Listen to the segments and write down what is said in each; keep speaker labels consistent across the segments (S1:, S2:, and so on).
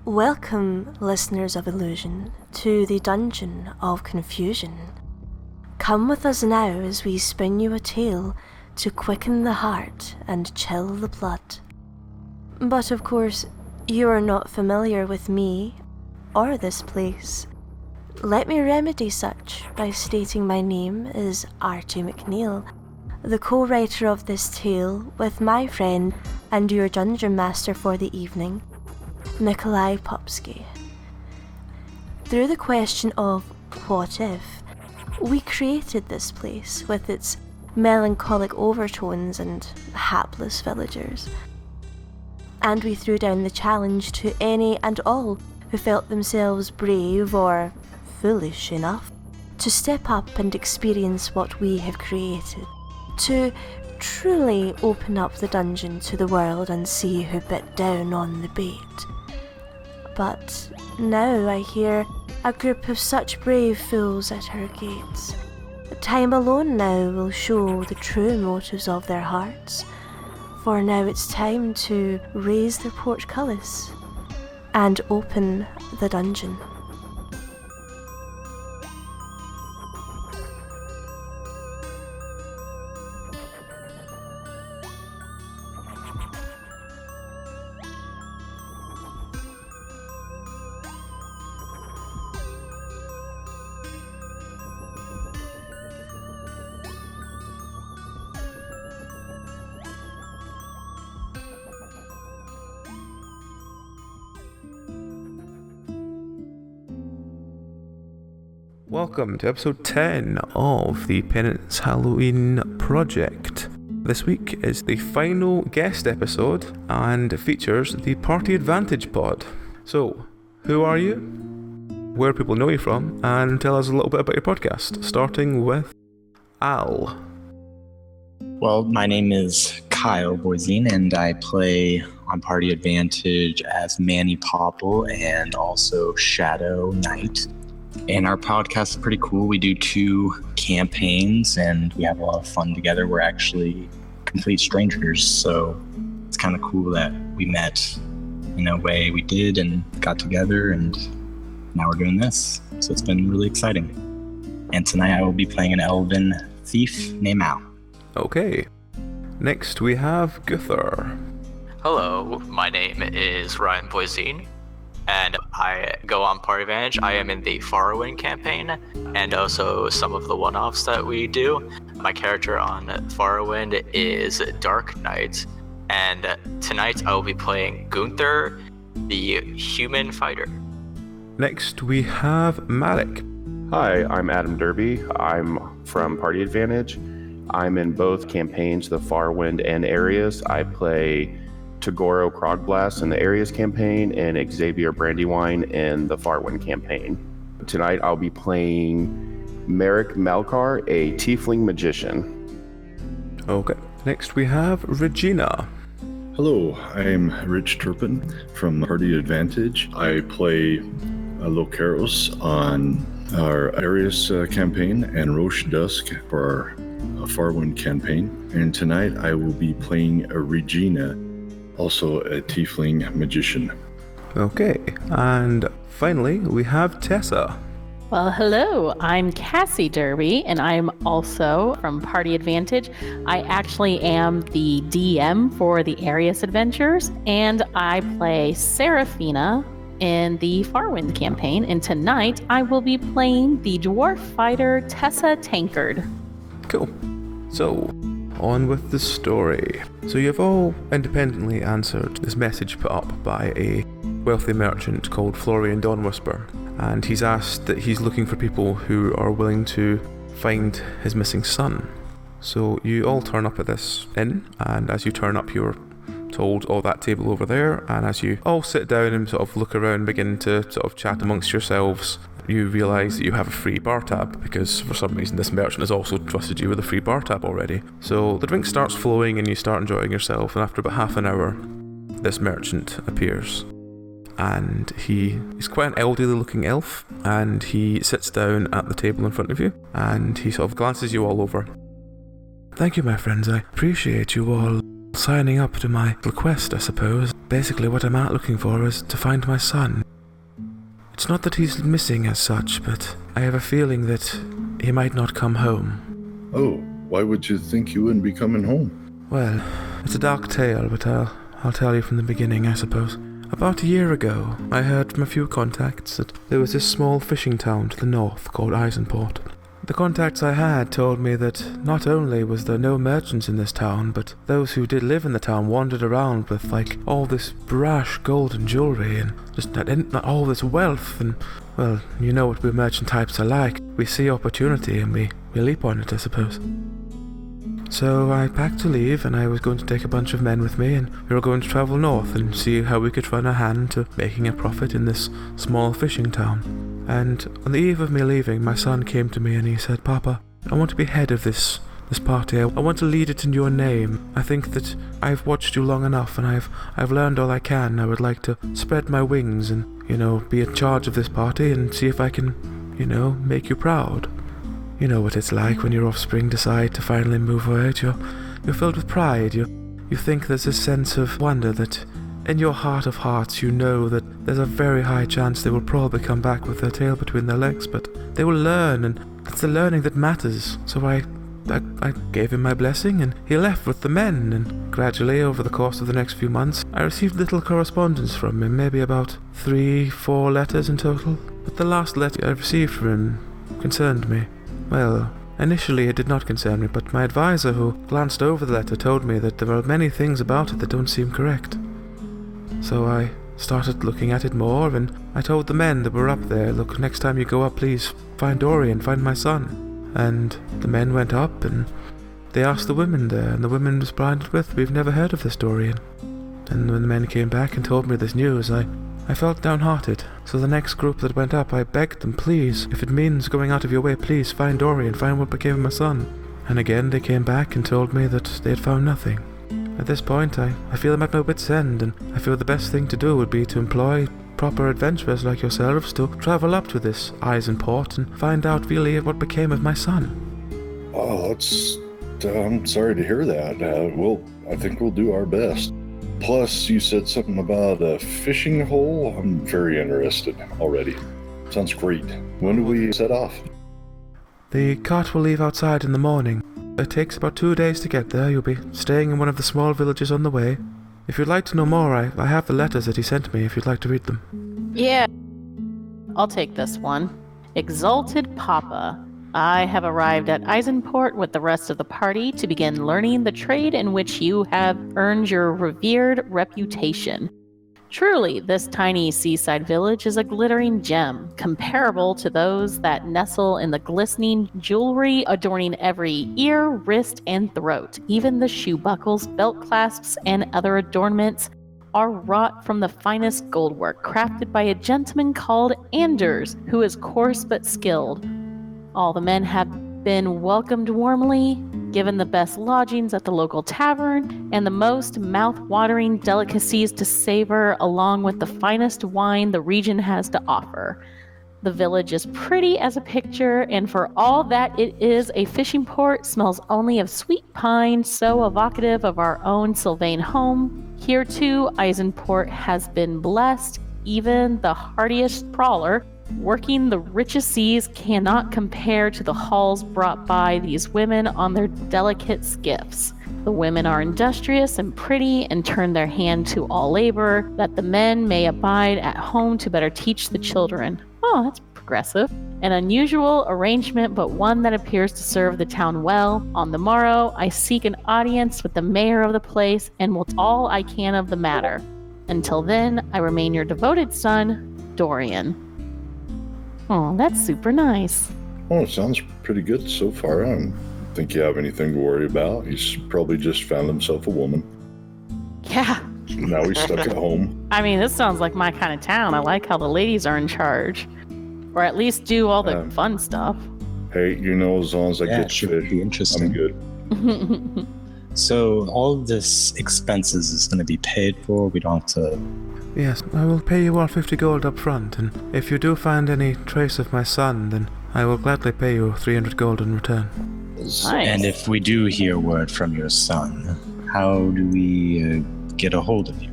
S1: Welcome, listeners of Illusion, to the Dungeon of Confusion. Come with us now as we spin you a tale to quicken the heart and chill the blood. But of course, you are not familiar with me or this place. Let me remedy such by stating my name is Artie McNeil, the co-writer of this tale with my friend and your dungeon master for the evening, Nikolai Popsky. Through the question of what if, we created this place with its melancholic overtones and hapless villagers. And we threw down the challenge to any and all who felt themselves brave or foolish enough to step up and experience what we have created, to truly open up the dungeon to the world and see who bit down on the bait. But now I hear a group of such brave fools at our gates. Time alone now will show the true motives of their hearts, for now it's time to raise their portcullis and open the dungeon.
S2: Welcome to episode 10 of the Penance Halloween Project. This week is the final guest episode and features the Party Advantage pod. So, who are you? Where do people know you from? And tell us a little bit about your podcast, starting with Al.
S3: Well, my name is Kyle Boisine, and I play on Party Advantage as Manny Popple and also Shadow Knight. And our podcast is pretty cool. We do 2 campaigns and we have a lot of fun together. We're actually complete strangers, so it's kind of cool that we met in a way we did and got together, and now we're doing this. So it's been really exciting. And tonight I will be playing an elven thief named Al.
S2: Okay. Next we have Guthar.
S4: Hello, my name is Ryan Boisine, and I go on Party Advantage. I am in the Farwind campaign, and also some of the one-offs that we do. My character on Farwind is Dark Knight, and tonight I will be playing Gunther, the human fighter.
S2: Next we have Marek.
S5: Hi, I'm Adam Derby. I'm from Party Advantage. I'm in both campaigns, the Farwind and Areas. I play Tagoro Krogblast in the Areas campaign and Xavier Brandywine in the Farwind campaign. Tonight I'll be playing Merrick Malkar, a tiefling magician.
S2: Okay. Next we have Regina.
S6: Hello, I'm Rich Turpin from Party Advantage. I play Locaros on our Arius campaign and Roche Dusk for our Farwind campaign. And tonight I will be playing Regina, also a tiefling magician.
S2: Okay, and finally we have Tessa.
S7: Well, hello, I'm Cassie Derby, and I'm also from Party Advantage. I actually am the DM for the Arius Adventures, and I play Seraphina in the Farwind campaign, and tonight I will be playing the dwarf fighter Tessa Tankard.
S2: Cool. So, on with the story. So you've all independently answered this message put up by a wealthy merchant called Florian Dawnwhisper, and he's asked that he's looking for people who are willing to find his missing son. So you all turn up at this inn, and as you turn up you're told, oh, that table over there, and as you all sit down and sort of look around, begin to sort of chat amongst yourselves, you realise that you have a free bar tab, because for some reason this merchant has also trusted you with a free bar tab already. So the drink starts flowing and you start enjoying yourself, and after about half an hour this merchant appears, and he's quite an elderly looking elf, and he sits down at the table in front of you and he sort of glances you all over. Thank you, my friends, I appreciate you all signing up to my request, I suppose. basically what I'm out looking for is to find my son. It's not that he's missing as such, but I have a feeling that he might not come home.
S6: Oh, why would you think he wouldn't be coming home?
S2: Well, it's a dark tale, but I'll tell you from the beginning, I suppose. About a year ago, I heard from a few contacts that there was this small fishing town to the north called Eisenport. The contacts I had told me that not only was there no merchants in this town, but those who did live in the town wandered around with, all this brash gold and jewelry and just not all this wealth and, well, you know what we merchant types are like. We see opportunity and we leap on it, I suppose. So I packed to leave, and I was going to take a bunch of men with me, and we were going to travel north and see how we could run a hand to making a profit in this small fishing town. And on the eve of me leaving, my son came to me and he said, "Papa, I want to be head of this party. I want to lead it in your name. I think that I've watched you long enough and I've learned all I can. I would like to spread my wings and, be in charge of this party and see if I can, make you proud." You know what it's like when your offspring decide to finally move out. You're filled with pride. You think there's a sense of wonder that in your heart of hearts you know that there's a very high chance they will probably come back with their tail between their legs, but they will learn, and it's the learning that matters. So I gave him my blessing, and he left with the men, and gradually over the course of the next few months I received little correspondence from him, maybe about 3-4 letters in total. But the last letter I received from him concerned me. Well, initially it did not concern me, but my advisor who glanced over the letter told me that there are many things about it that don't seem correct. So I started looking at it more, and I told the men that were up there, "Look, next time you go up, please find Dorian, find my son." And the men went up, and they asked the women there, and the women responded with, "We've never heard of this Dorian." And when the men came back and told me this news, I felt downhearted. So the next group that went up, I begged them, "Please, if it means going out of your way, please find Dorian, find what became of my son." And again they came back and told me that they had found nothing. At this point, I feel I'm at my wit's end, and I feel the best thing to do would be to employ proper adventurers like yourselves to travel up to this Eisenport and find out really what became of my son.
S6: Oh, I'm sorry to hear that. I think we'll do our best. Plus, you said something about a fishing hole. I'm very interested already. Sounds great. When do we set off?
S2: The cart will leave outside in the morning. It takes about 2 days to get there. You'll be staying in one of the small villages on the way. If you'd like to know more, I have the letters that he sent me if you'd like to read them.
S7: Yeah. I'll take this one. Exalted Papa, I have arrived at Eisenport with the rest of the party to begin learning the trade in which you have earned your revered reputation. Truly, this tiny seaside village is a glittering gem, comparable to those that nestle in the glistening jewelry adorning every ear, wrist, and throat. Even the shoe buckles, belt clasps, and other adornments are wrought from the finest goldwork, crafted by a gentleman called Anders, who is coarse but skilled. All the men have been welcomed warmly, given the best lodgings at the local tavern, and the most mouth-watering delicacies to savor, along with the finest wine the region has to offer. The village is pretty as a picture, and for all that it is a fishing port, smells only of sweet pine, so evocative of our own Sylvain home. Here too, Eisenport has been blessed. Even the hardiest trawler working the richest seas cannot compare to the hauls brought by these women on their delicate skiffs. The women are industrious and pretty and turn their hand to all labor, that the men may abide at home to better teach the children. Oh, that's progressive. An unusual arrangement, but one that appears to serve the town well. On the morrow, I seek an audience with the mayor of the place and will all I can of the matter. Until then, I remain your devoted son, Dorian. Oh, that's super nice.
S6: Oh, it sounds pretty good so far. I don't think you have anything to worry about. He's probably just found himself a woman.
S7: Yeah.
S6: Now he's stuck at home.
S7: I mean, this sounds like my kind of town. I like how the ladies are in charge. Or at least do all the fun stuff.
S6: Hey, as long as I get
S3: should
S6: fish,
S3: be interesting.
S6: I'm good.
S3: So all of this expenses is going to be paid for. We don't have to...
S2: Yes, I will pay you all 50 gold up front, and if you do find any trace of my son, then I will gladly pay you 300 gold in return.
S7: Nice.
S3: And if we do hear word from your son, how do we get a hold of you?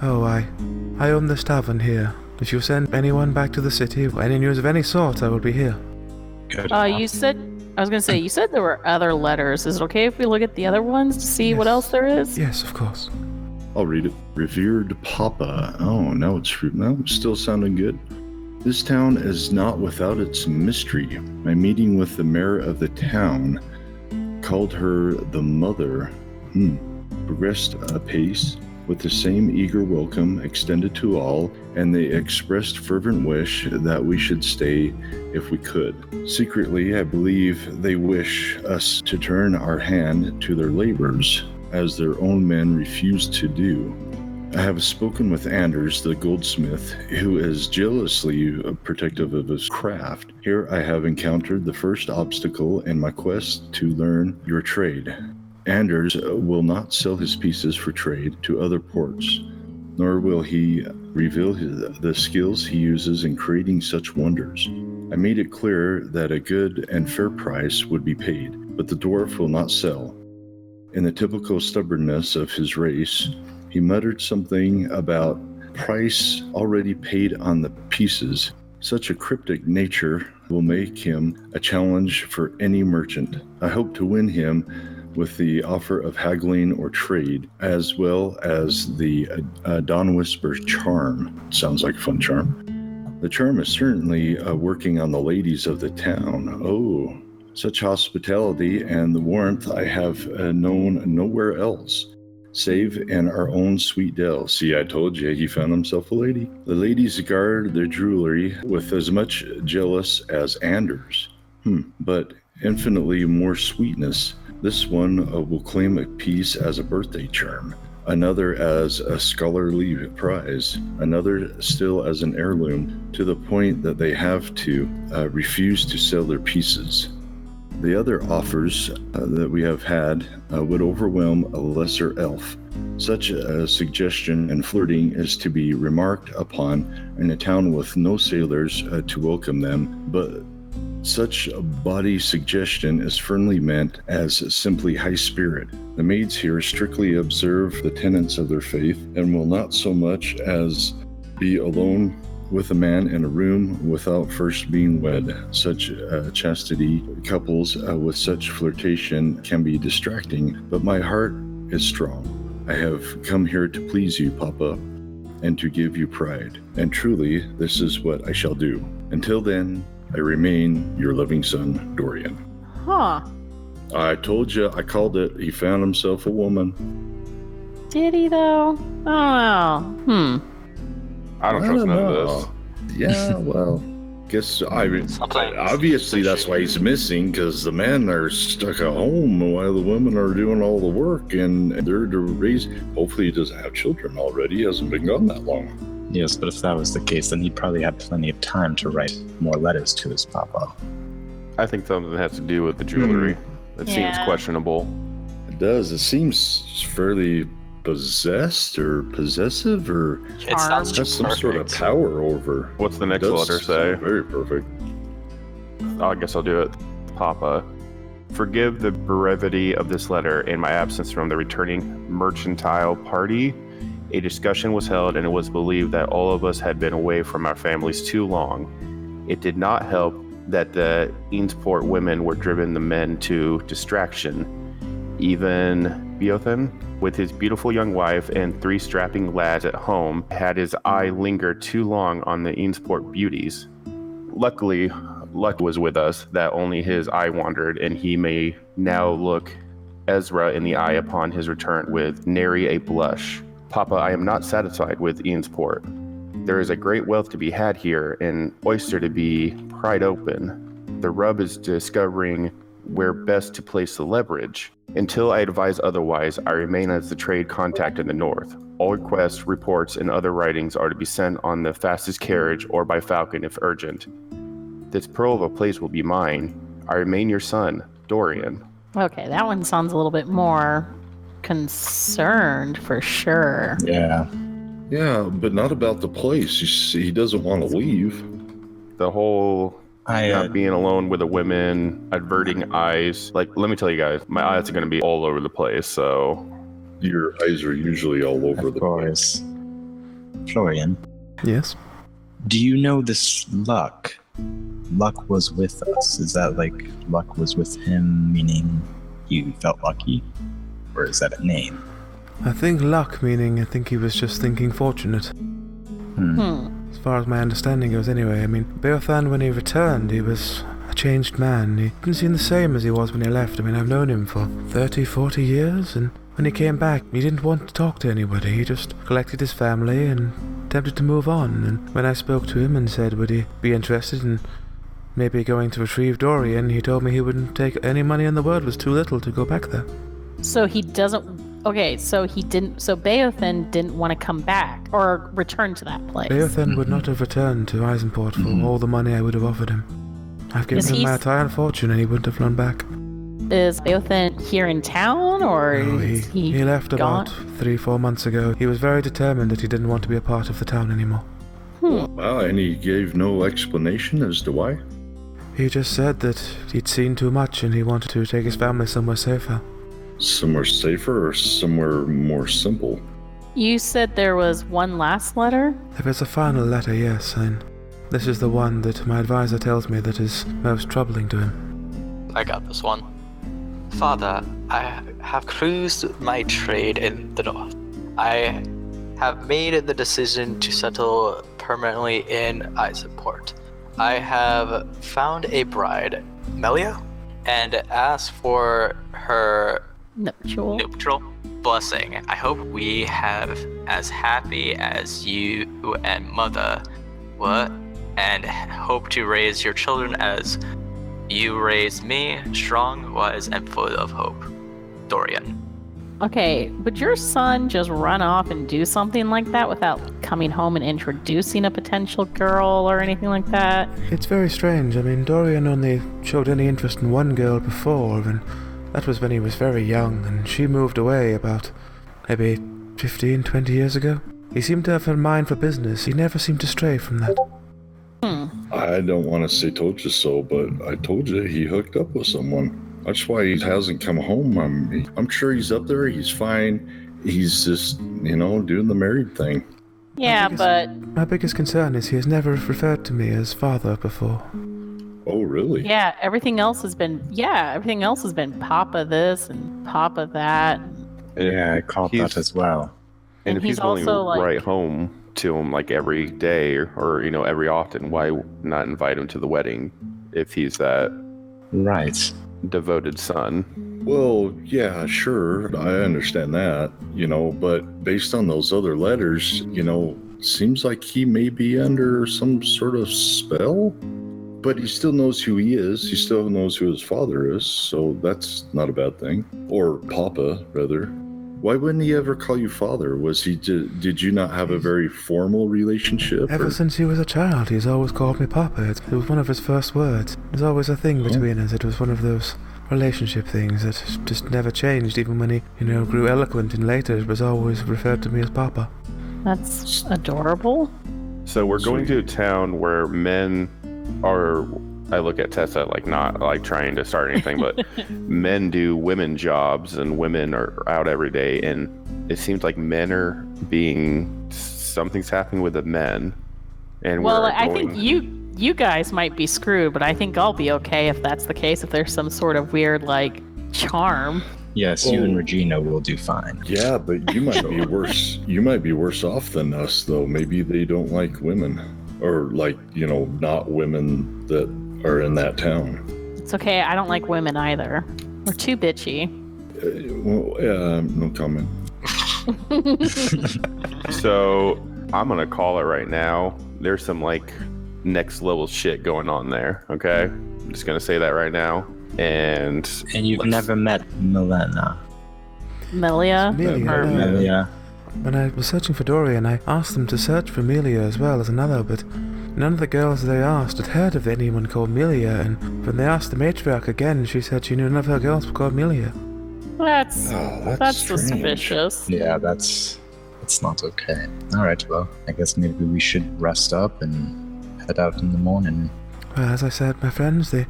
S2: Oh, I own this tavern here. If you send anyone back to the city, or any news of any sort, I will be here.
S3: Good.
S7: You said there were other letters. Is it okay if we look at the other ones to see what
S2: Yes.
S7: else there is?
S2: Yes, of course.
S6: I'll read it. Revered Papa. Oh, now it's still sounding good. This town is not without its mystery. My meeting with the mayor of the town called her the mother. Progressed apace with the same eager welcome extended to all, and they expressed fervent wish that we should stay if we could. Secretly, I believe they wish us to turn our hand to their labors, as their own men refuse to do. I have spoken with Anders, the goldsmith, who is jealously protective of his craft. Here I have encountered the first obstacle in my quest to learn your trade. Anders will not sell his pieces for trade to other ports, nor will he reveal the skills he uses in creating such wonders. I made it clear that a good and fair price would be paid, but the dwarf will not sell. In the typical stubbornness of his race, he muttered something about price already paid on the pieces. Such a cryptic nature will make him a challenge for any merchant. I hope to win him with the offer of haggling or trade, as well as the Dawn Whisper's charm. Sounds like a fun charm. The charm is certainly working on the ladies of the town. Oh, such hospitality and the warmth I have known nowhere else, save in our own sweet dell. See, I told you, he found himself a lady. The ladies guard their jewelry with as much jealous as Anders, but infinitely more sweetness. This one will claim a piece as a birthday charm, another as a scholarly prize, another still as an heirloom, to the point that they have to refuse to sell their pieces. The other offers that we have had would overwhelm a lesser elf. Such a suggestion and flirting is to be remarked upon in a town with no sailors to welcome them, but such a body suggestion is firmly meant as simply high spirit. The maids here strictly observe the tenets of their faith and will not so much as be alone with a man in a room without first being wed. Such chastity couples with such flirtation can be distracting, but my heart is strong. I have come here to please you, Papa, and to give you pride. And truly, this is what I shall do. Until then, I remain your loving son, Dorian.
S7: Huh.
S6: I told you, I called it. He found himself a woman.
S7: Did he, though? Oh,
S5: I don't trust none of this.
S6: Yeah, well, guess obviously that's why he's missing, because the men are stuck at home while the women are doing all the work, and they're to raise. Hopefully, he doesn't have children already. He hasn't been gone that long.
S3: Yes, but if that was the case, then he'd probably have plenty of time to write more letters to his papa.
S5: I think something has to do with the jewelry. It seems questionable.
S6: It does. It seems fairly possessed or possessive, or
S4: It sounds
S6: has some sort of
S4: perfect.
S6: power over.
S5: What's the next
S6: It does
S5: letter say?
S6: sound very perfect.
S5: I guess I'll do it. Papa, forgive the brevity of this letter in my absence from the returning mercantile party. A discussion was held, and it was believed that all of us had been away from our families too long. It did not help that the Eansport women were driven the men to distraction. Even Beothan, with his beautiful young wife and 3 strapping lads at home, had his eye linger too long on the Eansport beauties. Luckily, luck was with us that only his eye wandered, and he may now look Ezra in the eye upon his return with nary a blush. Papa, I am not satisfied with Eansport. There is a great wealth to be had here, an oyster to be pried open. The rub is discovering where best to place the leverage. Until I advise otherwise, I remain as the trade contact in the north. All requests, reports, and other writings are to be sent on the fastest carriage or by falcon if urgent. This pearl of a place will be mine. I remain your son, Dorian.
S7: okay. That one sounds a little bit more concerned for sure.
S3: Yeah.
S6: Yeah, but not about the place. You see, he doesn't want to leave.
S5: The whole not being alone with the women, averting eyes. Like, let me tell you guys, my eyes are going to be all over the place, so...
S6: Your eyes are usually all over
S3: Of
S6: the
S3: course. Florian,
S2: Yes.
S3: do you know this Luck? Luck was with us. Is that like Luck was with him, meaning you felt lucky? Or is that a name?
S2: I think luck, meaning I think he was just thinking fortunate. As far as my understanding goes anyway. I mean, Beothan, when he returned, he was a changed man. He didn't seem the same as he was when he left. I mean, I've known him for 30, 40 years, and when he came back, he didn't want to talk to anybody. He just collected his family and attempted to move on. And when I spoke to him and said, would he be interested in maybe going to retrieve Dorian, he told me he wouldn't take any money in the world. It was too little to go back there.
S7: So he doesn't... Okay, so he didn't... So Beothan didn't want to come back or return to that place.
S2: Beothan would not have returned to Eisenport for all the money I would have offered him. I've given him my entire fortune and he wouldn't have flown back.
S7: Is Beothan here in town, or
S2: No,
S7: is
S2: he left
S7: gone?
S2: about 3-4 months ago. He was very determined that he didn't want to be a part of the town anymore.
S6: Wow, and he gave no explanation as to why?
S2: He just said that he'd seen too much and he wanted to take his family somewhere safer.
S6: Somewhere safer or somewhere more simple?
S7: You said there was one last letter?
S2: There is a final letter, yes, and this is the one that my advisor tells me that is most troubling to him.
S4: I got this one. Father, I have cruised my trade in the north. I have made the decision to settle permanently in Eisenport. I have found a bride, Melia, and asked for her
S7: Nuptial.
S4: blessing. I hope we have as happy as you and mother were, and hope to raise your children as you raised me, strong, wise, and full of hope. Dorian.
S7: Okay, would your son just run off and do something like that without coming home and introducing a potential girl or anything like that?
S2: It's very strange. I mean, Dorian only showed any interest in one girl before, and that was when he was very young, and she moved away about maybe 15, 20 years ago. He seemed to have a mind for business. He never seemed to stray from that.
S6: I don't want to say told you so, but I told you he hooked up with someone. That's why he hasn't come home. I'm sure he's up there. He's fine. He's just, doing the married thing.
S7: Yeah, but...
S2: My biggest concern is he has never referred to me as father before.
S6: Oh, really?
S7: Yeah, everything else has been Papa this and Papa that.
S3: Yeah, I caught that as well.
S5: And if
S7: he's
S5: he's willing
S7: also,
S5: to
S7: like-
S5: write home to him like every day or every often, why not invite him to the wedding if he's that
S3: Right.
S5: devoted son?
S6: Well, yeah, sure. I understand that, but based on those other letters, seems like he may be under some sort of spell. But he still knows who he is. He still knows who his father is. So that's not a bad thing. Or Papa, rather. Why wouldn't he ever call you father? Did you not have a very formal relationship?
S2: Ever since he was a child, he's always called me Papa. It was one of his first words. There's always a thing between us. It was one of those relationship things that just never changed. Even when he, grew eloquent and later, it was always referred to me as Papa.
S7: That's adorable.
S5: So we're going to a town where men are, I look at Tessa like not like trying to start anything, but men do women jobs and women are out every day, and it seems like something's happening with the men. And
S7: Well, I think you guys might be screwed, but I think I'll be okay if that's the case, if there's some sort of weird, charm.
S3: Yes, you and Regina will do fine.
S6: Yeah, but you might be worse. You might be worse off than us, though. Maybe they don't like women. Or not women that are in that town.
S7: It's okay, I don't like women either. We're too bitchy.
S6: No comment.
S5: So I'm gonna call it right now. There's some next level shit going on there. Okay, I'm just gonna say that right now. And
S3: you've never met Milena.
S7: Melia?
S2: Amelia, no.
S3: Melia.
S2: When I was searching for Dorian, I asked them to search for Melia as well as another, but none of the girls they asked had heard of anyone called Melia, and when they asked the matriarch again, she said she knew none of her girls were called Melia.
S7: That's
S6: strange.
S7: suspicious.
S3: Yeah, that's not okay. All right, well, I guess maybe we should rest up and head out in the morning.
S2: Well, as I said, my friends, the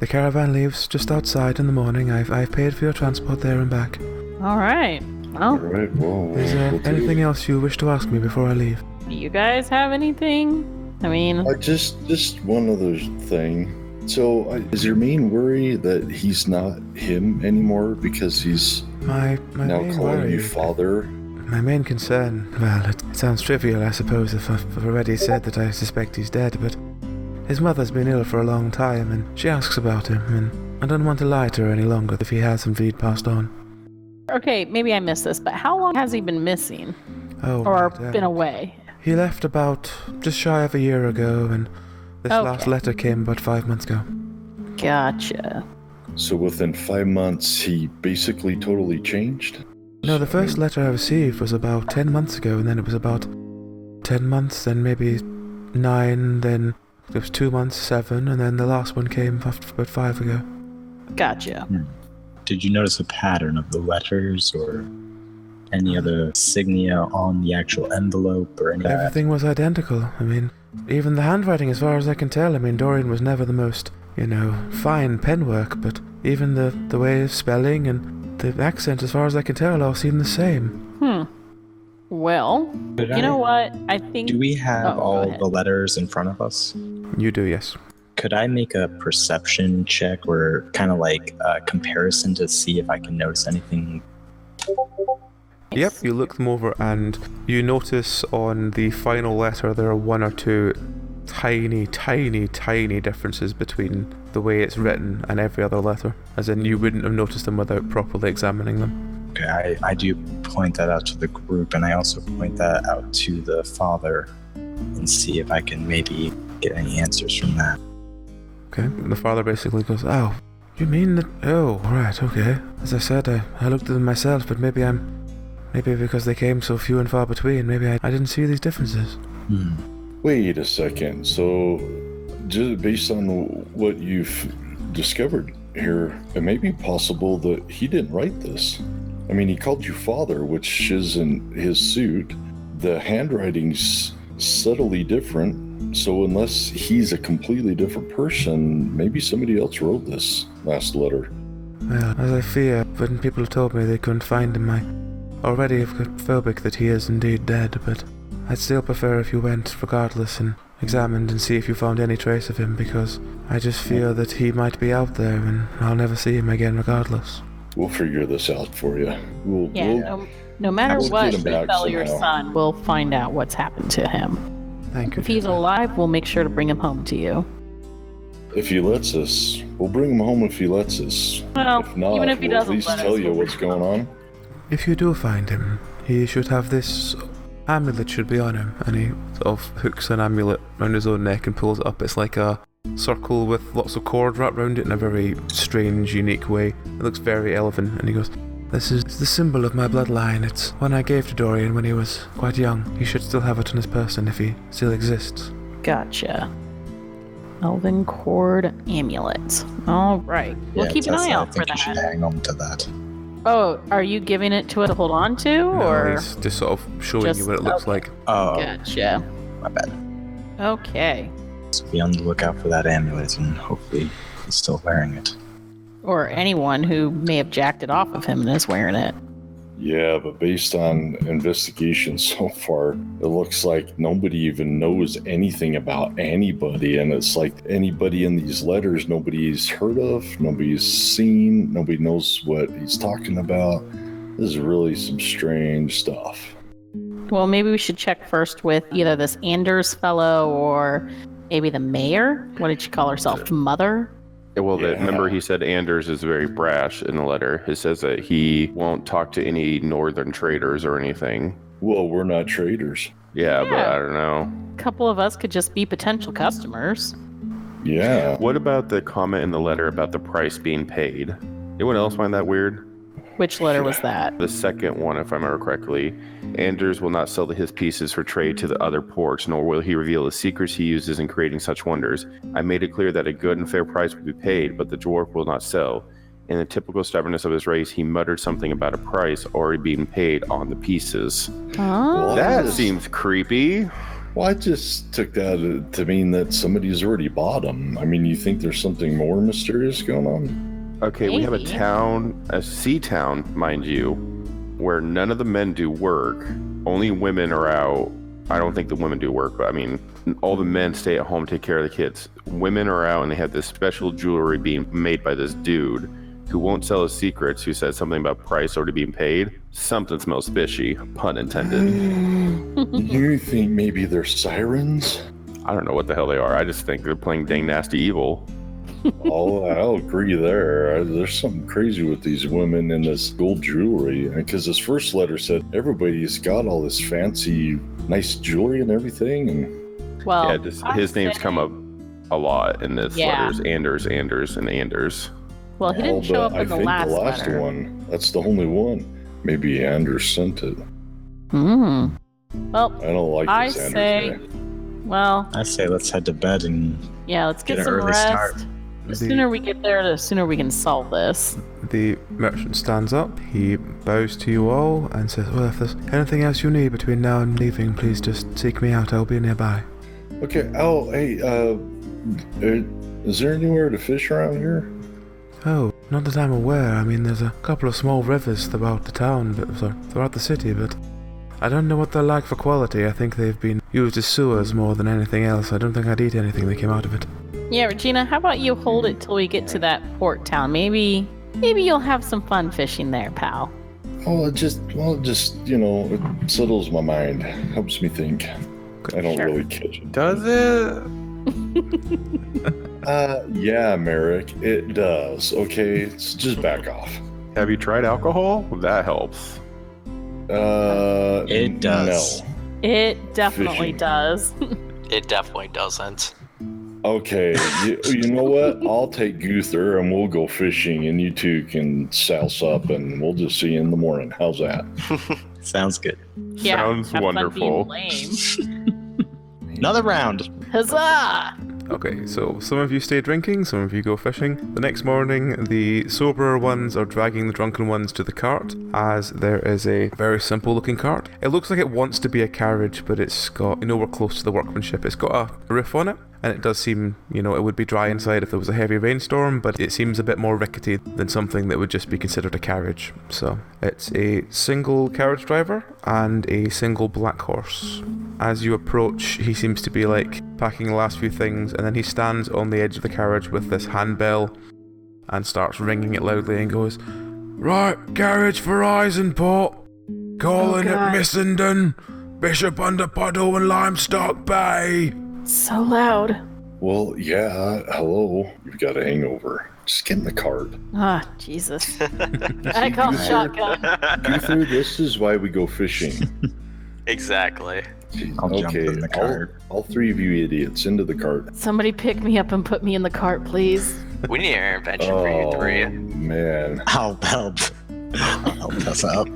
S2: caravan leaves just outside in the morning. I've paid for your transport there and back.
S7: All right.
S6: All
S7: Well,
S6: right, well,
S2: Is there anything else you wish to ask me before I leave?
S7: Do you guys have anything? I mean,
S6: Just one other thing. So, is your main worry that he's not him anymore because he's
S2: My
S6: now
S2: main
S6: calling
S2: worry,
S6: you father?
S2: my main concern, well, it sounds trivial, I suppose, if I've already said that I suspect he's dead, but his mother's been ill for a long time, and she asks about him, and I don't want to lie to her any longer if he has indeed passed on.
S7: okay, maybe I missed this, but how long has he been missing?
S2: Oh,
S7: Or
S2: right,
S7: been away?
S2: He left about just shy of a year ago, and this last
S7: Okay.
S2: letter came about 5 months ago.
S7: Gotcha.
S6: So within 5 months, he basically totally changed?
S2: No, the first letter I received was about 10 months ago, and then it was about 10 months, then maybe 9, then it was 2 months, 7, and then the last one came after about 5 ago.
S7: Gotcha.
S3: Did you notice a pattern of the letters or any other insignia on the actual envelope or any of that?
S2: Everything was identical. I mean, even the handwriting, as far as I can tell. I mean, Dorian was never the most, fine penwork, but even the way of spelling and the accent, as far as I can tell, all seem the same.
S7: Well, you know what? I think...
S3: Do we have
S7: go
S3: all
S7: ahead.
S3: the letters in front of us?
S2: You do, yes.
S3: Could I make a perception check or kind of like a comparison to see if I can notice anything?
S2: Yep, you look them over and you notice on the final letter there are 1 or 2 tiny differences between the way it's written and every other letter. As in, you wouldn't have noticed them without properly examining them.
S3: Okay, I do point that out to the group, and I also point that out to the father and see if I can maybe get any answers from that.
S2: Okay, and the father basically goes, "Oh, you mean that? Oh, right, okay. As I said, I looked at them myself, but maybe because they came so few and far between, maybe I didn't see these differences."
S6: Wait a second. So, just based on what you've discovered here, it may be possible that he didn't write this. I mean, he called you father, which isn't his suit. The handwriting's subtly different. So unless he's a completely different person, maybe somebody else wrote this last letter.
S2: Well, as I fear, when people have told me they couldn't find him, I already have got phobic that he is indeed dead, but I'd still prefer if you went regardless and examined and see if you found any trace of him, because I just fear that he might be out there and I'll never see him again regardless.
S6: We'll figure this out for you.
S7: No matter
S6: we'll
S7: what
S6: get him
S7: you
S6: back
S7: tell your
S6: somehow.
S7: son, we'll find out what's happened to him.
S2: Thank you.
S7: If he's alive, we'll make sure to bring him home to you.
S6: If he lets us, we'll bring him home if he lets us.
S7: Well,
S6: If not,
S7: even if he
S6: we'll
S7: doesn't
S6: at least
S7: let us,
S6: tell you
S7: we'll
S6: what's
S7: bring him
S6: going on.
S2: If you do find him, he should have this amulet should be on him, and he sort of hooks an amulet around his own neck and pulls it up. It's like a circle with lots of cord wrapped around it in a very strange, unique way. It looks very elven, and he goes, "This is the symbol of my bloodline. It's one I gave to Dorian when he was quite young. He should still have it on his person if he still exists."
S7: Gotcha. Elven cord amulet. All right. We'll keep an eye out for
S3: I think you should
S7: that.
S3: hang on to that.
S7: Oh, are you giving it to us to hold on to,
S2: No,
S7: or?
S2: he's just sort of showing you what it looks
S7: okay.
S2: like.
S3: Oh,
S7: Gotcha.
S3: my bad.
S7: Okay.
S3: So be on the lookout for that amulet, and hopefully he's still wearing it.
S7: Or anyone who may have jacked it off of him and is wearing it.
S6: Yeah, but based on investigation so far, it looks like nobody even knows anything about anybody. And it's like anybody in these letters, nobody's heard of, nobody's seen, nobody knows what he's talking about. This is really some strange stuff.
S7: Well, maybe we should check first with either this Anders fellow or maybe the mayor. What did she call herself? Mother?
S5: Well,
S6: Yeah.
S5: remember he said Anders is very brash in the letter. It says that he won't talk to any northern traders or anything.
S6: Well, we're not traders.
S5: Yeah, but
S7: Yeah.
S5: I don't know.
S7: A couple of us could just be potential customers.
S6: Yeah.
S5: What about the comment in the letter about the price being paid? Anyone else find that weird?
S7: Which letter was that?
S5: The second one, if I remember correctly. Anders will not sell his pieces for trade to the other ports, nor will he reveal the secrets he uses in creating such wonders. I made it clear that a good and fair price would be paid, but the dwarf will not sell. In the typical stubbornness of his race, he muttered something about a price already being paid on the pieces.
S7: Oh,
S5: That
S6: Yes.
S5: seems creepy.
S6: Well, I just took that to mean that somebody's already bought them. I mean, you think there's something more mysterious going on?
S5: Okay, we have a
S7: Maybe.
S5: town, a sea town, mind you, where none of the men do work. Only women are out I don't think the women do work, but I mean, all the men stay at home, take care of the kids. Women are out and they have this special jewelry being made by this dude who won't sell his secrets, who said something about price already being paid. Something smells fishy, pun intended.
S6: You think maybe they're sirens?
S5: I don't know what the hell they are. I just think they're playing dang nasty evil.
S6: Oh, I'll agree there. There's something crazy with these women and this gold jewelry. Because this first letter said everybody's got all this fancy, nice jewelry and everything. And
S7: Well,
S5: Yeah, just, his name's come up a lot in this
S7: Yeah.
S5: letters. Anders, and Anders.
S7: well, he didn't show up
S6: I
S7: in the
S6: think
S7: last
S6: the last
S7: letter.
S6: one, that's the only one. Maybe Anders sent it.
S7: Hmm. Well,
S6: I don't like
S7: I
S6: this Anders
S7: say,
S6: guy.
S7: well,
S3: I say let's head to bed and
S7: yeah, let's get
S3: Get an
S7: some
S3: early
S7: rest.
S3: start.
S7: The sooner we get there, the sooner we can solve this.
S2: The merchant stands up, he bows to you all and says, well, if there's anything else you need between now and leaving, please just seek me out, I'll be nearby.
S6: Okay, hey, is there anywhere to fish around here?
S2: Oh, not that I'm aware. I mean, there's a couple of small rivers throughout the town, throughout the city, but I don't know what they're like for quality. I think they've been used as sewers more than anything else. I don't think I'd eat anything that came out of it.
S7: Yeah, Regina, how about you hold it till we get to that port town? Maybe you'll have some fun fishing there, pal.
S6: Oh, it just it settles my mind, helps me think. I don't
S7: Sure.
S6: really catch it.
S5: Does it?
S6: Yeah, Merrick, it does. Okay, just back off.
S5: Have you tried alcohol? That helps.
S3: It does.
S6: No.
S7: It definitely
S6: Fishing.
S7: does.
S4: It definitely doesn't.
S6: Okay, you know what? I'll take Guther and we'll go fishing, and you two can souse up, and we'll just see you in the morning. How's that?
S3: Sounds good.
S7: Yeah,
S5: Sounds
S7: have fun
S5: wonderful.
S7: being lame.
S3: Another round.
S7: Huzzah!
S2: Okay, so some of you stay drinking, some of you go fishing. The next morning, the soberer ones are dragging the drunken ones to the cart, as there is a very simple looking cart. It looks like it wants to be a carriage, but it's got, we're close to the workmanship. It's got a roof on it, and it does seem, it would be dry inside if there was a heavy rainstorm, but it seems a bit more rickety than something that would just be considered a carriage. So it's a single carriage driver and a single black horse. As you approach, he seems to be packing the last few things, and then he stands on the edge of the carriage with this handbell and starts ringing it loudly and goes, "Right, carriage for Eisenport, calling at Missenden, Bishop under Puddle and Limestock Bay."
S7: So loud.
S6: Well, yeah, hello. You've got a hangover. Just get in the cart.
S7: Ah, Jesus. I call shotgun.
S6: Guther, this is why we go fishing.
S4: Exactly.
S3: I'll jump in the cart.
S6: All three of you idiots into the cart.
S7: Somebody pick me up and put me in the cart, please.
S4: We need an intervention for you three.
S6: Man.
S3: I'll help us out.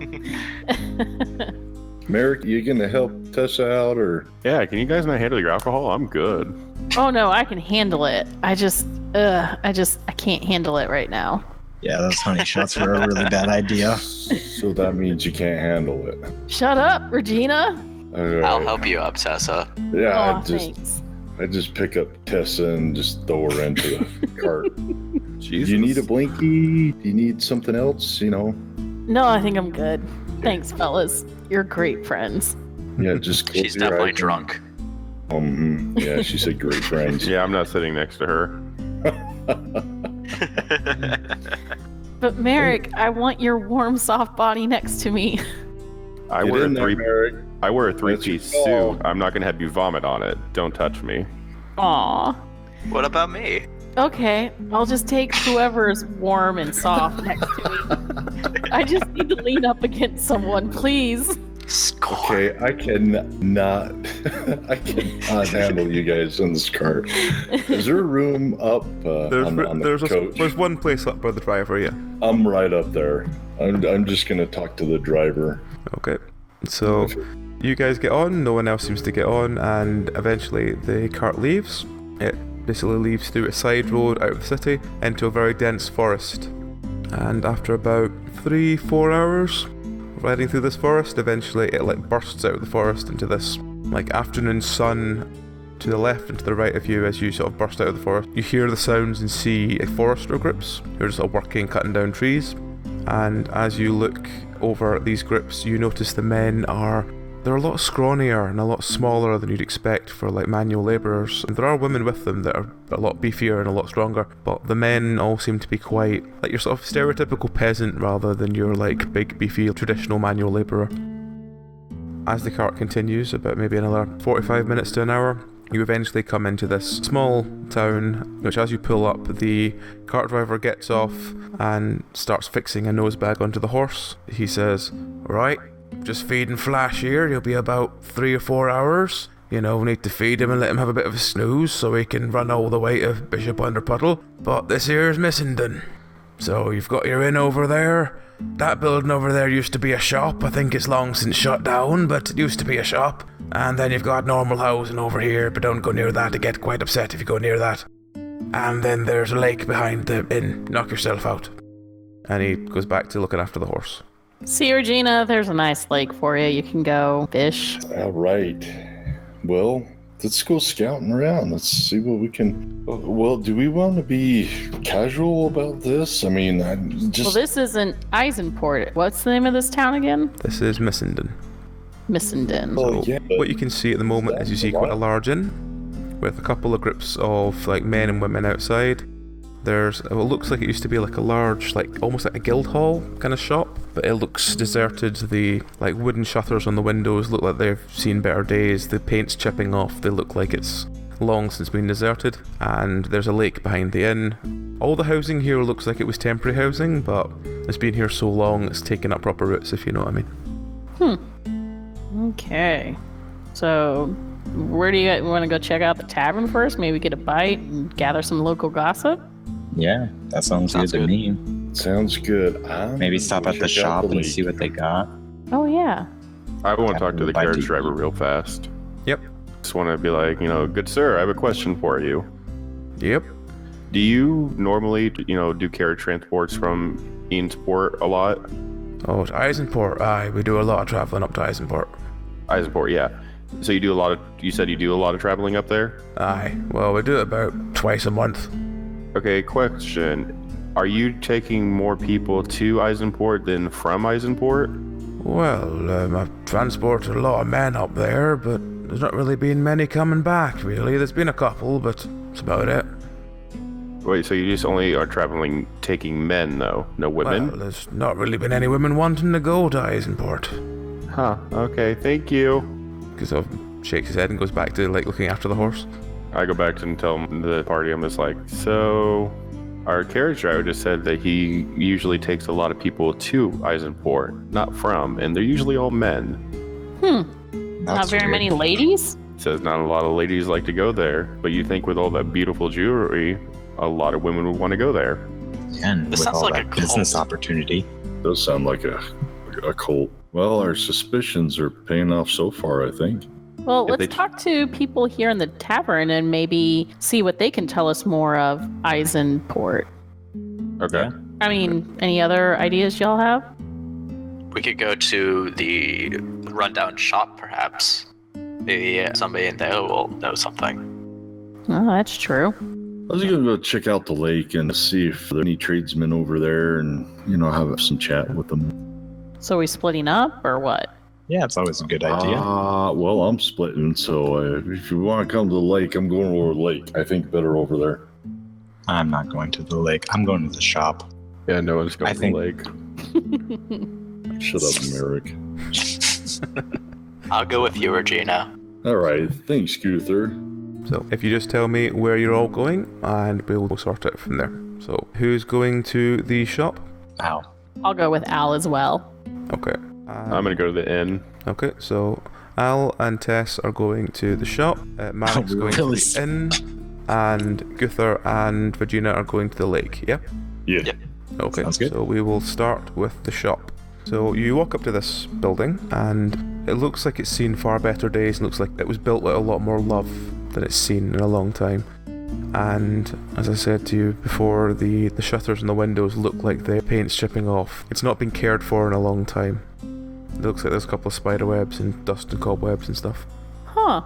S6: Merrick, you gonna help Tessa out, or?
S5: Yeah, can you guys not handle your alcohol? I'm good.
S7: Oh no, I can handle it. I can't handle it right now.
S3: Yeah, those honey shots were a really bad idea.
S6: So that means you can't handle it.
S7: Shut up, Regina.
S6: Alright.
S4: I'll help you up, Tessa.
S6: Yeah,
S7: Oh, thanks.
S6: I just pick up Tessa and just throw her into the cart.
S5: Jesus.
S6: Do you need a blinky? Do you need something else?
S7: No, I think I'm good. Thanks, fellas. You're great friends.
S6: Yeah, just close
S4: She's
S6: your
S4: definitely
S6: eyes
S4: drunk.
S6: Yeah, she said great friends.
S5: Yeah, I'm not sitting next to her.
S7: But Merrick, I want your warm, soft body next to me.
S5: I
S6: Get
S5: wear a
S6: in there,
S5: three.
S6: Merrick.
S5: I wear a
S6: That's your
S5: three-piece
S6: call.
S5: suit. I'm not gonna have you vomit on it. Don't touch me.
S7: Aw.
S4: What about me?
S7: Okay, I'll just take whoever's warm and soft next to me. I just need to lean up against someone, please.
S4: Score.
S6: Okay, I cannot handle you guys in this cart. Is there room up on the coach?
S2: There's one place up by the driver, yeah.
S6: I'm right up there. I'm just gonna talk to the driver.
S2: Okay. So you guys get on, no one else seems to get on, and eventually the cart leaves. It basically leaves through a side road out of the city into a very dense forest. And after about 3-4 hours riding through this forest, eventually it bursts out of the forest into this afternoon sun to the left and to the right of you. As you sort of burst out of the forest, you hear the sounds and see forester groups who are just working, cutting down trees. And as you look over these groups, you notice the men are They're a lot scrawnier and a lot smaller than you'd expect for like manual labourers. And there are women with them that are a lot beefier and a lot stronger, but the men all seem to be quite like your sort of stereotypical peasant rather than your like big beefy traditional manual labourer. As the cart continues, about maybe another 45 minutes to an hour, you eventually come into this small town, which as you pull up, the cart driver gets off and starts fixing a nose bag onto the horse. He says, "Right, just feeding Flash here, he'll be about 3 or 4 hours. You know, we need to feed him and let him have a bit of a snooze so he can run all the way to Bishop Underpuddle. But this here's Missenden. So you've got your inn over there. That building over there used to be a shop. I think it's long since shut down, but it used to be a shop. And then you've got normal housing over here, but don't go near that. I get quite upset if you go near that. And then there's a lake behind the inn. Knock yourself out." And he goes back to looking after the horse.
S7: See, Regina, there's a nice lake for you. You can go fish.
S6: All right. Well, let's go scouting around. Let's see what we can... Well, do we want to be casual about this? I mean,
S7: Well, this isn't Eisenport. What's the name of this town again?
S2: This is Missenden.
S7: Missenden.
S6: Oh, yeah,
S2: What you can see at the moment is you see quite a large inn with a couple of groups of like men and women outside. There's what looks like it used to be like a large, like almost like a guild hall kind of shop, but it looks deserted. The like wooden shutters on the windows look like they've seen better days. The paint's chipping off. They look like it's long since been deserted. And there's a lake behind the inn. All the housing here looks like it was temporary housing, but it's been here so long it's taken up proper roots, if you know what I mean.
S7: Okay. So, where do you want to go check out the tavern first? Maybe get a bite and gather some local gossip?
S3: Yeah, that sounds good to me.
S6: sounds good.
S3: Maybe stop at the shop and see what they got.
S7: Oh, yeah.
S5: I want to talk to the
S3: By
S5: carriage
S3: deep.
S5: driver real fast.
S2: Yep.
S5: Just want to be like, good sir, I have a question for you.
S2: Yep.
S5: Do you normally, do carriage transports from Eansport a lot?
S2: Oh, to Eisenport. Aye, we do a lot of travelling up to Eisenport.
S5: Eisenport, yeah. So you said you do a lot of traveling up there?
S2: Aye, well, we do it about twice a month.
S5: Okay, question. Are you taking more people to Eisenport than from Eisenport?
S2: Well, I've transported a lot of men up there, but there's not really been many coming back, really. There's been a couple, but that's about it.
S5: Wait, so you just only are taking men, though? No women?
S2: Well, there's not really been any women wanting to go to Eisenport.
S5: Huh, okay, thank you.
S2: Because shakes his head and goes back to, looking after the horse.
S5: I go back and tell the party, I'm just like, so our carriage driver just said that he usually takes a lot of people to Eisenport, not from, and they're usually all men.
S7: Not very many ladies?
S5: Says not a lot of ladies like to go there, but you think with all that beautiful jewelry, a lot of women would want to go there.
S3: Yeah, and
S4: This
S3: with
S4: sounds
S3: all
S4: like
S3: that
S4: a
S3: business
S4: cult.
S3: opportunity.
S6: Does sound like a cult. Well, our suspicions are paying off so far, I think.
S7: Well,
S5: If they-
S7: let's talk to people here in the tavern and maybe see what they can tell us more of Eisenport.
S5: Okay.
S7: I mean, any other ideas y'all have?
S4: We could go to the rundown shop, perhaps. Maybe somebody in there will know something.
S7: Oh, that's true.
S6: I was gonna go check out the lake and see if there are any tradesmen over there and, have some chat with them.
S7: So we splitting up or what?
S3: Yeah, it's always a good idea.
S6: Well, I'm splitting, so if you want to come to the lake, I'm going over the lake. I think better over there.
S3: I'm not going to the lake. I'm going to the shop.
S5: Yeah, no one's going
S3: I
S5: to
S3: think-
S5: the lake.
S6: Shut up, Merrick.
S4: I'll go with you, Regina.
S6: All right, thanks, Gunther.
S2: So if you just tell me where you're all going, and we'll sort it from there. So who's going to the shop?
S3: Ow.
S7: I'll go with Al as well.
S2: Okay.
S5: I'm going to go to the inn.
S2: Okay, so Al and Tess are going to the shop, Marek's going to
S3: Really?
S2: the inn, and Gunther and Regina are going to the lake, yeah?
S6: Yeah.
S4: Yep.
S2: Okay,
S3: Sounds good.
S2: so we will start with the shop. So you walk up to this building, and it looks like it's seen far better days, and looks like it was built with a lot more love than it's seen in a long time. And as I said to you before, the shutters and the windows look like the paint's chipping off. It's not been cared for in a long time. It looks like there's a couple of spider webs and dust and cobwebs and stuff.
S7: Huh.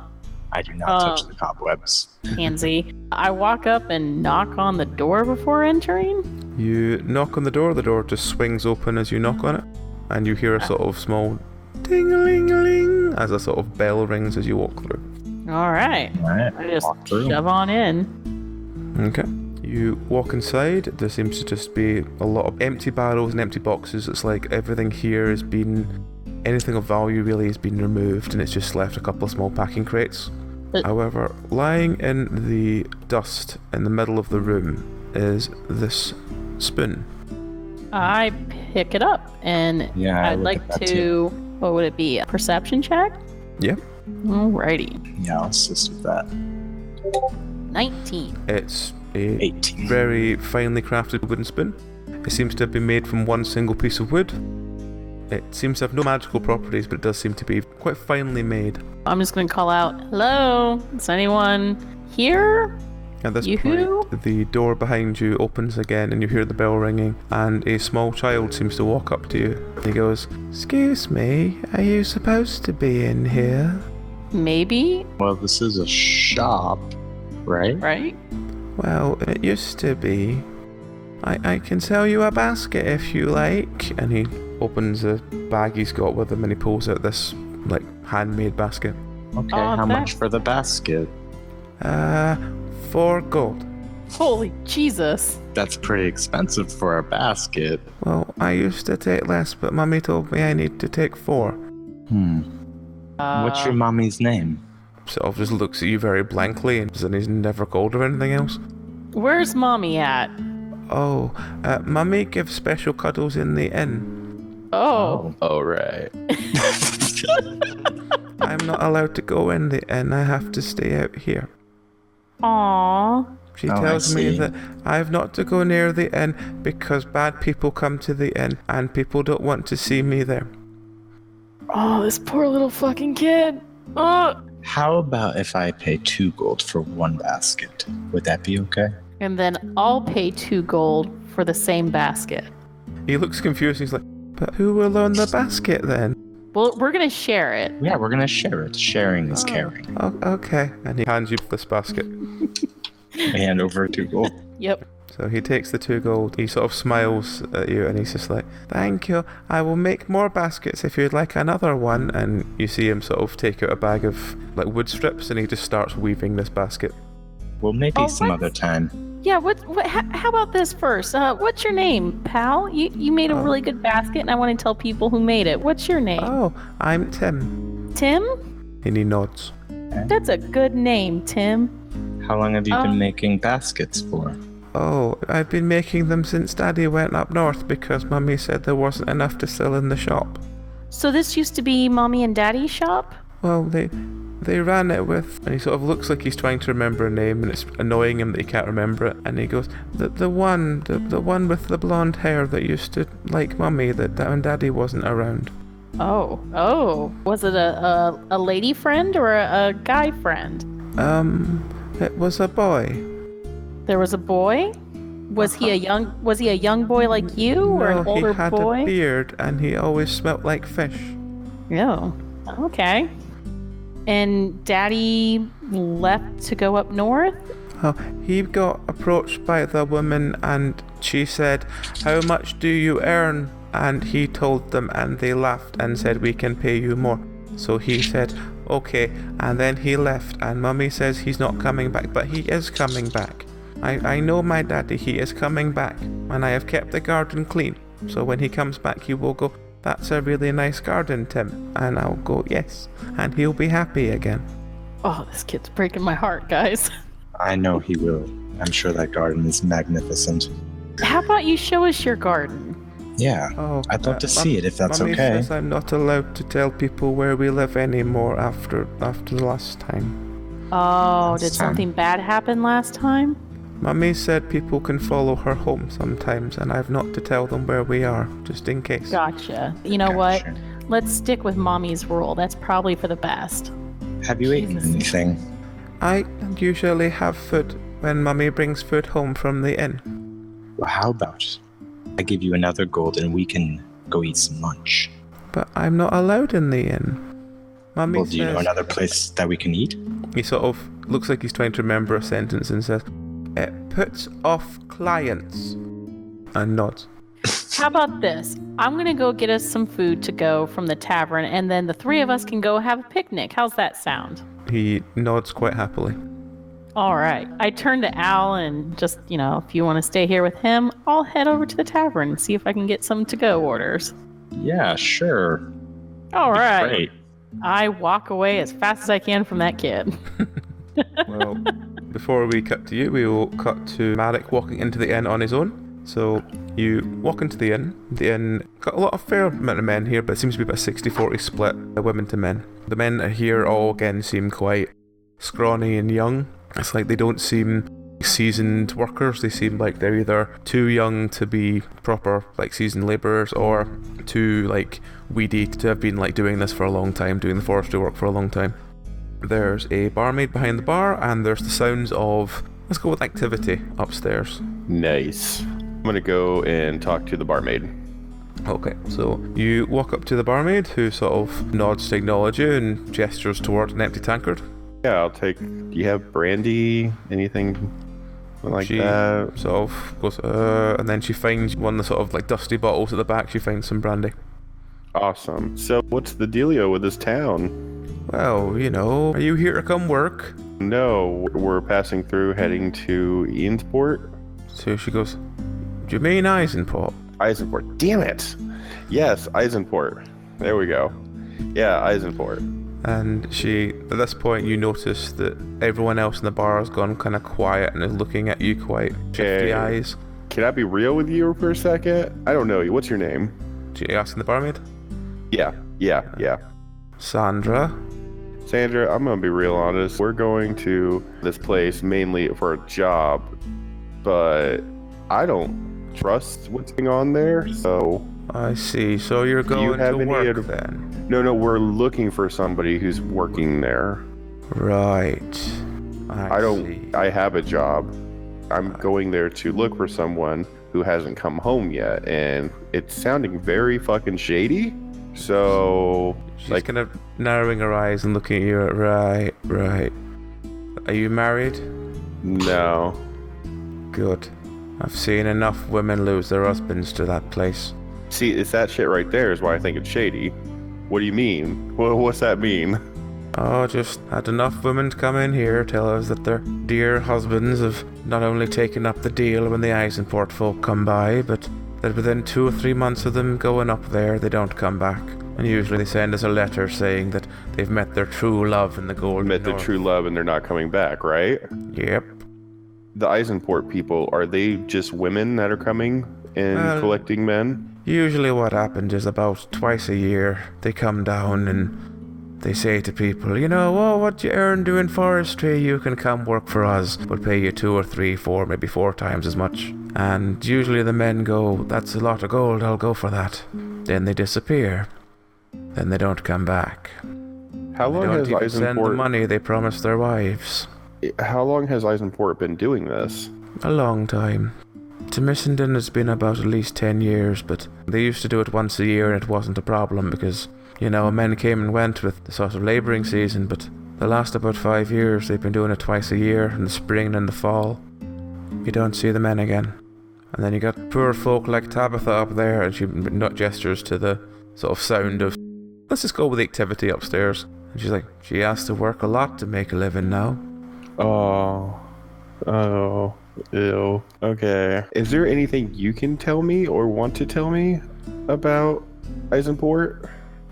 S3: I do not touch the cobwebs.
S7: Pansy. I walk up and knock on the door before entering.
S2: You knock on the door just swings open as you knock on it, and you hear a sort of small ding-a-ling-a-ling as a sort of bell rings as you walk through.
S7: All right. I just
S3: walk through.
S7: shove on in.
S2: Okay. You walk inside. There seems to just be a lot of empty barrels and empty boxes. It's like everything here has been, anything of value really has been removed, and it's just left a couple of small packing crates. However, lying in the dust in the middle of the room is this spoon.
S7: I pick it up, and
S3: Yeah,
S7: I'd like to. What would it be? A perception check?
S2: Yeah.
S7: Alrighty.
S3: Yeah, I'll assist with that.
S7: 19.
S2: It's a
S3: 18.
S2: very finely crafted wooden spoon. It seems to have been made from one single piece of wood. It seems to have no magical properties, but it does seem to be quite finely made.
S7: I'm just going to call out, hello? Is anyone here?
S2: At this
S7: Yoo-hoo.
S2: point, the door behind you opens again and you hear the bell ringing, and a small child seems to walk up to you. He goes, "Excuse me, are you supposed to be in here?"
S7: Maybe,
S3: Well, this is a shop, right?
S7: right?
S2: "Well, it used to be. I can sell you a basket if you like." And he opens a bag he's got with him and he pulls out this, like, handmade basket.
S3: Okay,
S7: Oh,
S3: how
S7: that-
S3: much for the basket?
S2: 4 gold.
S7: Holy Jesus.
S3: That's pretty expensive for a basket.
S2: Well, I used to take less, but Mummy told me I need to take 4.
S3: What's your mommy's name?
S2: Sort of just looks at you very blankly and he's never called her anything else.
S7: Where's Mommy at?
S2: Oh, Mummy gives special cuddles in the inn.
S7: Oh.
S3: Oh, right.
S2: I'm not allowed to go in the inn, I have to stay out here.
S7: Aw.
S2: She
S3: Oh, I
S2: tells me
S3: see.
S2: that I have not to go near the inn because bad people come to the inn and people don't want to see me there.
S7: Oh, this poor little fucking kid. Ugh.
S3: How about if I pay 2 gold for one basket? Would that be okay?
S7: And then I'll pay 2 gold for the same basket.
S2: He looks confused, he's like, "But who will own the basket then?"
S7: Well, we're gonna share it.
S3: Yeah, we're gonna share it. Sharing is
S7: Oh.
S3: caring.
S2: Oh, okay. And he hands you this basket.
S3: I hand over 2 gold.
S7: Yep.
S2: So he takes the 2 gold, he sort of smiles at you and he's just like, "Thank you, I will make more baskets if you'd like another one." And you see him sort of take out a bag of like wood strips and he just starts weaving this basket.
S3: Well, maybe
S7: Oh,
S3: some
S7: what?
S3: other time.
S7: Yeah, how about this first? What's your name, pal? You made a really good basket and I want to tell people who made it. What's your name?
S2: "Oh, I'm Tim."
S7: Tim?
S2: And he nods.
S7: That's a good name, Tim.
S3: How long have you
S7: Oh.
S3: been making baskets for?
S2: "Oh, I've been making them since Daddy went up north because Mummy said there wasn't enough to sell in the shop."
S7: So this used to be Mommy and Daddy's shop?
S2: "Well, they ran it with," and he sort of looks like he's trying to remember a name and it's annoying him that he can't remember it, and he goes, the one with the blonde hair that used to like Mummy that when Daddy wasn't around."
S7: Oh. Was it a lady friend or a guy friend?
S2: It was a boy.
S7: There was a boy? Was he a young boy like you or
S2: No,
S7: an older
S2: he had
S7: boy?
S2: a beard and he always smelled like fish.
S7: Oh, okay. And Daddy left to go up north?
S2: Oh, he got approached by the woman and she said, "How much do you earn?" And he told them and they laughed and said, "We can pay you more." So he said, "Okay," and then he left and Mummy says he's not coming back, but he is coming back. I know my daddy, he is coming back, and I have kept the garden clean. So when he comes back, he will go, "That's a really nice garden, Tim." And I'll go, "Yes," and he'll be happy again.
S7: Oh, this kid's breaking my heart, guys.
S3: I know he will. I'm sure that garden is magnificent.
S7: How about you show us your garden?
S3: Yeah,
S2: Oh,
S3: I'd love to see it if that's
S2: Mummy
S3: okay.
S2: says I'm not allowed to tell people where we live anymore after the last time.
S7: Oh,
S3: Last
S7: did
S3: time.
S7: something bad happen last time?
S2: Mummy said people can follow her home sometimes, and I've not to tell them where we are, just in case.
S7: Gotcha. You know what?
S3: Gotcha.
S7: Let's stick with Mommy's rule. That's probably for the best.
S3: Have you eaten
S7: Jesus.
S3: anything?
S2: I usually have food when Mummy brings food home from the inn.
S3: Well, how about I give you another gold and we can go eat some lunch?
S2: But I'm not allowed in the inn. Mummy
S3: Well, do you know
S2: says...
S3: another place that we can eat?
S2: He sort of looks like he's trying to remember a sentence and says, "It puts off clients," and nods.
S7: How about this? I'm going to go get us some food to go from the tavern, and then the three of us can go have a picnic. How's that sound?
S2: He nods quite happily.
S7: All right. I turn to Al and just, if you want to stay here with him, I'll head over to the tavern and see if I can get some to-go orders.
S3: Yeah, sure.
S7: All right.
S3: Great.
S7: I walk away as fast as I can from that kid.
S2: Well, before we cut to you, we will cut to Marek walking into the inn on his own. So you walk into the inn. The inn got a lot of fair amount of men here, but it seems to be about a 60-40 split of women to men. The men here all again seem quite scrawny and young. It's like they don't seem seasoned workers. They seem like they're either too young to be proper seasoned labourers or too weedy to have been doing this for a long time, doing the forestry work for a long time. There's a barmaid behind the bar, and there's the sounds of, let's go with activity, upstairs.
S5: Nice. I'm gonna go and talk to the barmaid.
S2: Okay, so you walk up to the barmaid, who sort of nods to acknowledge you and gestures towards an empty tankard.
S5: Yeah, I'll take. Do you have brandy? Anything like
S2: She
S5: that?
S2: sort of goes, and then she finds one of the sort of dusty bottles at the back. She finds some brandy.
S5: Awesome. So, what's the dealio with this town?
S2: Well, are you here to come work?
S5: No, we're passing through, heading to Eansport.
S2: So she goes, do you mean Eisenport?
S5: Eisenport. Damn it! Yes, Eisenport. There we go. Yeah, Eisenport.
S2: And at this point, you notice that everyone else in the bar has gone kind of quiet and is looking at you quite shifty eyes.
S5: Can I be real with you for a second? I don't know you. What's your name?
S2: Do you asking the barmaid?
S5: Yeah.
S2: Sandra.
S5: Sandra, I'm gonna be real honest. We're going to this place mainly for a job, but I don't trust what's going on there, so...
S2: I see. So you're going to work then?
S5: No, we're looking for somebody who's working there.
S2: Right.
S5: I have a job. I'm going there to look for someone who hasn't come home yet, and it's sounding very fucking shady. So...
S2: She's kind of narrowing her eyes and looking at you. Right. Are you married?
S5: No.
S2: Good. I've seen enough women lose their husbands to that place.
S5: See, it's that shit right there is why I think it's shady. What do you mean? What's that mean?
S2: Oh, just had enough women to come in here tell us that their dear husbands have not only taken up the deal when the Eisenport folk come by, but that within 2 or 3 months of them going up there, they don't come back. And usually they send us a letter saying that they've met their true love in the Golden North.
S5: Their true love and they're not coming back, right?
S2: Yep.
S5: The Eisenport people, are they just women that are coming and collecting men?
S2: Usually what happens is about twice a year, they come down and they say to people, what you earn doing forestry, you can come work for us. We'll pay you 2 or 3, 4, maybe 4 times as much. And usually the men go, that's a lot of gold, I'll go for that. Then they disappear. Then they don't come back.
S5: How long has
S2: Eisenport send the money they promised their wives?
S5: How long has Eisenport been doing this?
S2: A long time. To Missenden has been about at least 10 years, but they used to do it once a year and it wasn't a problem because, men came and went with the sort of labouring season, but the last about 5 years they've been doing it twice a year, in the spring and in the fall. You don't see the men again. And then you got poor folk like Tabitha up there, and she gestures to the sort of sound of, let's just go with the activity upstairs. And she's like, she has to work a lot to make a living now.
S5: Oh, ew. Okay. Is there anything you can tell me or want to tell me about Eisenport?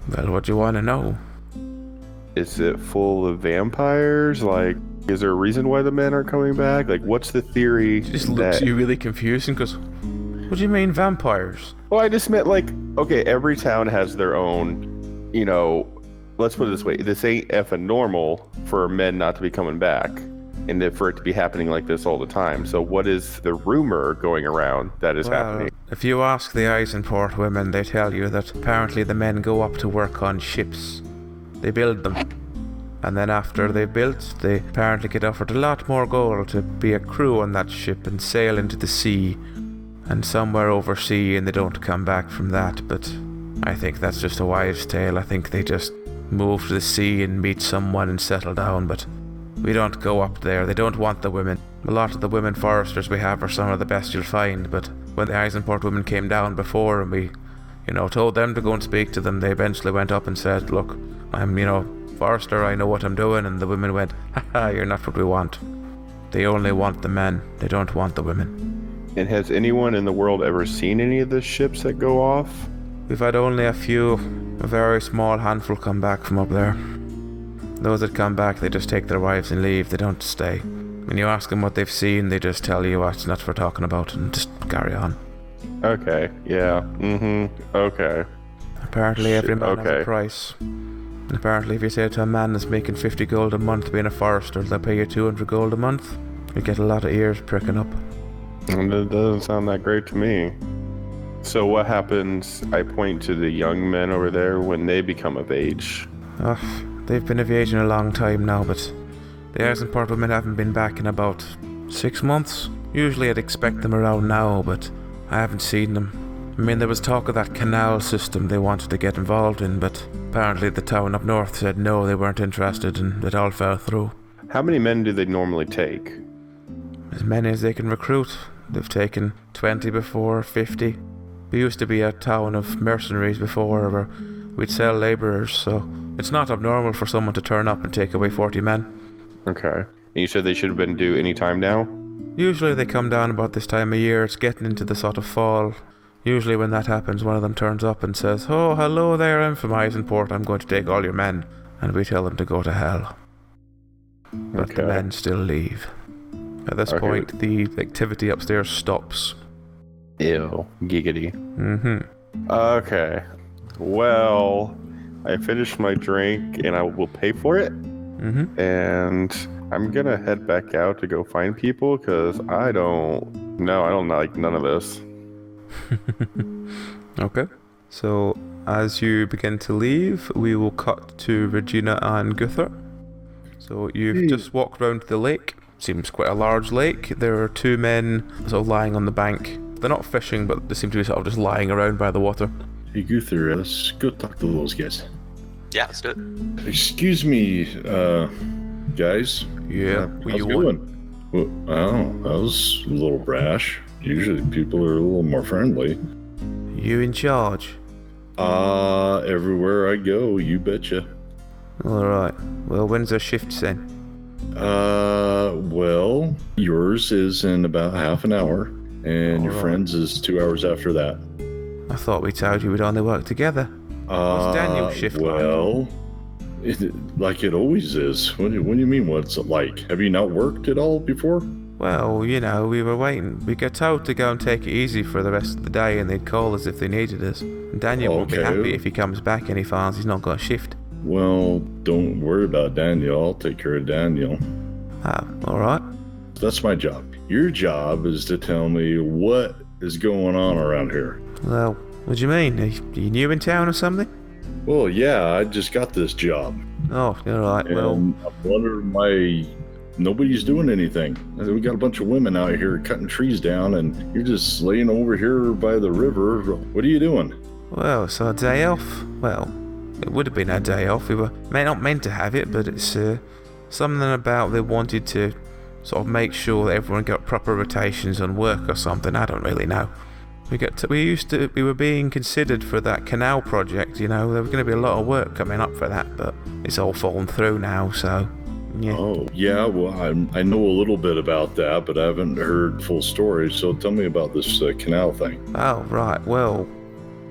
S2: Well, what do you want to know?
S5: Is it full of vampires? Is there a reason why the men aren't coming back? What's the theory?
S2: She just looks at you really confused and goes, what do you mean vampires?
S5: Well, I just meant okay, every town has their own, let's put it this way. This ain't effing normal for men not to be coming back and for it to be happening like this all the time. So what is the rumor going around that is happening?
S2: If you ask the Eisenport women, they tell you that apparently the men go up to work on ships. They build them. And then after they've built, they apparently get offered a lot more gold to be a crew on that ship and sail into the sea. And somewhere overseas, and they don't come back from that, but I think that's just a wives' tale. I think they just move to the sea and meet someone and settle down, but we don't go up there. They don't want the women. A lot of the women foresters we have are some of the best you'll find, but when the Eisenport women came down before and we, told them to go and speak to them, they eventually went up and said, look, I'm, Forrester, I know what I'm doing. And the women went, haha, you're not what we want. They only want the men. They don't want the women.
S5: And has anyone in the world ever seen any of the ships that go off?
S2: We've had only a very small handful come back from up there. Those that come back, they just take their wives and leave. They don't stay. When you ask them what they've seen, they just tell you what's not for talking about and just carry on.
S5: Okay, yeah, okay.
S2: Apparently every man has a price. And apparently if you say to a man that's making 50 gold a month being a forester, they'll pay you 200 gold a month, you get a lot of ears pricking up.
S5: And it doesn't sound that great to me. So what happens, I point to the young men over there, when they become of age?
S2: They've been of age in a long time now, but the Eisenport women haven't been back in about 6 months. Usually I'd expect them around now, but I haven't seen them. I mean, there was talk of that canal system they wanted to get involved in, but apparently the town up north said no, they weren't interested, and it all fell through.
S5: How many men do they normally take?
S2: As many as they can recruit. They've taken 20 before, 50. We used to be a town of mercenaries before, where we'd sell labourers, so it's not abnormal for someone to turn up and take away 40 men.
S5: Okay. And you said they should have been due any time now?
S2: Usually they come down about this time of year. It's getting into the sort of fall. Usually when that happens, one of them turns up and says, oh, hello there, I'm from Eisenport, I'm going to take all your men. And we tell them to go to hell. But the men still leave. At this point, the activity upstairs stops.
S5: Ew. Giggity.
S2: Mm-hmm.
S5: Okay. Well, I finished my drink and I will pay for it.
S2: Mm-hmm.
S5: And I'm gonna head back out to go find people because I don't like none of this.
S2: Okay. So, as you begin to leave, we will cut to Regina and Gunther. So, you've just walked round to the lake. Seems quite a large lake. There are 2 men sort of lying on the bank. They're not fishing, but they seem to be sort of just lying around by the water.
S6: Hey, Gunther, let's go talk to those guys.
S4: Yeah, let's do it.
S6: Excuse me, guys.
S2: Yeah,
S6: how's it going? Well, that was a little brash. Usually people are a little more friendly.
S2: You in charge?
S6: Everywhere I go, you betcha.
S2: Alright. Well, when's our shift then?
S6: Well, yours is in about half an hour, and your
S2: Alright.
S6: friend's is 2 hours after that.
S2: I thought we told you we'd only work together. What's Daniel's shift like?
S6: Like it always is. What do you mean, what's it like? Have you not worked at all before?
S2: Well, we were waiting. We got told to go and take it easy for the rest of the day, and they'd call us if they needed us. And Daniel won't be happy if he comes back and he finds he's not got a shift.
S6: Well, don't worry about Daniel. I'll take care of Daniel.
S2: Ah, alright.
S6: That's my job. Your job is to tell me what is going on around here.
S2: Well, what do you mean? Are you new in town or something?
S6: Well, yeah, I just got this job.
S2: Oh, alright,
S6: And
S2: well...
S6: I'm wondering why nobody's doing anything. We got a bunch of women out here cutting trees down, and you're just laying over here by the river. What are you doing?
S2: Well, so a day off? Well, it would have been a day off. We were not meant to have it, but it's something about they wanted to sort of make sure that everyone got proper rotations on work or something. I don't really know. We were being considered for that canal project, there was going to be a lot of work coming up for that, but it's all fallen through now, so yeah.
S6: Oh, yeah, well, I know a little bit about that, but I haven't heard full story, so tell me about this canal thing.
S2: Oh, right, well,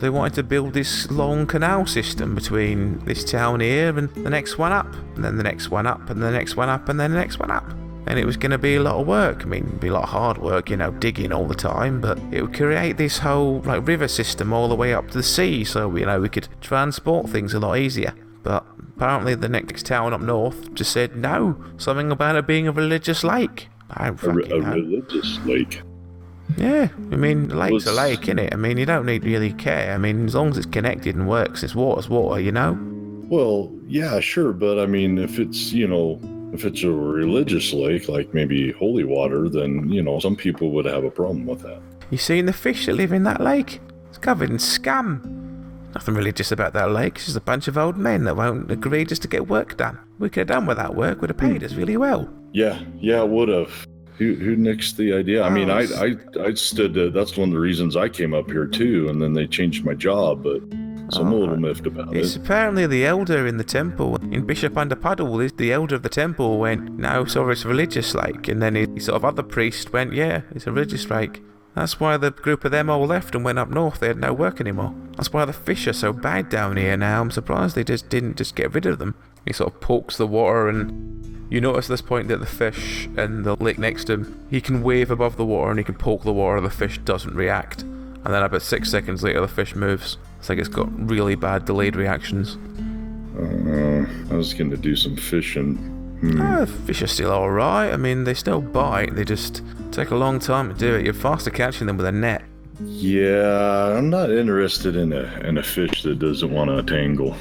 S2: they wanted to build this long canal system between this town here and the next one up, and then the next one up, and the next one up, and then the next one up. And it was going to be a lot of work. I mean, it'd be a lot of hard work, digging all the time, but it would create this whole river system all the way up to the sea, so we could transport things a lot easier. But apparently the next town up north just said no, something about it being a religious lake. I don't fucking know.
S6: A religious lake?
S2: Yeah, I mean, a lake's a lake, innit? I mean, you don't need to really care. I mean, as long as it's connected and works, water's water,
S6: Well, yeah, sure, but I mean, if it's, if it's a religious lake, like maybe holy water, then, some people would have a problem with that.
S2: You seen the fish that live in that lake? It's covered in scum. Nothing religious about that lake. It's just a bunch of old men that won't agree just to get work done. We could have done with that work. Would have paid us really well.
S6: Yeah, it would have. Who nixed the idea? I mean, I stood. That's one of the reasons I came up here too, and then they changed my job. But so I'm a little miffed about
S2: It's
S6: it.
S2: apparently the elder in the temple, in Bishop Underpuddle, the elder of the temple went, no, sorry, it's religious like, and then the sort of other priest went, yeah, it's a religious like. That's why the group of them all left and went up north. They had no work anymore. That's why the fish are so bad down here now. I'm surprised they didn't get rid of them. He sort of pokes the water, and you notice at this point that the fish in the lake next to him, he can wave above the water and he can poke the water, the fish doesn't react. And then about 6 seconds later the fish moves. It's like it's got really bad delayed reactions.
S6: I was going to do some fishing.
S2: Fish are still alright. I mean, they still bite, they just take a long time to do it. You're faster catching them with a net.
S6: Yeah, I'm not interested in a fish that doesn't want to tangle.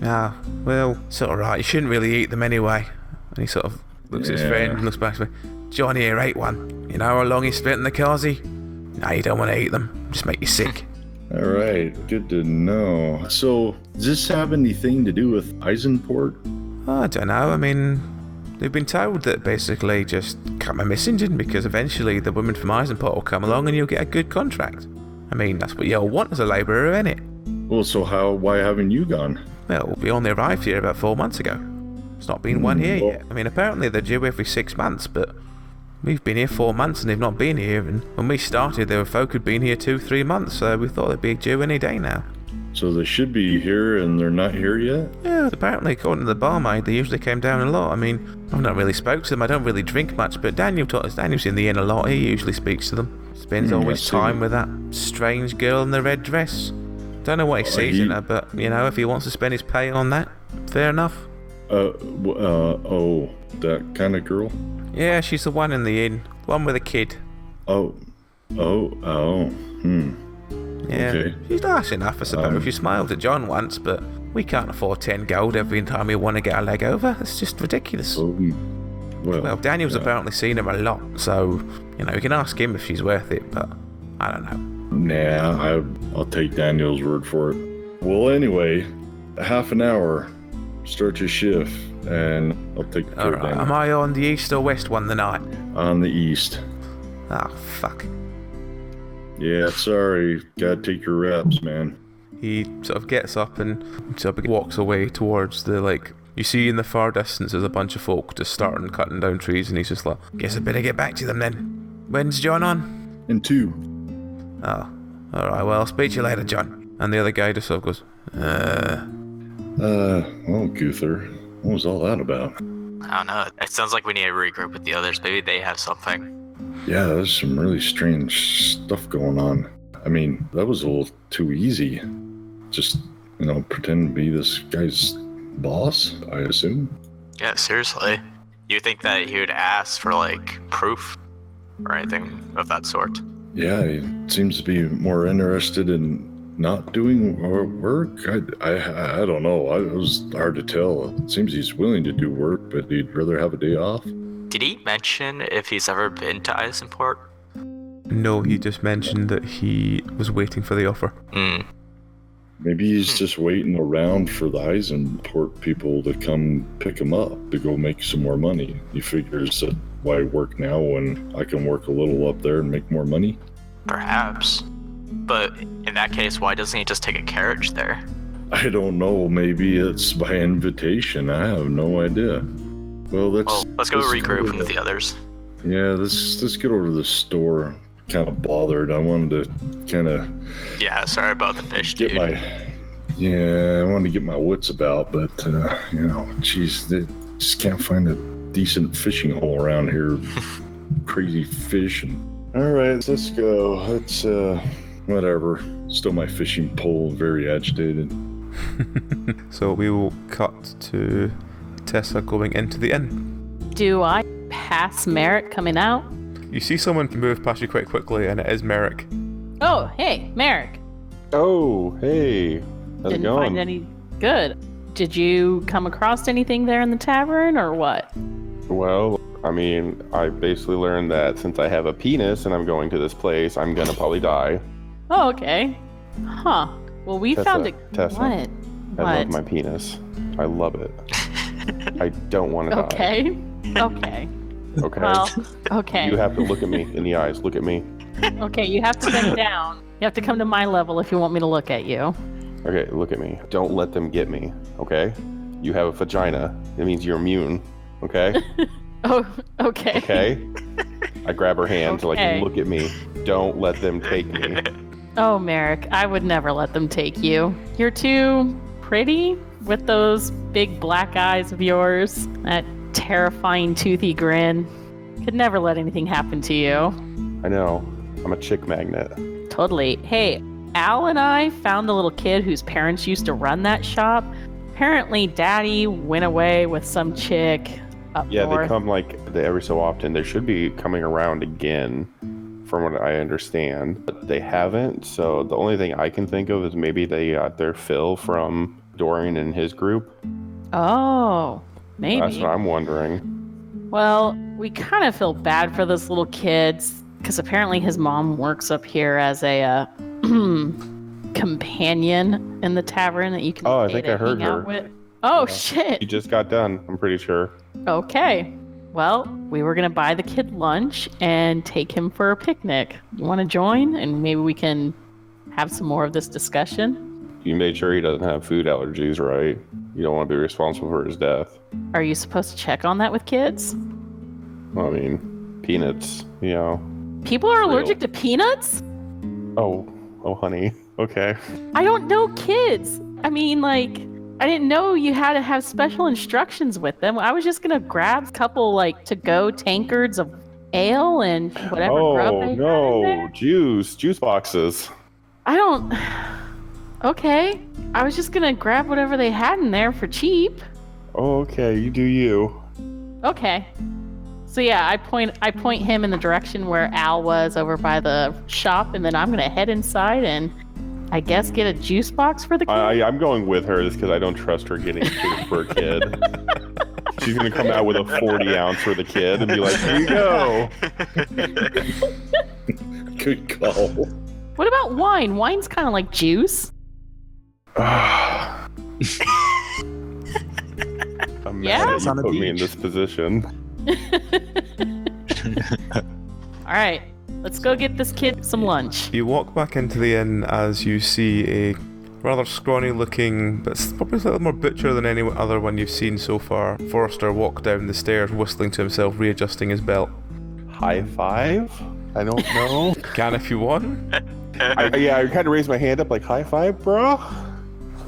S2: Ah, well, it's alright. You shouldn't really eat them anyway. And he sort of looks at his friend and looks back to me. Johnny here ate one. You know how long he spent in the Kazi? No, you don't want to eat them. Just make you sick.
S6: All right, good to know. So, does this have anything to do with Eisenport?
S2: I don't know. I mean, they've been told that basically just come a messaging because eventually the woman from Eisenport will come along and you'll get a good contract. I mean, that's what you all want as a labourer, innit?
S6: Well, so why haven't you gone?
S2: Well, we only arrived here about 4 months ago. It's not been 1 year yet. I mean, apparently they're due every 6 months, but we've been here 4 months and they've not been here. And when we started, there were folk who'd been here 2-3 months, so we thought they'd be due any day now.
S6: So they should be here and they're not here yet?
S2: Yeah, apparently, according to the barmaid, they usually came down a lot. I mean, I've not really spoke to them. I don't really drink much, but Daniel's in the inn a lot. He usually speaks to them. Spends all his time with that strange girl in the red dress. Don't know what he sees in her, but, you know, if he wants to spend his pay on that, fair enough.
S6: That kind of girl?
S2: Yeah, she's the one in the inn. The one with a kid.
S6: Yeah.
S2: Okay. She's nice enough, I suppose. She smiled at John once, but we can't afford 10 gold every time we want to get a leg over. It's just ridiculous. Well, Daniel's apparently seen her a lot, so, you know, you can ask him if she's worth it, but I don't know.
S6: Nah, I'll take Daniel's word for it. Well, anyway, half an hour. Start your shift, and I'll take the
S2: All right. Am I on the east or west one tonight?
S6: On the east.
S2: Oh, fuck.
S6: Yeah, sorry. Gotta take your reps, man.
S2: He sort of gets up and sort of walks away towards the, like, you see in the far distance there's a bunch of folk just starting cutting down trees, and he's just like, guess I better get back to them then. When's John on?
S6: In 2.
S2: Oh, alright, well, I'll speak to you later, John. And the other guy just sort of goes,
S6: well, Guther, what was all that about?
S4: I don't know. It sounds like we need to regroup with the others. Maybe they have something.
S6: Yeah, there's some really strange stuff going on. I mean, that was a little too easy. Just, you know, pretend to be this guy's boss, I assume.
S4: Yeah, seriously. You think that he would ask for, like, proof or anything of that sort?
S6: Yeah, he seems to be more interested in not doing work. I don't know. It was hard to tell. It seems he's willing to do work, but he'd rather have a day off.
S4: Did he mention if he's ever been to Eisenport?
S2: No, he just mentioned that he was waiting for the offer.
S6: Maybe he's just waiting around for the Eisenport people to come pick him up to go make some more money. He figures that why work now when I can work a little up there and make more money?
S4: Perhaps. But in that case, why doesn't he just take a carriage there?
S6: I don't know. Maybe it's by invitation. I have no idea. Well,
S4: let's go regroup with the others.
S6: Yeah, let's get over to the store. Kind of bothered. I wanted to kind of...
S4: Yeah, sorry about the fish, dude.
S6: I wanted to get my wits about, but, you know, geez, they just can't find a decent fishing hole around here. Crazy fish. All right, let's go. Let's, whatever. Still my fishing pole, very agitated.
S2: So we will cut to Tessa going into the inn.
S7: Do I pass Merrick coming out?
S2: You see someone move past you quite quickly, and it is Merrick.
S7: Oh, hey, Merrick.
S5: Oh, hey. How's it going?
S7: Didn't find any good. Did you come across anything there in the tavern, or what?
S5: Well, I mean, I basically learned that since I have a penis and I'm going to this place, I'm gonna probably die.
S7: Oh, okay. Huh. Well, we found it.
S5: Tessa,
S7: What?
S5: I love my penis. I love it. I don't want to die.
S7: Okay.
S5: Okay.
S7: Well, okay.
S5: You have to look at me in the eyes. Look at me.
S7: Okay, you have to bend down. You have to come to my level if you want me to look at you.
S5: Okay, look at me. Don't let them get me, okay? You have a vagina. It means you're immune, okay?
S7: Oh, okay.
S5: Okay? I grab her hand,
S7: Okay.
S5: look at me. Don't let them take me.
S7: Oh, Merrick, I would never let them take you. You're too pretty with those big black eyes of yours. That terrifying toothy grin. Could never let anything happen to you.
S5: I know. I'm a chick magnet.
S7: Totally. Hey, Al and I found a little kid whose parents used to run that shop. Apparently, Daddy went away with some chick up
S5: Yeah,
S7: north.
S5: they come every so often. They should be coming around again, from what I understand. But they haven't, so the only thing I can think of is maybe they got their fill from Dorian and his group.
S7: Oh, maybe.
S5: That's what I'm wondering.
S7: Well, we kind of feel bad for those little kids because apparently his mom works up here as a companion in the tavern that you can
S5: Oh, I
S7: pay
S5: think
S7: to
S5: I heard
S7: hang out
S5: her.
S7: with. Oh,
S5: Yeah.
S7: shit.
S5: He just got done, I'm pretty sure.
S7: Okay. Well, we were going to buy the kid lunch and take him for a picnic. You want to join? And maybe we can have some more of this discussion?
S5: You made sure he doesn't have food allergies, right? You don't want to be responsible for his death.
S7: Are you supposed to check on that with kids?
S5: Well, I mean, peanuts, you know.
S7: People are
S5: Real.
S7: allergic to peanuts?
S5: Oh, honey. Okay.
S7: I don't know kids. I mean, like, I didn't know you had to have special instructions with them. I was just going to grab a couple, to-go tankards of ale and whatever grub
S5: Oh,
S7: they had in
S5: no.
S7: there.
S5: Juice boxes.
S7: I don't... Okay. I was just going to grab whatever they had in there for cheap.
S5: Oh, okay, you do you.
S7: Okay. So yeah, I point him in the direction where Al was over by the shop, and then I'm going to head inside and I guess get a juice box for the kid.
S5: I'm going with her just because I don't trust her getting food for a kid. She's going to come out with a 40 ounce for the kid and be like, here you go.
S6: Good call.
S7: What about wine? Wine's kind of like juice.
S5: I'm
S7: Yeah?
S5: mad
S3: It's
S5: that
S3: on
S5: you
S3: the
S5: put me in
S3: beach.
S5: this position.
S7: All right, let's go get this kid some lunch.
S2: You walk back into the inn as you see a rather scrawny looking, but probably slightly more butcher than any other one you've seen so far, Forrester walk down the stairs whistling to himself, readjusting his belt.
S5: High five? I don't know.
S2: Can if you want.
S5: I kind of raised my hand up like, high five, bro?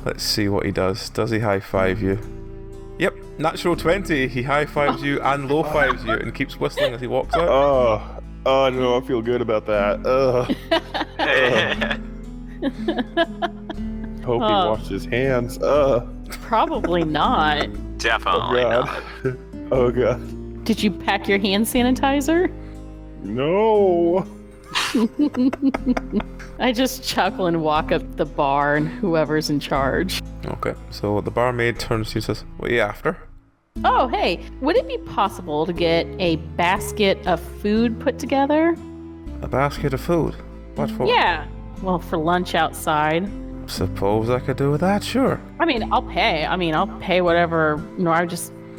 S2: Let's see what he does. Does he high five you? Yep, natural 20. He high fives you and low fives you and keeps whistling as he walks out.
S5: Oh, no, I feel good about that. Hope he washed his hands.
S7: Probably not.
S4: Definitely
S5: God.
S4: not.
S5: Oh, God.
S7: Did you pack your hand sanitizer?
S5: No.
S7: I just chuckle and walk up the bar and whoever's in charge.
S2: Okay, so the barmaid turns to you and says, "What are you after?"
S7: Oh, hey, would it be possible to get a basket of food put together?
S2: A basket of food. What for?
S7: Yeah. Well, for lunch outside.
S2: Suppose I could do with that, sure.
S7: I mean, I'll pay. I'll pay whatever. No,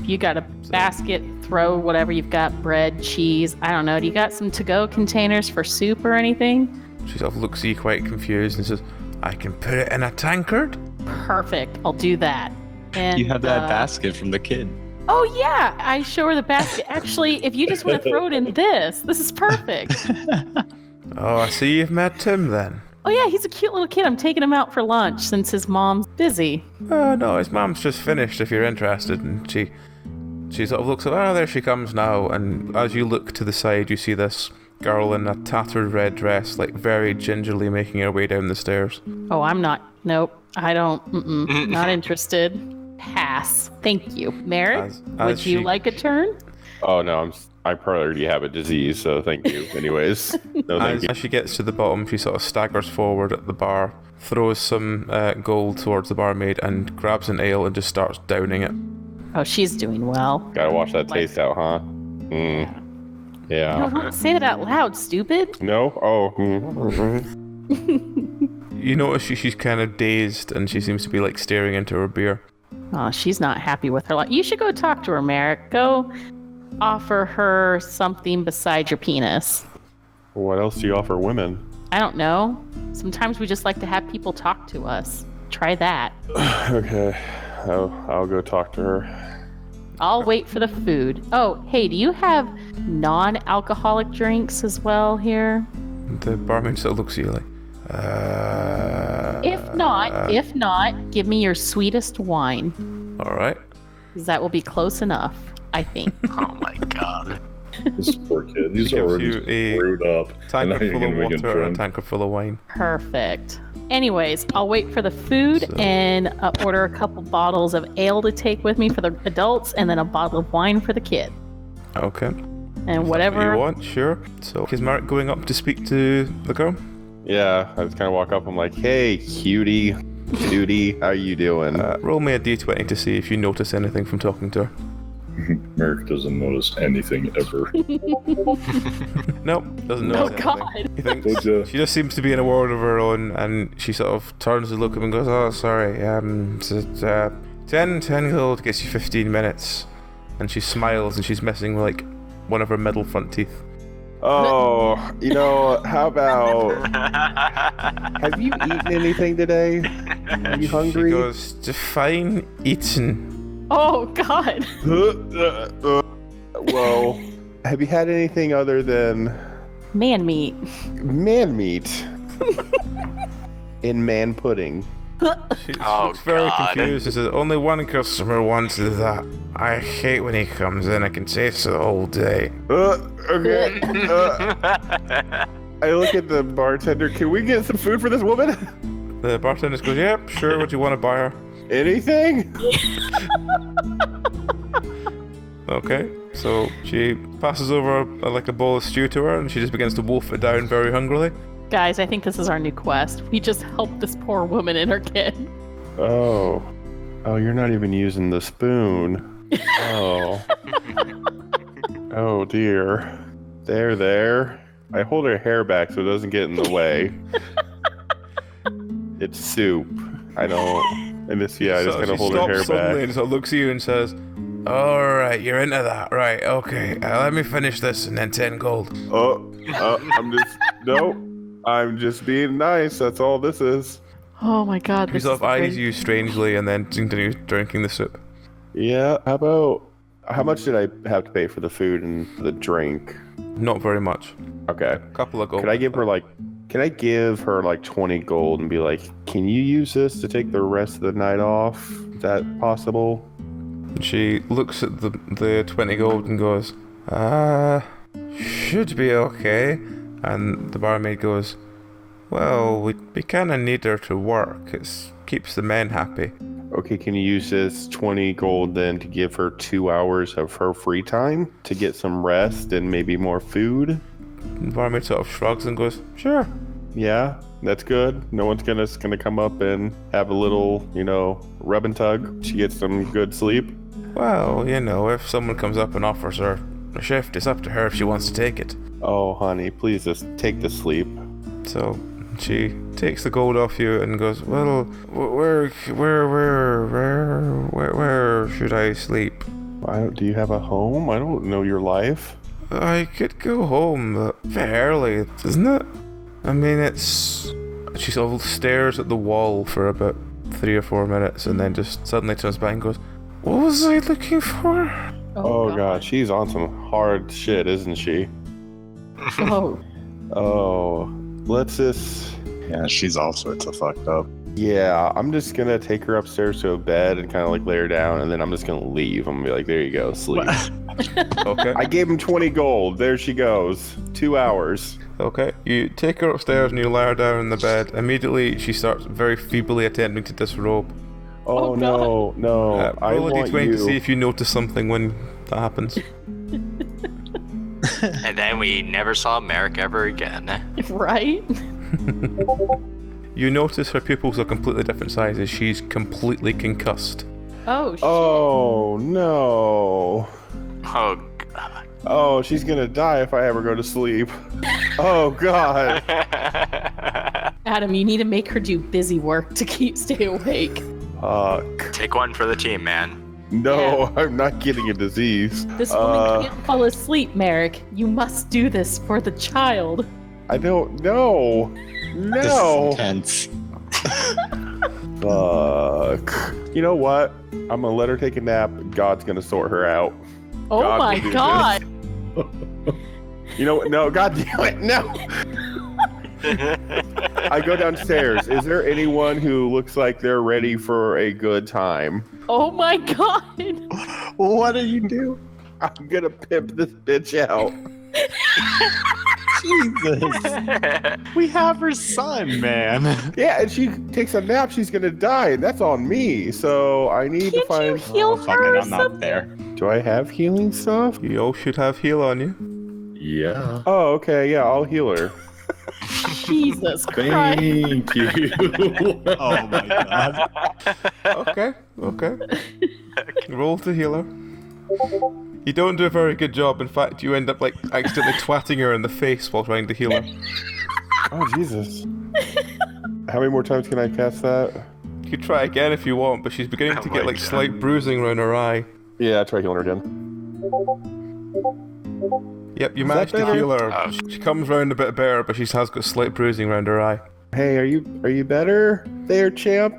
S7: you got a basket, throw whatever you've got, bread, cheese. I don't know. Do you got some to-go containers for soup or anything?
S2: She sort of looks at you quite confused and says, "I can put it in a tankard."
S7: Perfect. I'll do that. And
S3: You have that basket from the kid.
S7: Oh, yeah. I show her the basket. Actually, if you just want to throw it in this is perfect.
S2: Oh, I see you've met Tim then.
S7: Oh, yeah. He's a cute little kid. I'm taking him out for lunch since his mom's busy.
S2: Oh, no, his mom's just finished if you're interested. And she sort of looks at, there she comes now. And as you look to the side, you see this girl in a tattered red dress, very gingerly making her way down the stairs.
S7: Oh, I'm not. Nope. I don't. Not interested. Pass. Thank you. Merrick, would you like a turn?
S5: Oh, no, I probably already have a disease, so thank you. Anyways, no thank you.
S2: As she gets to the bottom, she sort of staggers forward at the bar, throws some gold towards the barmaid, and grabs an ale and just starts downing it.
S7: Oh, she's doing well.
S5: Gotta watch that taste out, huh? Yeah.
S7: No, don't say that out loud, stupid.
S5: No? Oh.
S2: You notice she's kind of dazed, and she seems to be staring into her beer.
S7: Oh, she's not happy with her life. You should go talk to her, Merrick. Go offer her something besides your penis.
S5: What else do you offer women?
S7: I don't know. Sometimes we just like to have people talk to us. Try that.
S5: Okay, I'll go talk to her.
S7: I'll wait for the food. Oh, hey, do you have non-alcoholic drinks as well here?
S2: The barmaid sort of looks at you like,
S7: If not, give me your sweetest wine.
S2: all right.
S7: 'Cause that will be close enough, I think.
S4: Oh my god.
S6: This poor kid. He's
S2: She gives
S6: already
S2: you a
S6: screwed up. And now
S2: Tankard
S6: you're
S2: full
S6: gonna
S2: of
S6: make him
S2: water and a
S6: drunk.
S2: tankard full of wine.
S7: Perfect. Anyways, I'll wait for the food
S2: So-
S7: and order a couple bottles of ale to take with me for the adults and then a bottle of wine for the kid.
S2: Okay.
S7: And
S2: What
S7: whatever.
S2: you want, sure. So is Mark going up to speak to the girl?
S5: Yeah, I just kind of walk up. I'm like, hey, cutie, how you doing?
S2: Roll me a d20 to see if you notice anything from talking to her.
S6: Merrick doesn't notice anything ever.
S2: Nope, doesn't
S7: Oh,
S2: notice anything.
S7: God.
S2: He thinks
S6: Told ya.
S2: she just seems to be in a world of her own, and she sort of turns to look at him and goes, "Oh, sorry. 10 gold gets you 15 minutes." And she smiles, and she's missing like one of her middle front teeth.
S5: Oh, how about... Have you eaten anything today? Are you hungry?
S2: She goes, "Define eating."
S7: Oh, God.
S5: Well, have you had anything other than
S7: Man meat.
S5: man meat and man pudding?
S2: She's
S4: Oh,
S2: very
S4: God.
S2: confused. She says, "Only one customer wanted that. I hate when he comes in. I can taste it the whole day."
S5: Okay. I look at the bartender. Can we get some food for this woman?
S2: The bartender goes, "Yep, sure. What do you want to buy her?"
S5: Anything?
S2: Okay, so she passes over like a bowl of stew to her, and she just begins to wolf it down very hungrily.
S7: Guys, I think this is our new quest. We just helped this poor woman and her kid.
S5: Oh, you're not even using the spoon. Oh. Oh dear. There. I hold her hair back so it doesn't get in the way. It's soup. I just kind of hold her hair
S2: suddenly
S5: back.
S2: and sort of looks at you and says, "All right, you're into that, right? Okay, let me finish this and then 10 gold."
S5: I'm just being nice. That's all this is.
S7: Oh my God.
S2: She
S7: This
S2: sort
S7: is
S2: of eyes
S7: great.
S2: you strangely and then continues drinking the soup.
S5: Yeah, how much did I have to pay for the food and the drink?
S2: Not very much.
S5: Okay.
S2: A couple of gold.
S5: Can I give her like 20 gold and be like, can you use this to take the rest of the night off? Is that possible?
S2: She looks at the 20 gold and goes, should be okay. And the barmaid goes, "Well, we kind of need her to work. It keeps the men happy."
S5: Okay, can you use this 20 gold then to give her 2 hours of her free time to get some rest and maybe more food?
S2: The barmaid sort of shrugs and goes, "Sure."
S5: Yeah, that's good. No one's gonna come up and have a little, rub and tug. She gets some good sleep.
S2: Well, if someone comes up and offers her a shift, it's up to her if she wants to take it.
S5: Oh, honey, please just take the sleep.
S2: So she takes the gold off you and goes, "Well, where should I sleep?"
S5: Do you have a home? I don't know your life.
S2: "I could go home, but a bit early, isn't it? I mean, it's..." She sort of stares at the wall for about 3 or 4 minutes and then just suddenly turns back and goes, "What was I looking for?"
S5: Oh god, she's on some hard shit, isn't she?
S7: Oh.
S5: Oh, let's just...
S3: Yeah, she's all sorts of fucked up.
S5: Yeah, I'm just gonna take her upstairs to a bed and kind of like lay her down, and then I'm just gonna leave. I'm gonna be like, there you go, sleep.
S2: Okay.
S5: I gave him 20 gold. There she goes. 2 hours.
S2: Okay. You take her upstairs and you lie her down in the bed. Immediately, she starts very feebly attempting to disrobe.
S5: Oh, no. I
S2: Roll a
S5: want
S2: d20
S5: you.
S2: to see if you notice something when that happens.
S4: And then we never saw Merrick ever again.
S7: Right?
S2: You notice her pupils are completely different sizes. She's completely concussed.
S7: Oh, shit.
S5: Oh, no.
S4: Oh, God.
S5: Oh, she's gonna die if I ever go to sleep. Oh, God.
S7: Adam, you need to make her do busy work to stay awake.
S5: Fuck.
S4: Take one for the team, man.
S5: No, I'm not getting a disease.
S7: This woman can't fall asleep, Merrick. You must do this for the child.
S5: I don't know.
S3: This is
S5: No.
S3: intense.
S5: Fuck. You know what? I'm gonna let her take a nap. God's gonna sort her out.
S7: Oh
S5: God
S7: my
S5: will do
S7: god.
S5: You know what? No, God damn it, no. I go downstairs. Is there anyone who looks like they're ready for a good time?
S7: Oh my god.
S3: What do you do?
S5: I'm gonna pimp this bitch out.
S3: Jesus. We have her son, man.
S5: Yeah, and she takes a nap, she's gonna die, and that's on me. So I need to
S7: Can't you
S5: find.
S7: heal
S3: Fuck
S7: her
S3: it,
S7: or
S3: I'm not
S7: something?
S3: there.
S5: Do I have healing stuff?
S2: You all should have heal on you.
S6: Yeah.
S5: Oh, okay, yeah, I'll heal her.
S7: Jesus Christ.
S6: Thank you.
S3: Oh my god.
S2: Okay. Roll to heal her. You don't do a very good job. In fact, you end up like accidentally twatting her in the face while trying to heal her.
S5: Oh, Jesus. How many more times can I cast that?
S2: You could try again if you want, but she's beginning to
S4: Oh
S2: get
S4: my
S2: like
S4: God.
S2: slight bruising around her eye.
S5: Yeah, I'll try healing her again.
S2: Yep, you
S5: Is
S2: managed
S5: that
S2: to
S5: better?
S2: heal her.
S4: Oh.
S2: She comes round a bit better, but she has got slight bruising around her eye.
S5: Hey, are you better there, champ?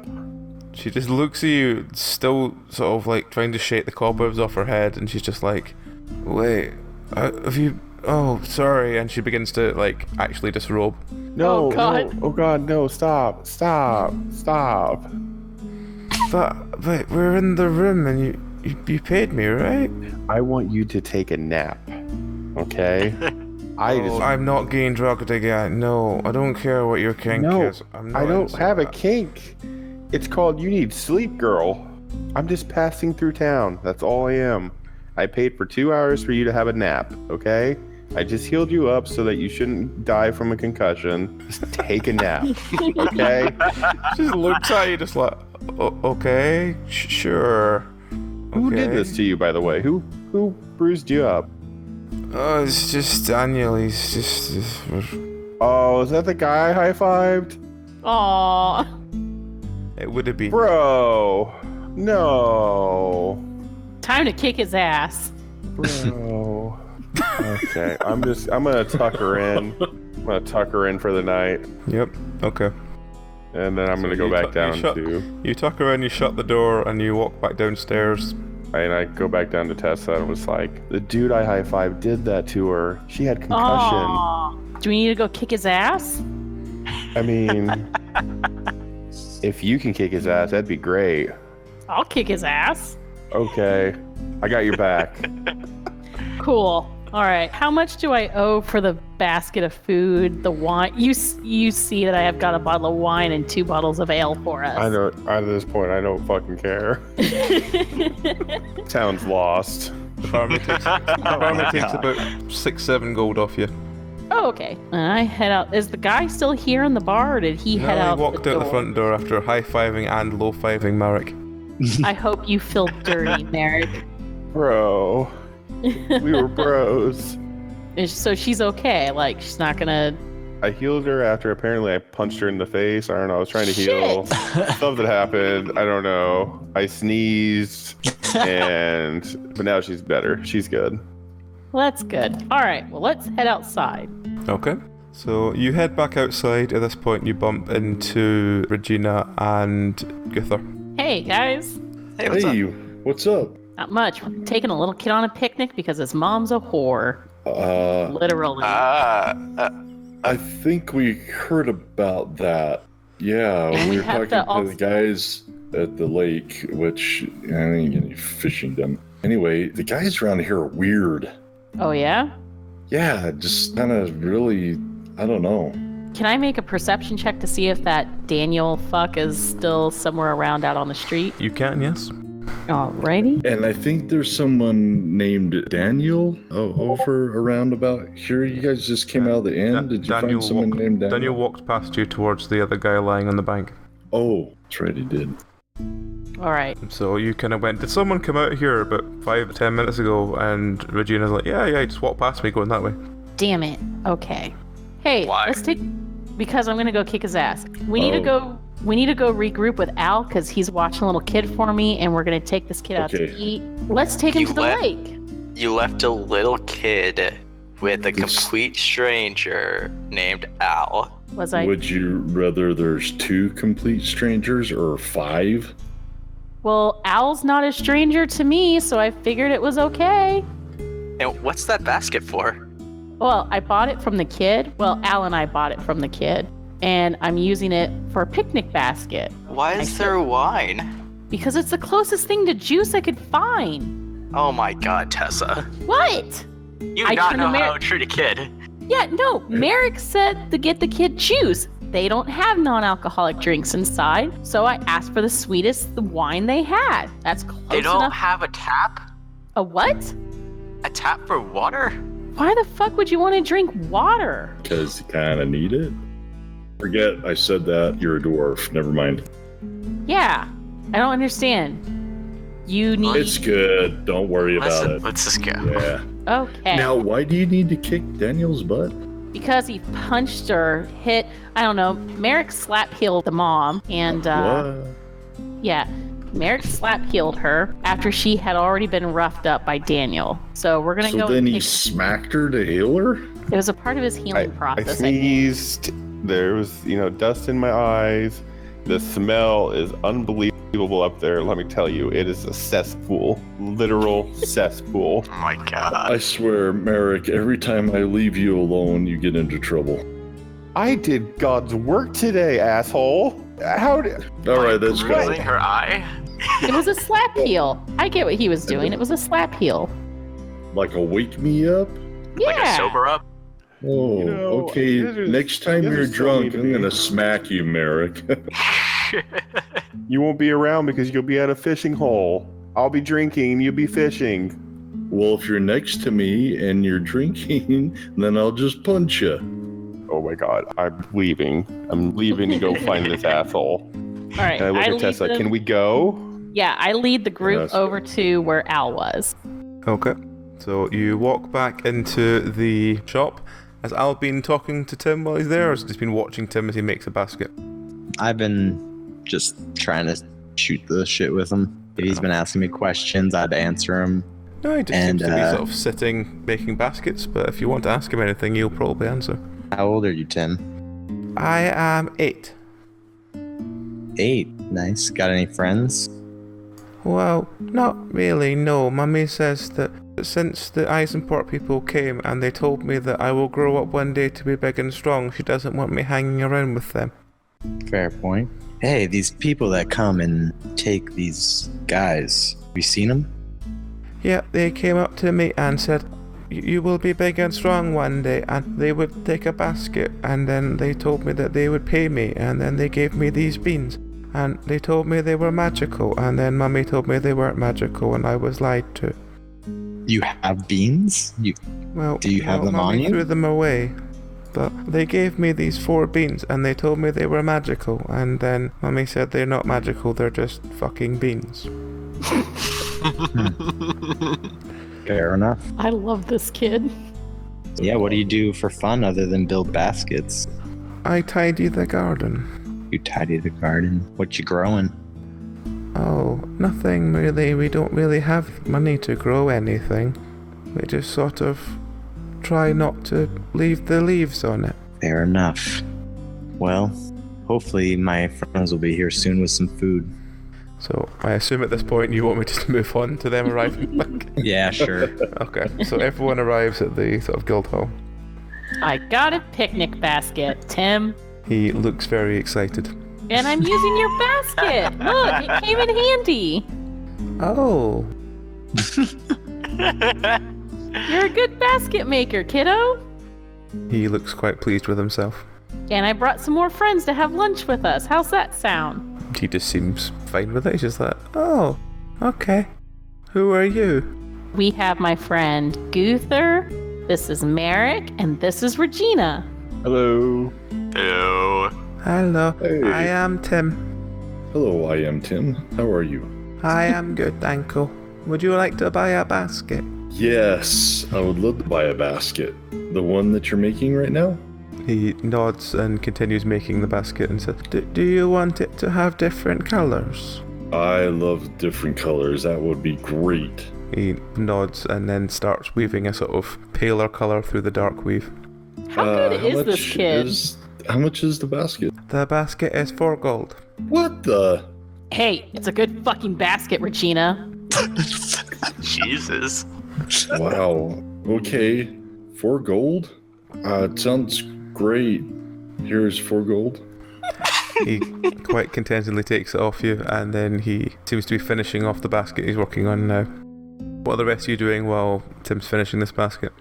S2: She just looks at you, still sort of like trying to shake the cobwebs off her head, and she's just like, "Wait, have you? Oh, sorry." And she begins to like actually disrobe.
S5: No,
S7: Oh, God.
S5: no. Oh God, no, stop.
S2: But we're in the room, and you paid me, right?
S5: I want you to take a nap. Okay?
S2: I'm not getting drugged again. No, I don't care what your kink
S5: No,
S2: is. I'm not
S5: I don't
S2: into
S5: have a
S2: that.
S5: kink. It's called you need sleep, girl. I'm just passing through town. That's all I am. I paid for 2 hours for you to have a nap, okay? I just healed you up so that you shouldn't die from a concussion. Just take a nap, okay?
S2: She just looks at you, just like, okay, sure.
S5: Who did
S2: Okay.
S5: this to you, by the way? Who bruised you up?
S2: Oh, it's just Daniel. He's just.
S5: Oh, is that the guy I high-fived?
S7: Aw.
S2: It would have been.
S5: Bro, no.
S7: Time to kick his ass.
S5: Bro. Okay, I'm gonna tuck her in. I'm gonna tuck her in for the night,
S2: Yep. Okay.
S5: and then I'm gonna go
S2: you
S5: back
S2: tu-
S5: down
S2: you shut-
S5: to.
S2: You tuck her in, you shut the door, and you walk back downstairs.
S5: And I go back down to Tessa and was like, the dude I high-fived did that to her. She had concussion.
S7: Aw. Do we need to go kick his ass?
S5: I mean, if you can kick his ass, that'd be great.
S7: I'll kick his ass.
S5: Okay, I got your back.
S7: Cool. All right. How much do I owe for the basket of food, the wine? You see that I have got a bottle of wine and 2 bottles of ale for us.
S5: I know. At this point, I don't fucking care. Town's lost.
S2: The barman takes about 6-7 gold off you.
S7: Oh, okay. And I head out. Is the guy still here in the bar, or did he head out?
S2: He walked out the
S7: door?
S2: front door after high-fiving and low-fiving Marek.
S7: I hope you feel dirty, Merrick.
S5: Bro, we were bros.
S7: So she's okay. Like she's not gonna.
S5: I healed her after apparently I punched her in the face. I don't know. I was trying to heal. Something happened. I don't know. I sneezed, but now she's better. She's good.
S7: Well, that's good. All right. Well, let's head outside.
S2: Okay. So you head back outside. At this point, you bump into Regina and Gunther.
S7: Hey guys.
S4: Hey, what's up?
S6: Hey, what's up?
S7: Not much. We're taking a little kid on a picnic because his mom's a whore. Literally.
S6: I think we heard about that. Yeah,
S7: And we
S6: we were
S7: have
S6: talking
S7: to
S6: to the guys at the lake, which I ain't any fishing them. Anyway, the guys around here are weird.
S7: Oh yeah.
S6: Yeah, just kind of really, I don't know.
S7: Can I make a perception check to see if that Daniel fuck is still somewhere around out on the street?
S2: You can, yes.
S7: Alrighty.
S6: And I think there's someone named Daniel over around about here. You guys just came out of the inn. Did you
S2: Daniel
S6: find someone named Daniel?
S2: Daniel walked past you towards the other guy lying on the bank.
S6: Oh, that's right, he did.
S7: All right.
S2: So you kind of went, did someone come out here about 5-10 minutes ago? And Regina's like, yeah, he just walked past me going that way.
S7: Damn it. Okay. Hey,
S4: Why?
S7: let's take. Because I'm gonna go kick his ass. We need to
S6: Oh.
S7: go we need to go regroup with Al because he's watching a little kid for me, and we're going to take this kid out to eat. Let's take him to the lake.
S4: You left a little kid with a complete stranger named Al.
S6: Would you rather there's 2 complete strangers or 5?
S7: Well, Al's not a stranger to me, so I figured it was okay.
S4: And what's that basket for?
S7: Well, I bought it from the kid. Well, Al and I bought it from the kid, and I'm using it for a picnic basket.
S4: Why is there wine?
S7: Because it's the closest thing to juice I could find.
S4: Oh my god, Tessa.
S7: What?
S4: You do not know how to treat a kid.
S7: Yeah, no, Merrick said to get the kid juice. They don't have non-alcoholic drinks inside, so I asked for the sweetest wine they had. That's close enough.
S4: They don't have a tap?
S7: A what?
S4: A tap for water?
S7: Why the fuck would you want to drink water?
S6: Because you kind of need it. Forget I said that. You're a dwarf. Never mind.
S7: Yeah, I don't understand. You need...
S6: It's good. Don't worry about it.
S4: Let's just go.
S6: Yeah.
S7: Okay.
S6: Now, why do you need to kick Daniel's butt?
S7: Because he punched or hit, I don't know, Merrick slap-heeled the mom, and, yeah, Merrick slap-heeled her after she had already been roughed up by Daniel. So we're gonna go...
S6: So then he smacked her to heal her?
S7: It was a part of his healing process.
S5: I sneezed. There was, dust in my eyes. The smell is unbelievable up there. Let me tell you, it is a cesspool. Literal cesspool.
S4: Oh my god.
S6: I swear, Merrick, every time I leave you alone, you get into trouble.
S5: I did God's work today, asshole. How did...
S6: All right, that's
S4: Bruising
S6: good.
S4: her eye?
S7: It was a slap heel. I get what he was doing. It was a slap heel.
S6: Like a wake me up?
S7: Yeah.
S4: Like a sober up?
S6: Oh, okay. Next time you're drunk, I'm going to smack you, Merrick.
S5: You won't be around because you'll be at a fishing hole. I'll be drinking, you'll be fishing.
S6: Well, if you're next to me and you're drinking, then I'll just punch you.
S5: Oh my god, I'm leaving. I'm leaving to go find this asshole.
S7: All right.
S5: And I look at Tessa, can we go?
S7: Yeah, I lead the group over to where Al was.
S2: Okay. So you walk back into the shop. Has Al been talking to Tim while he's there, or has he just been watching Tim as he makes a basket?
S3: I've been just trying to shoot the shit with him. If he's been asking me questions, I'd answer him.
S2: No, he just seems to be sort of sitting, making baskets, but if you want to ask him anything, he'll probably answer.
S3: How old are you, Tim?
S2: I am 8.
S3: 8. Nice. Got any friends?
S2: Well, not really, no. Mummy says that since the Eisenport people came and they told me that I will grow up one day to be big and strong, she doesn't want me hanging around with them.
S3: Fair point. Hey, these people that come and take these guys, have you seen them?
S2: Yeah, they came up to me and said, you will be big and strong one day, and they would take a basket, and then they told me that they would pay me, and then they gave me these beans, and they told me they were magical, and then Mummy told me they weren't magical, and I was lied to.
S3: You have beans? Do you have them on
S2: Mummy
S3: you?
S2: threw them away, but they gave me these 4 beans, and they told me they were magical, and then Mummy said they're not magical, they're just fucking beans.
S3: Fair enough.
S7: I love this kid.
S3: Yeah, what do you do for fun other than build baskets?
S2: I tidy the garden.
S3: You tidy the garden. What you growing?
S2: Oh, nothing really. We don't really have money to grow anything. We just sort of try not to leave the leaves on it.
S3: Fair enough. Well, hopefully my friends will be here soon with some food.
S2: So I assume at this point you want me to move on to them arriving back?
S3: Yeah, sure.
S2: Okay, so everyone arrives at the sort of guild hall.
S7: I got a picnic basket, Tim.
S2: He looks very excited.
S7: And I'm using your basket. Look, it came in handy.
S2: Oh.
S7: You're a good basket maker, kiddo.
S2: He looks quite pleased with himself.
S7: And I brought some more friends to have lunch with us. How's that sound?
S2: He just seems fine with it. He's just like, oh, okay. Who are you?
S7: We have my friend Guther, this is Merrick, and this is Regina.
S5: Hello.
S4: Hello.
S2: Hello,
S6: Hey.
S2: I am Tim.
S6: Hello, I am Tim. How are you?
S2: I am good, thank you. Would you like to buy a basket?
S6: Yes, I would love to buy a basket. The one that you're making right now?
S2: He nods and continues making the basket and says, do you want it to have different colors?
S6: I love different colors. That would be great.
S2: He nods and then starts weaving a sort of paler color through the dark weave.
S7: How good is this kid?
S6: How much is the basket?
S2: The basket is 4 gold.
S6: What the?
S7: Hey, it's a good fucking basket, Regina.
S4: Jesus.
S6: Wow. Okay. 4 gold? It sounds great. Here's 4 gold.
S2: He quite contentedly takes it off you, and then he seems to be finishing off the basket he's working on now. What are the rest of you doing while Tim's finishing this basket?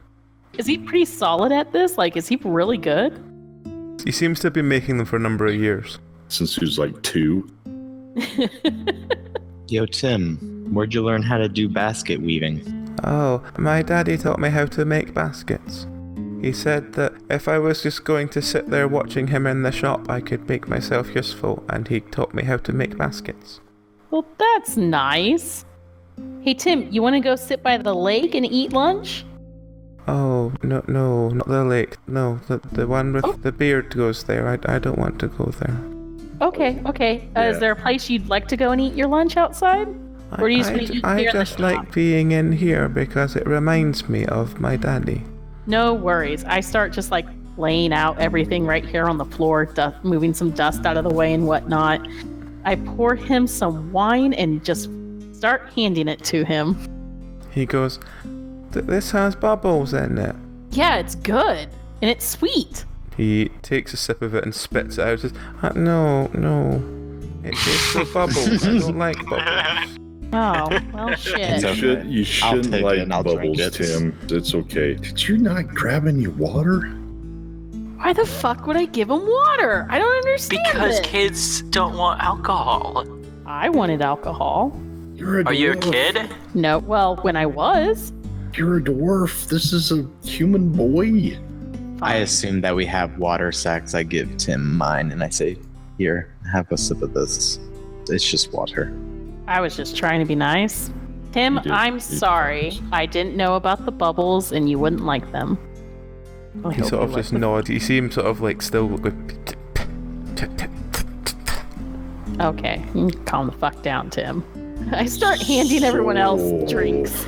S7: Is he pretty solid at this? Like, is he really good?
S2: He seems to have been making them for a number of years.
S6: Since he was like 2.
S3: Yo, Tim, where'd you learn how to do basket weaving?
S2: Oh, my daddy taught me how to make baskets. He said that if I was just going to sit there watching him in the shop, I could make myself useful, and he taught me how to make baskets.
S7: Well, that's nice. Hey, Tim, you want to go sit by the lake and eat lunch?
S2: Oh, no, not the lake. No, the one with the beard goes there. I don't want to go there.
S7: Okay. Is there a place you'd like to go and eat your lunch outside? Or do you just want to eat
S2: I
S7: here in the
S2: just like
S7: shop?
S2: being in here because it reminds me of my daddy.
S7: No worries. I start just like laying out everything right here on the floor, moving some dust out of the way and whatnot. I pour him some wine and just start handing it to him.
S2: He goes, this has bubbles in it.
S7: Yeah, it's good. And it's sweet.
S2: He takes a sip of it and spits it out. Says, no. It tastes of bubbles. I don't like bubbles.
S7: Oh, well, shit.
S3: okay.
S6: You shouldn't
S3: take it
S6: like
S3: and I'll drink
S6: bubbles,
S3: it.
S6: Tim. It's okay. Did you not grab any water?
S7: Why the fuck would I give him water? I don't understand
S4: Because
S7: it.
S4: kids don't want alcohol.
S7: I wanted alcohol.
S6: You're a dwarf.
S4: Are you a kid?
S7: No, well, when I was.
S6: You're a dwarf. This is a human boy.
S3: I assume that we have water sacks. I give Tim mine and I say, here, have a sip of this. It's just water.
S7: I was just trying to be nice. Tim, I'm sorry. I didn't know about the bubbles and you wouldn't like them. I
S2: He
S7: hope
S2: sort
S7: you
S2: of
S7: like
S2: just
S7: them.
S2: nods. You see him sort of like still go.
S7: Okay, you can calm the fuck down, Tim. I start handing everyone else drinks.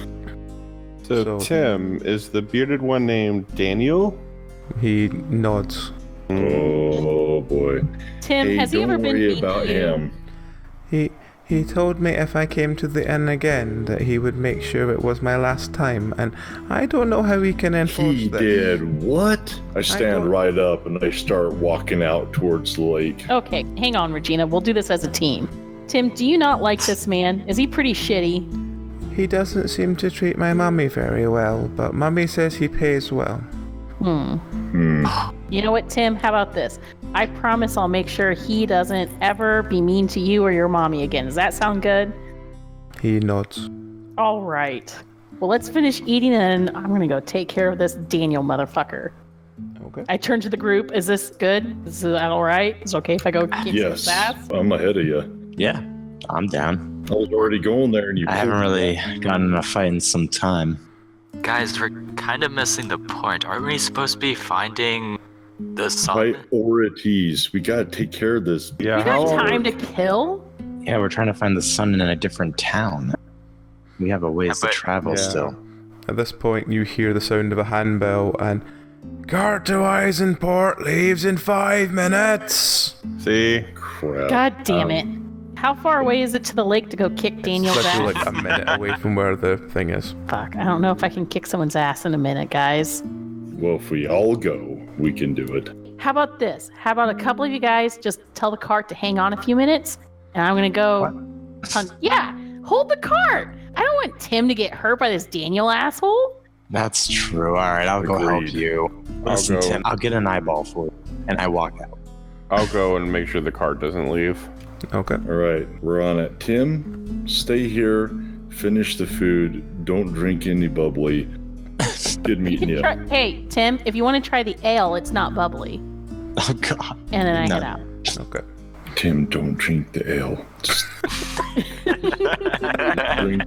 S5: So, Tim, is the bearded one named Daniel?
S2: He nods.
S6: Oh boy.
S7: Tim,
S6: Hey,
S7: has he ever
S6: don't
S7: been
S6: worry
S7: mean
S6: about
S7: to you?
S6: him.
S2: He told me if I came to the inn again that he would make sure it was my last time, and I don't know how he can enforce
S6: He
S2: this.
S6: did what? I stand
S2: don't-
S6: right up and I start walking out towards the lake.
S7: Okay, hang on, Regina. We'll do this as a team. Tim, do you not like this man? Is he pretty shitty?
S2: He doesn't seem to treat my mummy very well, but mummy says he pays well.
S7: You know what, Tim? How about this? I promise I'll make sure he doesn't ever be mean to you or your mommy again. Does that sound good?
S2: He nods.
S7: All right. Well, let's finish eating and I'm going to go take care of this Daniel motherfucker.
S2: Okay.
S7: I turn to the group. Is this good? Is that all right? Is it okay if I go kick
S6: Yes,
S7: some ass?
S6: I'm ahead of you.
S3: Yeah, I'm down.
S6: I was already going there and you
S3: I haven't
S6: pulled me.
S3: really gotten in a fight in some time.
S4: Guys, we're kind of missing the point. Aren't we supposed to be finding the sun?
S6: Priorities. We gotta take care of this.
S5: Yeah,
S7: We got
S5: how
S7: time to kill?
S3: Yeah, we're trying to find the sun in a different town. We have a ways to
S4: but-
S3: travel
S2: Yeah.
S3: still.
S2: At this point, you hear the sound of a handbell and Guard to Eisenport leaves in 5 minutes.
S5: See?
S6: Crap.
S7: God damn it. How far away is it to the lake to go kick Daniel's
S2: Literally
S7: ass?
S2: like a minute away from where the thing is.
S7: Fuck, I don't know if I can kick someone's ass in a minute, guys.
S6: Well, if we all go, we can do it.
S7: How about this? How about a couple of you guys just tell the cart to hang on a few minutes, and I'm gonna go hunt. Yeah, hold the cart. I don't want Tim to get hurt by this Daniel asshole.
S3: That's true. All right, I'll go help
S6: Agreed.
S3: you.
S5: I'll
S3: Listen,
S5: go.
S3: Tim, I'll get an eyeball for you. And I walk out.
S5: I'll go and make sure the cart doesn't leave.
S2: Okay.
S6: All right, we're on it. Tim, stay here. Finish the food. Don't drink any bubbly. Good meeting you.
S7: Hey, Tim, if you want to try the ale, it's not bubbly.
S3: Oh, God.
S7: And then I
S3: No.
S7: get out.
S2: Okay.
S6: Tim, don't drink the ale.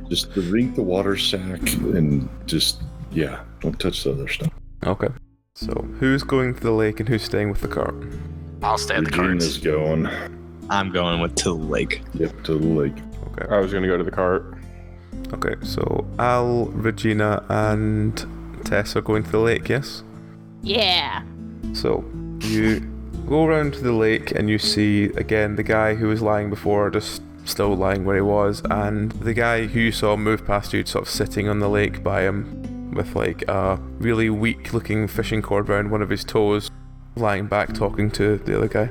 S6: Just drink the water sack and just, yeah, don't touch the other stuff.
S2: Okay. So, who's going to the lake and who's staying with the cart?
S4: I'll stay at the
S6: Regina's
S4: cards.
S6: going.
S3: I'm going with to the lake.
S6: Yep, to the lake.
S2: Okay.
S5: I was going to go to the cart.
S2: Okay, so Al, Regina, and Tess are going to the lake, yes?
S7: Yeah.
S2: So, you go around to the lake and you see, again, the guy who was lying before, just still lying where he was, and the guy who you saw move past you, sort of sitting on the lake by him, with like a really weak-looking fishing cord around one of his toes, lying back talking to the other guy.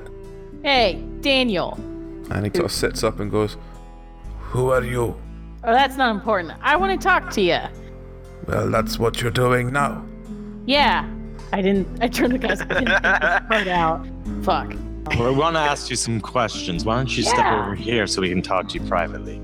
S7: Hey, Daniel.
S2: And he sort of sits up and goes, "Who are you?"
S7: Oh, that's not important. I want to talk to you.
S2: "Well, that's what you're doing now."
S7: Yeah. I turned the guy's part out. Fuck.
S3: We want to ask you some questions. Why don't you step over here so we can talk to you privately?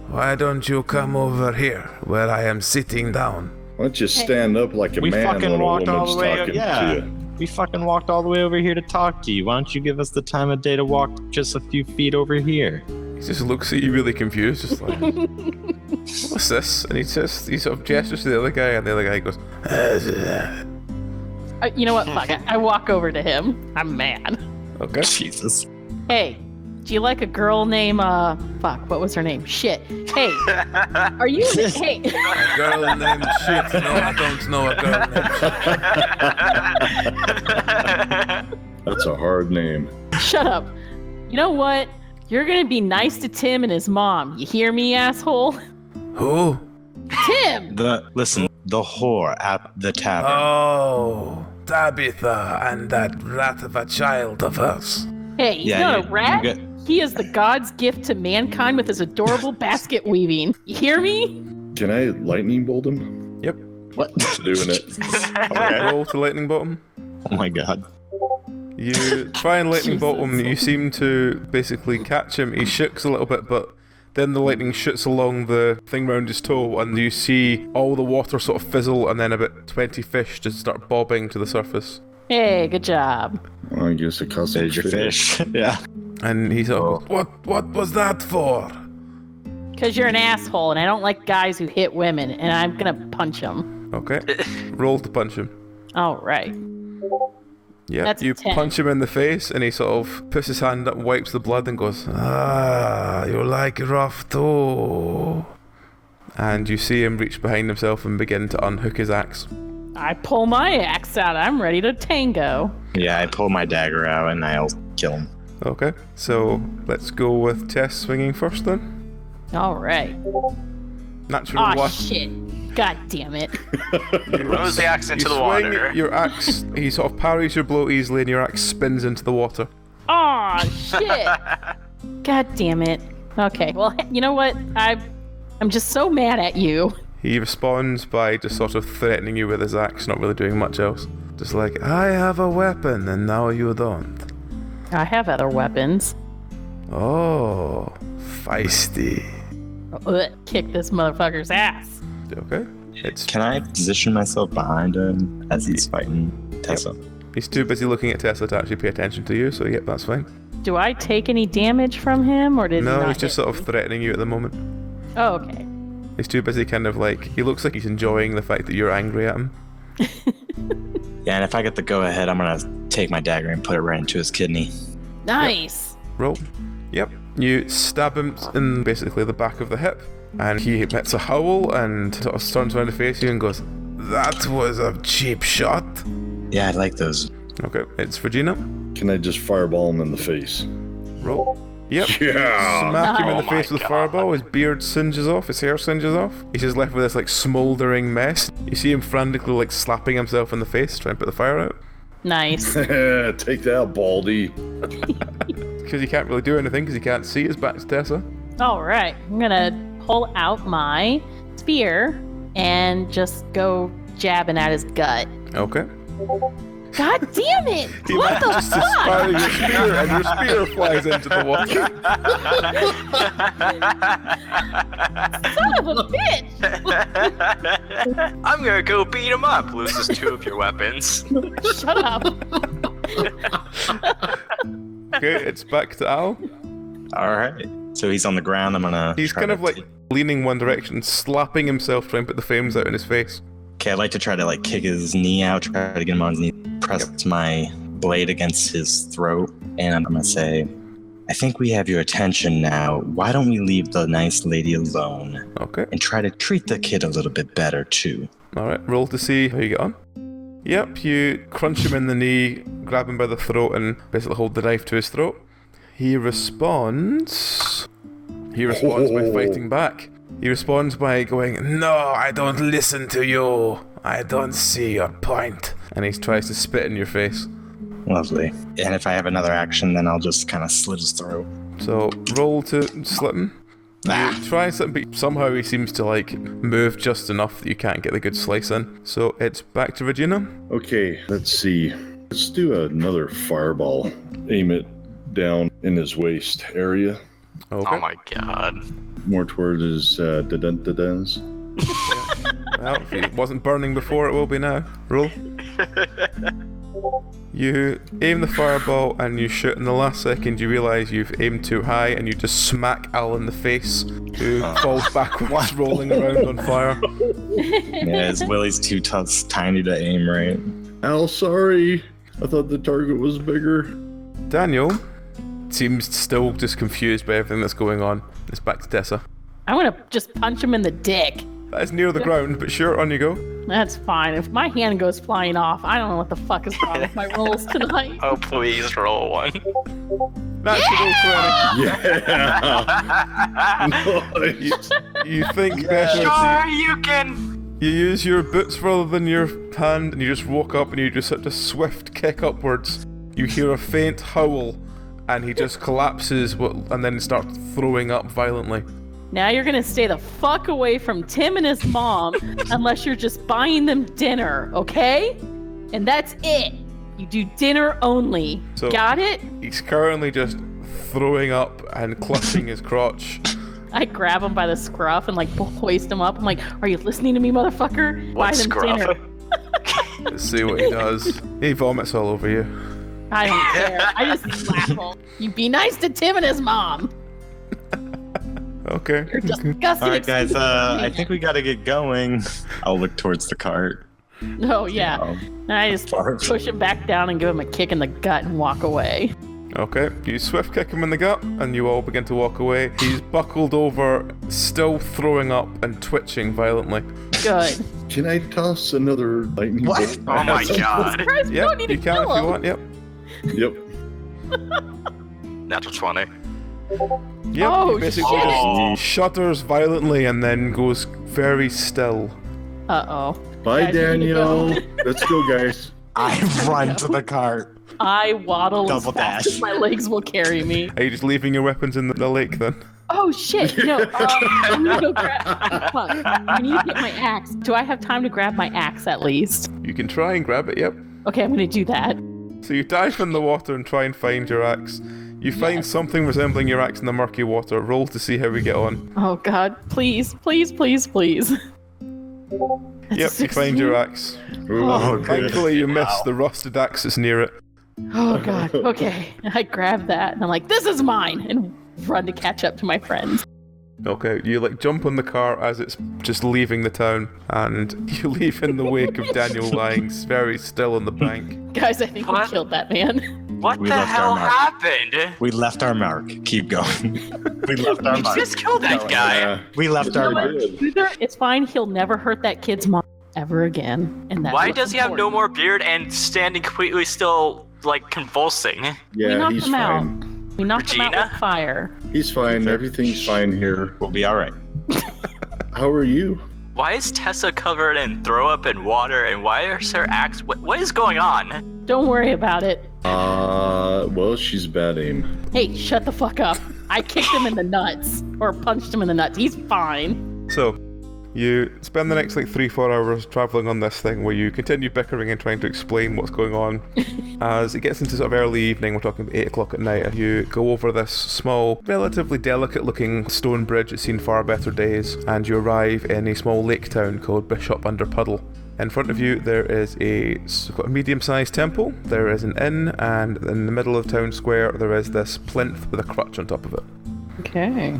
S2: "Why don't you come over here, where I am sitting down?"
S6: Why don't you stand up like a
S3: We
S6: man
S3: fucking
S6: when a
S3: walked all
S6: woman's
S3: the way.
S6: talking
S3: Yeah.
S6: to you?
S3: We fucking walked all the way over here to talk to you. Why don't you give us the time of day to walk just a few feet over here?
S2: He just looks at you really confused, just like, "What's this?" And he sort of gestures to the other guy, and the other guy goes,
S7: You know what? Fuck it. I walk over to him. I'm mad.
S2: "Okay."
S3: Jesus.
S7: Hey, do you like a girl named, fuck, what was her name? Shit. Hey, are you, hey,
S2: "A girl named shit. No, I don't know a girl named shit."
S6: That's a hard name.
S7: shut up. You know what? You're gonna be nice to Tim and his mom. You hear me, asshole?
S2: "Who?"
S7: Tim!
S3: The whore at the tavern.
S2: "Oh, Tabitha and that rat of a child of hers."
S7: Hey, he's
S3: Yeah,
S7: not
S3: you-
S7: a rat.
S3: you get-
S7: He is the god's gift to mankind with his adorable basket weaving. You hear me?
S6: Can I lightning bolt him?
S2: Yep.
S3: What?
S6: Doing it.
S3: Okay.
S2: Roll to lightning bolt him.
S3: Oh my god.
S2: You try and lightning bolt him. You seem to basically catch him. He shakes a little bit, but then the lightning shoots along the thing round his toe, and you see all the water sort of fizzle, and then about 20 fish just start bobbing to the surface.
S7: Hey, good job.
S6: Well, I guess it costs
S3: There's your fish. Yeah.
S2: And he sort of goes, What was that for?"
S7: Because you're an asshole, and I don't like guys who hit women, and I'm gonna punch him.
S2: Okay. Roll to punch him.
S7: All right.
S2: Yeah,
S7: That's a
S2: you
S7: 10.
S2: punch him in the face, and he sort of puts his hand up, wipes the blood, and goes, "Ah, you like rough too." And you see him reach behind himself and begin to unhook his axe.
S7: I pull my axe out. I'm ready to tango.
S3: Yeah, I pull my dagger out and I'll kill him.
S2: Okay, so let's go with Tess swinging first then.
S7: All right.
S2: Natural
S7: Aw,
S2: one.
S7: shit. God damn it.
S4: Throws the axe into
S2: You
S4: the
S2: swing
S4: water.
S2: your axe, he sort of parries your blow easily, and your axe spins into the water.
S7: Aw, shit. God damn it. Okay, well, you know what? I'm just so mad at you.
S2: He responds by just sort of threatening you with his axe, not really doing much else. Just like, "I have a weapon, and now you don't."
S7: I have other weapons.
S2: Oh, feisty.
S7: Kick this motherfucker's ass.
S2: Okay. It's
S3: Can I position myself behind him as he's fighting Tessa?
S2: He's too busy looking at Tesla to actually pay attention to you, so yep, that's fine.
S7: Do I take any damage from him, or did he
S2: No,
S7: not
S2: he's just
S7: hit
S2: sort of
S7: me?
S2: threatening you at the moment.
S7: Oh, okay.
S2: He's too busy kind of like, he looks like he's enjoying the fact that you're angry at him.
S3: Yeah, and if I get the go ahead, I'm gonna take my dagger and put it right into his kidney.
S7: Nice.
S2: Roll. Yep. You stab him in basically the back of the hip, and he emits a howl and sort of turns around to face you and goes, "That was a cheap shot."
S3: Yeah, I like those.
S2: Okay, it's Regina.
S6: Can I just fireball him in the face?
S2: Roll. Yep.
S6: Yeah!
S2: Smack him in
S4: Oh
S2: the face
S4: my
S2: with a fireball, his beard singes off, his hair singes off. He's just left with this like smouldering mess. You see him frantically like slapping himself in the face, trying to put the fire out.
S7: Nice.
S6: Take that, Baldy.
S2: Because he can't really do anything because he can't see his back to Tessa.
S7: All right. I'm going to pull out my spear and just go jabbing at his gut.
S2: Okay.
S7: God damn it!
S2: He
S7: What the
S2: manages to
S7: fuck?
S2: fire your spear and your spear flies into the water.
S7: Son of a bitch!
S4: I'm gonna go beat him up. Loses 2 of your weapons.
S7: Shut up.
S2: Okay, it's back to Al.
S3: All right. So he's on the ground. I'm gonna.
S2: He's
S3: try
S2: kind
S3: to
S2: of like leaning one direction, slapping himself, trying to put the flames out in his face.
S3: Okay, I'd like to try to like kick his knee out, try to get him on his knee. press my blade against his throat, and I'm going to say, I think we have your attention now. Why don't we leave the nice lady alone?
S2: Okay.
S3: And try to treat the kid a little bit better, too.
S2: Alright, roll to see how you get on. Yep, you crunch him in the knee, grab him by the throat, and basically hold the knife to his throat. He responds by fighting back. He responds by going, "No, I don't listen to you. I don't see your point." And he tries to spit in your face.
S3: Lovely. And if I have another action, then I'll just kind of slit his throat.
S2: So, roll to slit him. You try and slit him, but somehow he seems to, move just enough that you can't get the good slice in. So, it's back to Regina.
S6: Okay, let's see. Let's do another fireball. Aim it down in his waist area.
S2: Okay.
S4: Oh my god.
S6: More towards his da-dun-da-duns.
S2: Well, if it wasn't burning before, it will be now. Roll. You aim the fireball and you shoot. In the last second, you realise you've aimed too high and you just smack Al in the face, who falls backwards, rolling around on fire.
S3: Yeah, his willy's too tiny to aim right.
S6: Al, sorry. I thought the target was bigger.
S2: Daniel seems still just confused by everything that's going on. It's back to Tessa.
S7: I'm gonna just punch him in the dick.
S2: That is near the ground, but sure, on you go.
S7: That's fine. If my hand goes flying off, I don't know what the fuck is wrong with my rolls tonight.
S4: Oh, please roll one.
S2: Natural 20.
S6: Yeah. Nice.
S2: You think better.
S4: Sure, you can.
S2: You use your boots rather than your hand, and you just walk up and you just hit a swift kick upwards. You hear a faint howl, and he just collapses and then starts throwing up violently.
S7: Now you're gonna stay the fuck away from Tim and his mom unless you're just buying them dinner, okay? And that's it. You do dinner only.
S2: So,
S7: got it?
S2: He's currently just throwing up and clutching his crotch.
S7: I grab him by the scruff and hoist him up. I'm like, are you listening to me, motherfucker? Buy
S4: What
S7: them
S4: scruff?
S7: dinner.
S2: Let's see what he does. He vomits all over you.
S7: I don't care. I just slap him. You be nice to Tim and his mom.
S2: Okay.
S7: You're disgusting.
S3: All right, guys, I think we got to get going. I'll look towards the cart.
S7: Oh, yeah. And I just push him back down and give him a kick in the gut and walk away.
S2: Okay, you swift kick him in the gut, and you all begin to walk away. He's buckled over, still throwing up and twitching violently.
S7: Good.
S6: Can I toss another lightning bolt?
S4: Oh my god.
S7: Christ, we
S2: Yep,
S7: don't need to
S2: you can
S7: kill
S2: if
S7: him.
S2: you want, yep.
S6: Yep.
S4: Natural 20.
S2: Yep,
S7: Oh,
S2: he basically
S7: shit.
S2: just shudders violently and then goes very still.
S7: Uh-oh.
S6: Bye,
S7: Guys, we need to
S6: Daniel.
S7: go.
S6: Let's go, guys.
S3: I run to the cart.
S7: I waddle
S3: Double
S7: as fast
S3: dash.
S7: as my legs will carry me.
S2: Are you just leaving your weapons in the lake then?
S7: Oh, shit. No, I'm gonna go grab... Fuck. I need to get my axe. Do I have time to grab my axe at least?
S2: You can try and grab it, yep.
S7: Okay, I'm gonna do that.
S2: So you dive in the water and try and find your axe. You find
S7: Yes.
S2: something resembling your axe in the murky water. Roll to see how we get on.
S7: Oh, God. Please, please, please, please.
S2: Yep, you find your axe.
S6: Oh,
S2: Thankfully you missed the rusted axe that's near it.
S7: Oh, God. Okay. I grab that, and I'm like, this is mine, and run to catch up to my friends.
S2: Okay, you jump on the car as it's just leaving the town, and you leave in the wake of Daniel lying very still on the bank.
S7: Guys, I think we
S4: What?
S7: killed that man.
S4: What
S3: We
S4: the
S3: left our
S4: hell
S3: mark.
S4: happened?
S3: We left our mark. Keep going. We left our
S4: You
S3: mark.
S4: just killed that guy.
S3: We left our mark.
S7: Either it's fine, he'll never hurt that kid's mom ever again. And that's
S4: Why
S7: what's
S4: does he have no
S7: important.
S4: more beard and standing completely still, convulsing?
S7: We
S6: Yeah,
S7: knocked
S6: he's
S7: him out.
S6: fine.
S7: We knocked him out
S4: Regina?
S7: with fire.
S6: He's fine. Everything's fine here.
S3: We'll be all right.
S6: How are you?
S4: Why is Tessa covered in throw up and water, and why is her axe? What is going on?
S7: Don't worry about it.
S6: Well, she's bad aim.
S7: Hey, shut the fuck up. I kicked him in the nuts. Or punched him in the nuts. He's fine.
S2: So, you spend the next 3-4 hours travelling on this thing where you continue bickering and trying to explain what's going on. As it gets into sort of early evening, we're talking about 8 o'clock at night, you go over this small, relatively delicate looking stone bridge that's seen far better days, and you arrive in a small lake town called Bishop under Puddle. In front of you there is a medium-sized temple, there is an inn, and in the middle of town square there is this plinth with a crutch on top of it.
S7: Okay.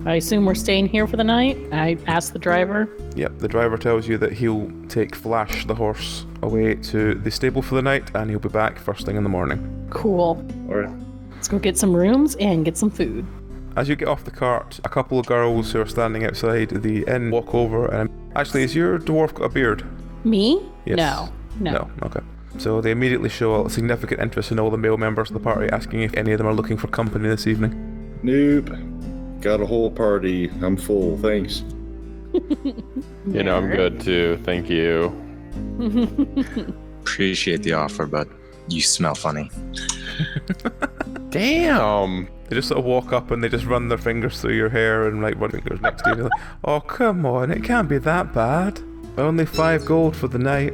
S7: I assume we're staying here for the night? I asked the driver.
S2: Yep, the driver tells you that he'll take Flash the horse away to the stable for the night, and he'll be back first thing in the morning.
S7: Cool.
S6: All right.
S7: Let's go get some rooms and get some food.
S2: As you get off the cart, a couple of girls who are standing outside the inn walk over, and actually, has your dwarf got a beard?
S7: Me?
S2: Yes.
S7: No.
S2: Okay. So they immediately show a significant interest in all the male members of the party, asking if any of them are looking for company this evening.
S6: Nope. Got a whole party. I'm full. Thanks.
S5: You know, I'm good too. Thank you.
S3: Appreciate the offer, but you smell funny.
S5: Damn.
S2: They just sort of walk up and they just run their fingers through your hair and like run fingers next to you. They're like, oh, come on, it can't be that bad. Only 5 gold for the night.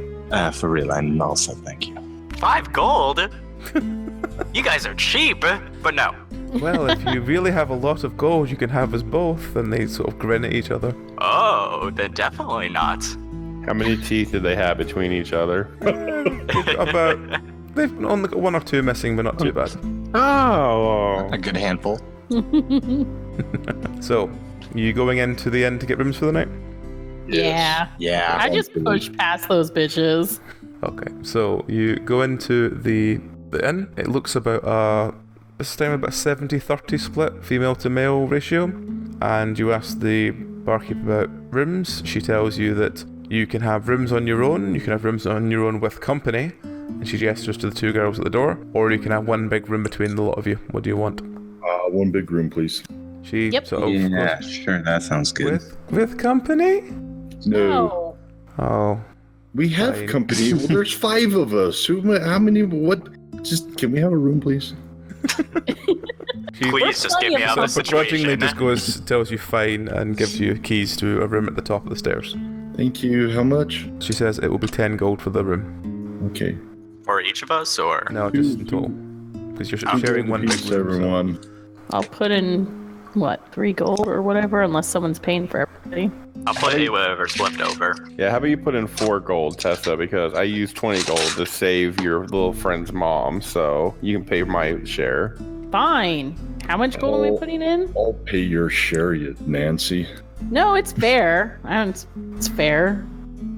S3: For real, I'm also thank you.
S4: 5 gold? You guys are cheap, but no.
S2: Well, if you really have a lot of gold, you can have us both. And they sort of grin at each other.
S4: Oh, then definitely not.
S5: How many teeth did they have between each other?
S2: They've only got 1 or 2 missing, but not too bad.
S5: Oh.
S3: A good handful.
S2: So, you going into the inn to get rooms for the night?
S7: Yeah.
S3: Yeah.
S7: I just pushed past those bitches.
S2: Okay, so you go into the inn. It looks about this time about a 70-30 split, female to male ratio. And you ask the barkeep about rooms. She tells you that you can have rooms on your own, you can have rooms on your own with company, and she gestures to the 2 girls at the door, or you can have 1 big room between the lot of you. What do you want?
S6: 1 big room, please.
S2: She
S7: Yep.
S2: sort of
S3: Yeah,
S2: goes,
S3: sure. That sounds good.
S2: with company?
S6: No.
S2: Oh,
S6: We have
S2: Fine.
S6: company. Well, there's 5 of us. How many? What? Just, can we have a room, please?
S2: she
S4: Please just get me out of
S2: sort
S4: this
S2: of begrudgingly
S4: situation.
S2: just goes, tells you fine, and gives you keys to a room at the top of the stairs.
S6: Thank you. How much?
S2: She says it will be 10 gold for the room.
S6: Okay.
S4: For each of us, or?
S2: No, just in total. Because you're sharing 1 big
S6: Piece,
S2: room. so-
S6: everyone.
S7: I'll put in, 3 gold or whatever, unless someone's paying for everybody.
S4: I'll put in whatever's left over.
S5: Yeah, how about you put in 4 gold, Tessa, because I used 20 gold to save your little friend's mom, so you can pay my share.
S7: Fine. How much gold am I putting in?
S6: I'll pay your share, you Nancy.
S7: No, it's fair. It's fair.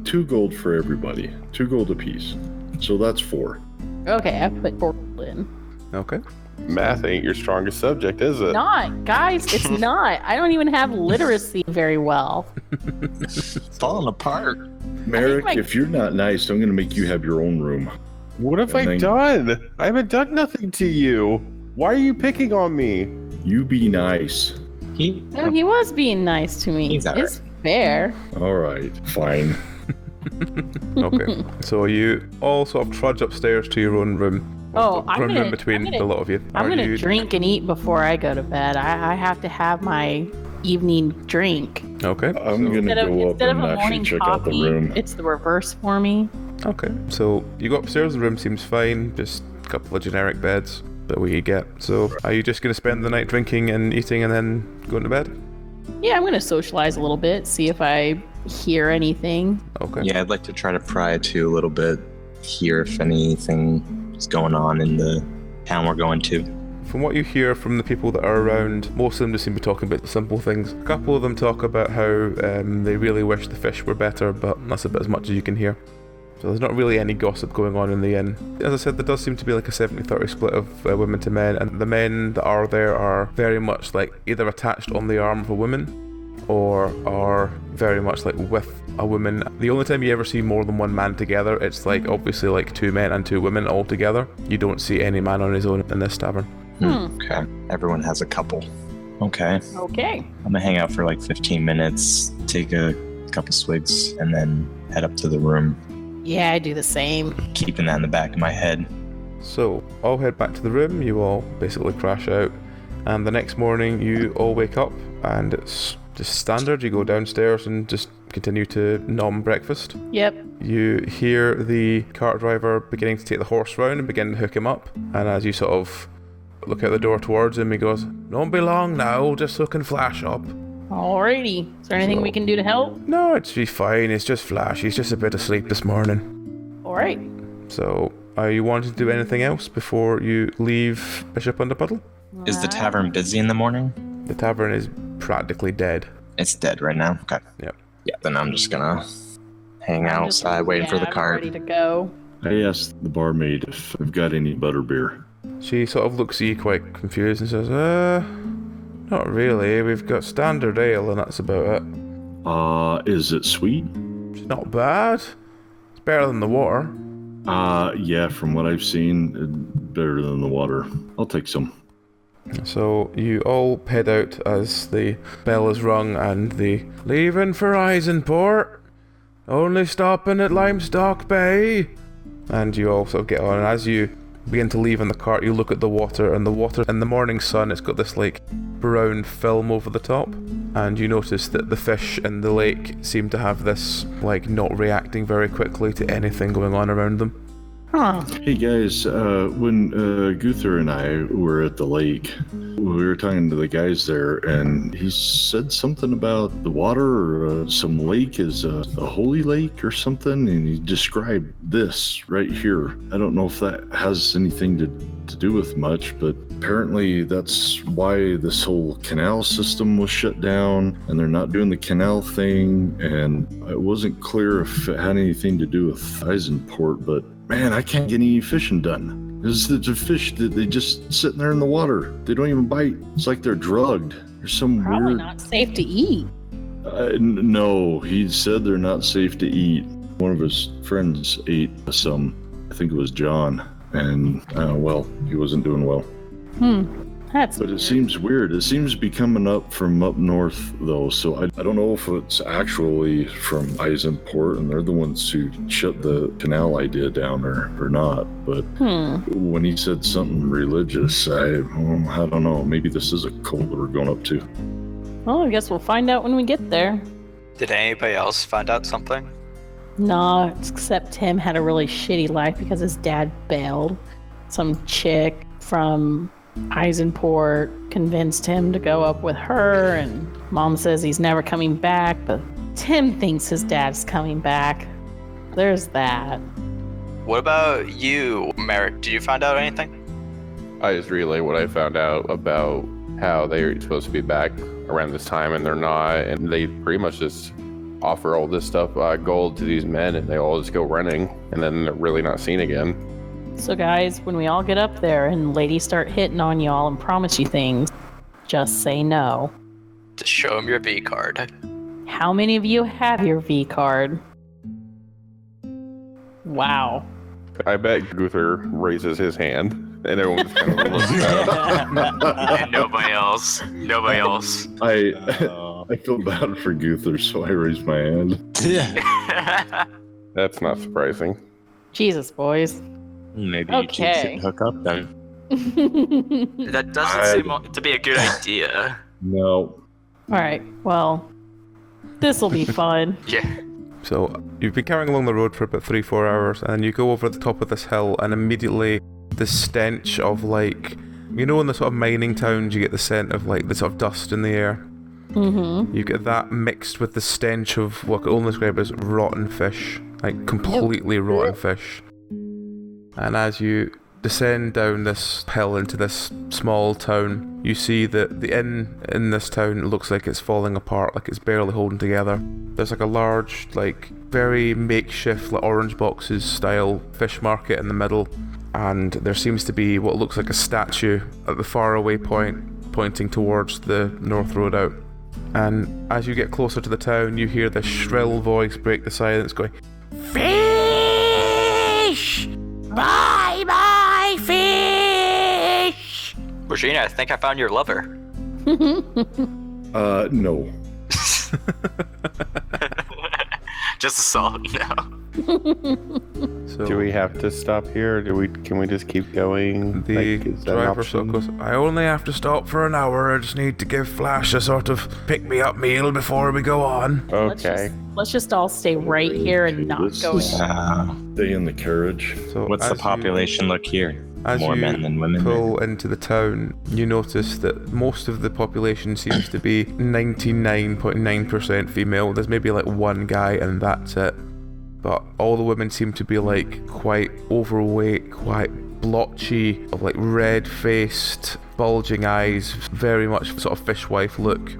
S6: 2 gold for everybody. 2 gold apiece. So that's 4.
S7: Okay, I put 4 gold in.
S2: Okay.
S5: Math ain't your strongest subject, is it?
S7: Not, guys, it's not. I don't even have literacy very well.
S3: Falling apart.
S6: Merrick,
S7: my-
S6: if you're not nice, I'm gonna make you have your own room.
S5: What have
S6: And
S5: I
S6: then-
S5: done? I haven't done nothing to you. Why are you picking on me?
S6: You be nice.
S7: No, he was being nice to me.
S3: He's all
S7: It's fair.
S6: All right, fine.
S2: Okay. So you all sort of trudge upstairs to your own room.
S7: Oh,
S2: Room
S7: I'm gonna,
S2: between
S7: I'm gonna,
S2: the lot of you.
S7: I'm
S2: Are
S7: gonna
S2: you-
S7: drink and eat before I go to bed. I have to have my evening drink.
S2: Okay.
S6: I'm gonna
S7: Instead of,
S6: go up
S7: instead of
S6: and
S7: a
S6: actually
S7: morning
S6: check out the
S7: coffee,
S6: room.
S7: it's the reverse for me.
S2: Okay. So you go upstairs. The room seems fine. Just a couple of generic beds that we get. So are you just gonna spend the night drinking and eating and then going to bed?
S7: Yeah, I'm gonna socialize a little bit, see if I hear anything.
S2: Okay.
S3: Yeah, I'd like to try to pry too a little bit, hear if anything is going on in the town we're going to.
S2: From what you hear from the people that are around, most of them just seem to be talking about simple things. A couple of them talk about how they really wish the fish were better, but that's about as much as you can hear. So there's not really any gossip going on in the inn. As I said, there does seem to be like a 70-30 split of women to men, and the men that are there are very much like either attached on the arm of a woman or are very much like with a woman. The only time you ever see more than one man together, it's like obviously like 2 men and 2 women all together. You don't see any man on his own in this tavern.
S3: Okay. Everyone has a couple. Okay.
S7: Okay.
S3: I'm gonna hang out for like 15 minutes, take a couple swigs, and then head up to the room,
S7: Yeah, I do the same.
S3: keeping that in the back of my head.
S2: So, all head back to the room, you all basically crash out, and the next morning you all wake up, and it's just standard. You go downstairs and just continue to nom breakfast.
S7: Yep.
S2: You hear the cart driver beginning to take the horse round and begin to hook him up, and as you sort of look out the door towards him, he goes, "Don't be long now, just hooking Flash up."
S7: Alrighty. Is there anything we can do to help?
S2: "No, it's be fine, it's just Flash, he's just a bit asleep this morning."
S7: Alright.
S2: So, are you wanting to do anything else before you leave Bishop Under Puddle?
S3: Is the tavern busy in the morning?
S2: The tavern is practically dead.
S3: It's dead right now. Okay.
S2: Yep.
S3: Yeah, then I'm just gonna hang
S7: I'm just-
S3: outside waiting for the
S7: I'm
S3: cart.
S7: ready to go.
S6: I asked the barmaid if I've got any butterbeer.
S2: She sort of looks at you quite confused and says, not really. We've got standard ale and that's about it.
S6: Is it sweet?
S2: It's not bad. It's better than the water.
S6: Yeah, from what I've seen, better than the water. I'll take some.
S2: So you all head out as the bell is rung and the leaving for Eisenport, only stopping at Limestock Bay. And you all sort of get on, and as you begin to leave in the cart, you look at the water in the morning sun, it's got this like brown film over the top, and you notice that the fish in the lake seem to have this like not reacting very quickly to anything going on around them.
S7: Huh.
S6: Hey guys, when Gunther and I were at the lake, we were talking to the guys there, and he said something about the water or some lake is a holy lake or something, and he described this right here. I don't know if that has anything to do with much, but apparently that's why this whole canal system was shut down, and they're not doing the canal thing, and it wasn't clear if it had anything to do with Eisenport, but man, I can't get any fishing done. There's the fish that they just sitting there in the water. They don't even bite. It's like they're drugged. There's some
S7: Probably
S6: weird.
S7: not safe to eat.
S6: No, he said they're not safe to eat. One of his friends ate some. I think it was John, and well, he wasn't doing well.
S7: That's
S6: But it seems weird. It seems to be coming up from up north, though, so I don't know if it's actually from Eisenport, and they're the ones who shut the canal idea down or not. But when he said something religious, I don't know. Maybe this is a cult that we're going up to.
S7: Well, I guess we'll find out when we get there.
S4: Did anybody else find out something?
S7: No, except Tim had a really shitty life because his dad bailed. Some chick from Eisenport convinced him to go up with her, and Mom says he's never coming back, but Tim thinks his dad's coming back. There's that.
S4: What about you, Merrick? Did you find out anything?
S5: I just relay what I found out about how they're supposed to be back around this time and they're not, and they pretty much just offer all this stuff, gold to these men, and they all just go running, and then they're really not seen again.
S7: So guys, when we all get up there and ladies start hitting on y'all and promise you things, just say no.
S4: Just show him your V card.
S7: How many of you have your V card? Wow.
S5: I bet Gunther raises his hand, and everyone just kind of looks at him.
S4: And nobody else. Nobody else.
S6: I feel bad for Gunther, so I raised my hand.
S5: That's not surprising.
S7: Jesus, boys.
S3: Maybe you two
S7: Okay.
S3: should hook up then.
S4: That doesn't seem to be a good idea.
S6: No.
S7: Alright, well, this'll be fun.
S4: Yeah.
S2: So you've been carrying along the road for about 3-4 hours, and you go over the top of this hill, and immediately the stench of like, you know, in the sort of mining towns, you get the scent of like the sort of dust in the air.
S7: Mm-hmm.
S2: You get that mixed with the stench of what I can only describe as rotten fish, like completely rotten fish. And as you descend down this hill into this small town, you see that the inn in this town looks like it's falling apart, like it's barely holding together. There's like a large, like very makeshift, like orange boxes style fish market in the middle, and there seems to be what looks like a statue at the faraway point pointing towards the north road out. And as you get closer to the town, you hear this shrill voice break the silence going, "Fish! Bye bye, fish!"
S4: Regina, I think I found your lover.
S6: No.
S4: Just a solid no.
S2: So
S5: Do we have to stop here, or can we just keep going?
S2: the
S5: Like, is that an
S2: driver sort of
S5: option?
S2: goes, "I only have to stop for an hour. I just need to give Flash a sort of pick-me-up meal before we go on."
S5: Okay.
S7: Let's just all stay right here and not go in.
S6: Stay in the carriage.
S2: So
S3: What's the
S2: as you-
S3: population look here?
S2: As
S3: More
S2: you
S3: men than women.
S2: pull into the town, you notice that most of the population seems to be 99.9% female. There's maybe like one guy and that's it. But all the women seem to be like quite overweight, quite blotchy, like red-faced, bulging eyes, very much sort of fishwife look.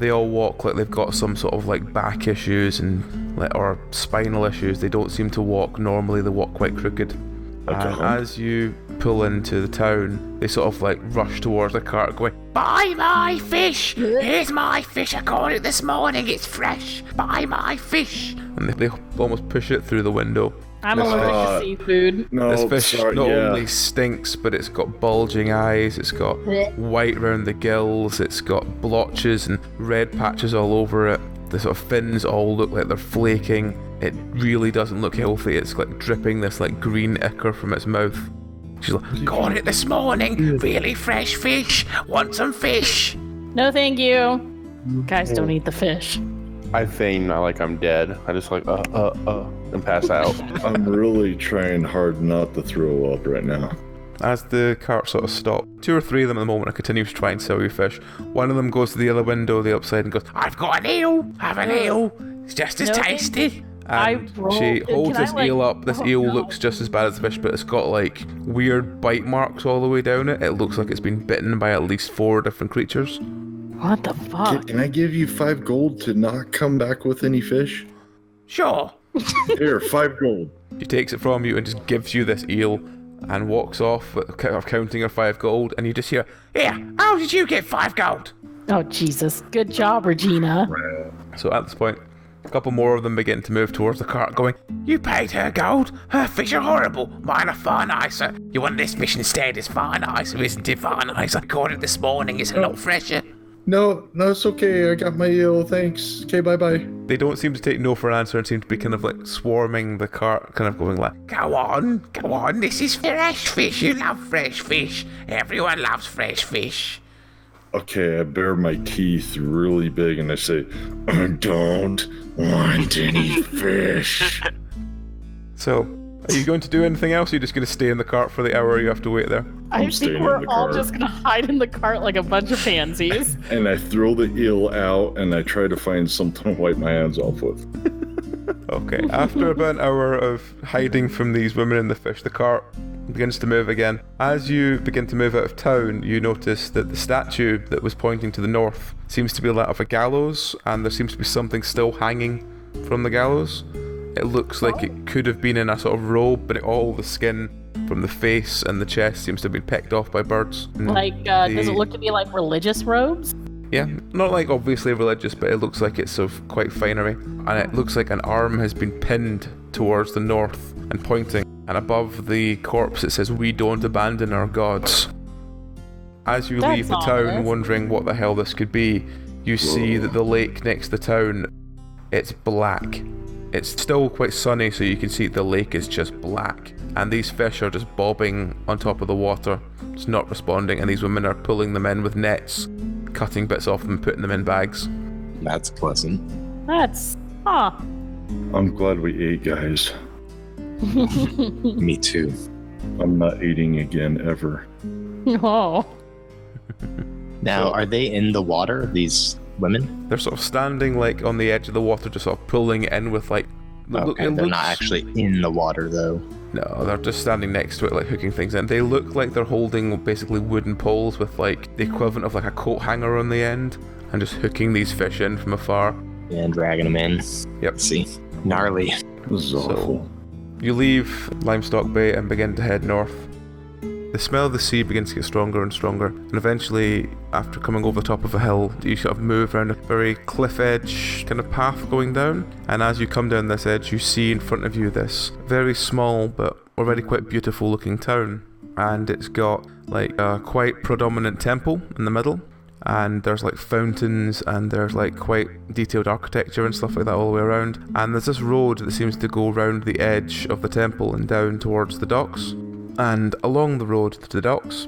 S2: They all walk like they've got some sort of like back issues and or spinal issues. They don't seem to walk normally. They walk quite crooked. And as you pull into the town, they sort of like rush towards the cart going, "Buy my fish! Here's my fish I caught it this morning, it's fresh! Buy my fish!" And they almost push it through the window.
S7: I'm allergic to seafood.
S6: No,
S2: This fish not only stinks, but it's got bulging eyes, it's got white around the gills, it's got blotches and red patches all over it. The sort of fins all look like they're flaking. It really doesn't look healthy. It's like dripping this like green ichor from its mouth. She's like, "Caught it this morning, really fresh fish, want some fish?"
S7: No, thank you. Guys, don't eat the fish.
S5: I feign like I'm dead. I just like and pass out.
S6: I'm really trying hard not to throw up right now.
S2: As the cart sort of stops, 2 or 3 of them at the moment are continuing to try and sell you fish. One of them goes to the other window, the upside, and goes, "I've got an eel! Have an eel! It's just as tasty!" And she holds this eel up. This eel looks just as bad as the fish, but it's got like weird bite marks all the way down it. It looks like it's been bitten by at least 4 different creatures.
S7: What the fuck?
S6: Can I give you 5 gold to not come back with any fish?
S2: Sure.
S6: Here, 5 gold.
S2: She takes it from you and just gives you this eel and walks off, counting her 5 gold, and you just hear, "Here, how did you get 5 gold?"
S7: Oh, Jesus. Good job, Regina.
S2: So at this point, a couple more of them begin to move towards the cart, going, "You paid her gold? Her fish are horrible. Mine are far nicer. You want this fish instead? It's far nicer, isn't it? Far nicer. I caught it this morning. It's a lot fresher."
S6: No, it's okay. I got my eel. Thanks. Okay, bye-bye.
S2: They don't seem to take no for an answer and seem to be kind of like swarming the cart, kind of going like, go on, this is fresh fish. You love fresh fish. Everyone loves fresh fish."
S6: Okay, I bare my teeth really big and I say, "I don't want any fish."
S2: So, are you going to do anything else? Or are you just going to stay in the cart for the hour you have to wait there?
S7: I
S6: staying
S7: think
S6: in
S7: we're
S6: the
S7: all
S6: cart.
S7: just gonna hide in the cart like a bunch of pansies.
S6: And I throw the eel out and I try to find something to wipe my hands off with.
S2: Okay, after about an hour of hiding from these women and the fish, the cart begins to move again. As you begin to move out of town, you notice that the statue that was pointing to the north seems to be that of a gallows, and there seems to be something still hanging from the gallows. It looks like it could have been in a sort of robe, but all the skin from the face and the chest seems to have been picked off by birds.
S7: Like, does it look to be like religious robes?
S2: Yeah, not like obviously religious, but it looks like it's of quite finery. And it looks like an arm has been pinned towards the north and pointing. And above the corpse it says, "We don't abandon our gods." As you leave the town wondering what the hell this could be, you see that the lake next to the town, it's black. It's still quite sunny, so you can see the lake is just black. And these fish are just bobbing on top of the water. It's not responding, and these women are pulling them in with nets, cutting bits off them and putting them in bags.
S3: That's pleasant.
S7: That's...
S6: I'm glad we ate, guys.
S3: Me too.
S6: I'm not eating again ever.
S7: Oh.
S3: Now, are they in the water, these women?
S2: They're sort of standing like on the edge of the water, just sort of pulling it in with like...
S3: Okay, they're not actually in the water though.
S2: No, they're just standing next to it, like hooking things in. They look like they're holding basically wooden poles with like the equivalent of like a coat hanger on the end, and just hooking these fish in from afar.
S3: And dragging them in.
S2: Yep.
S3: See, gnarly.
S6: This is awful.
S2: You leave Limestock Bay and begin to head north. The smell of the sea begins to get stronger and stronger, and eventually, after coming over the top of a hill, you sort of move around a very cliff edge kind of path going down, and as you come down this edge, you see in front of you this very small but already quite beautiful looking town, and it's got like a quite predominant temple in the middle, and there's like fountains, and there's like quite detailed architecture and stuff like that all the way around, and there's this road that seems to go around the edge of the temple and down towards the docks. And along the road to the docks,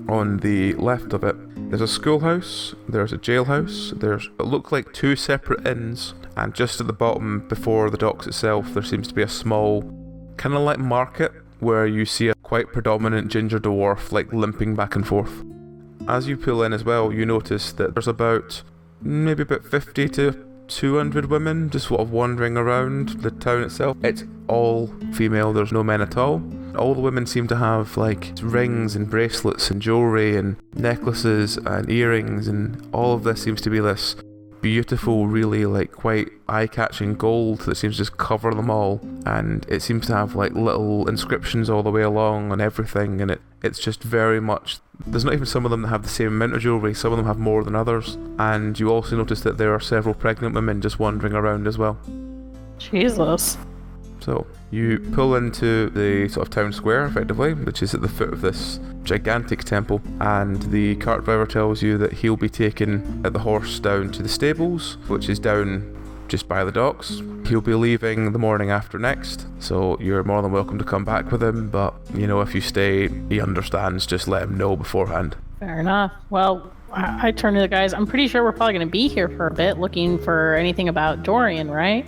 S2: on the left of it, there's a schoolhouse, there's a jailhouse, it look like 2 separate inns, and just at the bottom, before the docks itself, there seems to be a small, kind of like market, where you see a quite predominant ginger dwarf, like limping back and forth. As you pull in as well, you notice that there's maybe about 50 to 200 women just sort of wandering around the town itself. It's all female, there's no men at all. All the women seem to have like rings and bracelets and jewellery and necklaces and earrings, and all of this seems to be this beautiful, really like quite eye-catching gold that seems to just cover them all, and it seems to have like little inscriptions all the way along on everything, and it's just very much, there's not even some of them that have the same amount of jewellery, some of them have more than others, and you also notice that there are several pregnant women just wandering around as well.
S7: Jesus.
S2: So you pull into the sort of town square, effectively, which is at the foot of this gigantic temple, and the cart driver tells you that he'll be taking the horse down to the stables, which is down just by the docks. He'll be leaving the morning after next, so you're more than welcome to come back with him, but, you know, if you stay, he understands, just let him know beforehand.
S7: Fair enough. Well, I turn to the guys. I'm pretty sure we're probably going to be here for a bit looking for anything about Dorian, right?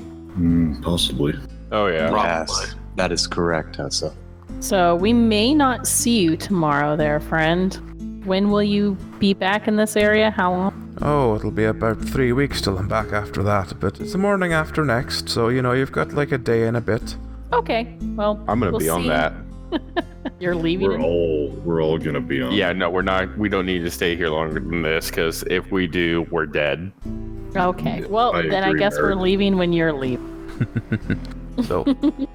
S6: Possibly.
S5: Oh, yeah.
S3: Yes, that is correct, Tessa.
S7: So we may not see you tomorrow there, friend. When will you be back in this area? How long?
S2: Oh, it'll be about 3 weeks till I'm back after that, but it's the morning after next, so, you know, you've got like a day and a bit.
S7: Okay, well,
S5: I'm gonna
S7: we'll
S5: be on
S7: see.
S5: that.
S7: You're leaving?
S6: We're all gonna be on.
S5: Yeah, no, we're not. We don't need to stay here longer than this, because if we do, we're dead.
S7: Okay, well,
S6: I
S7: then I
S6: agree,
S7: guess we're
S6: Eric.
S7: leaving when you're leaving.
S2: So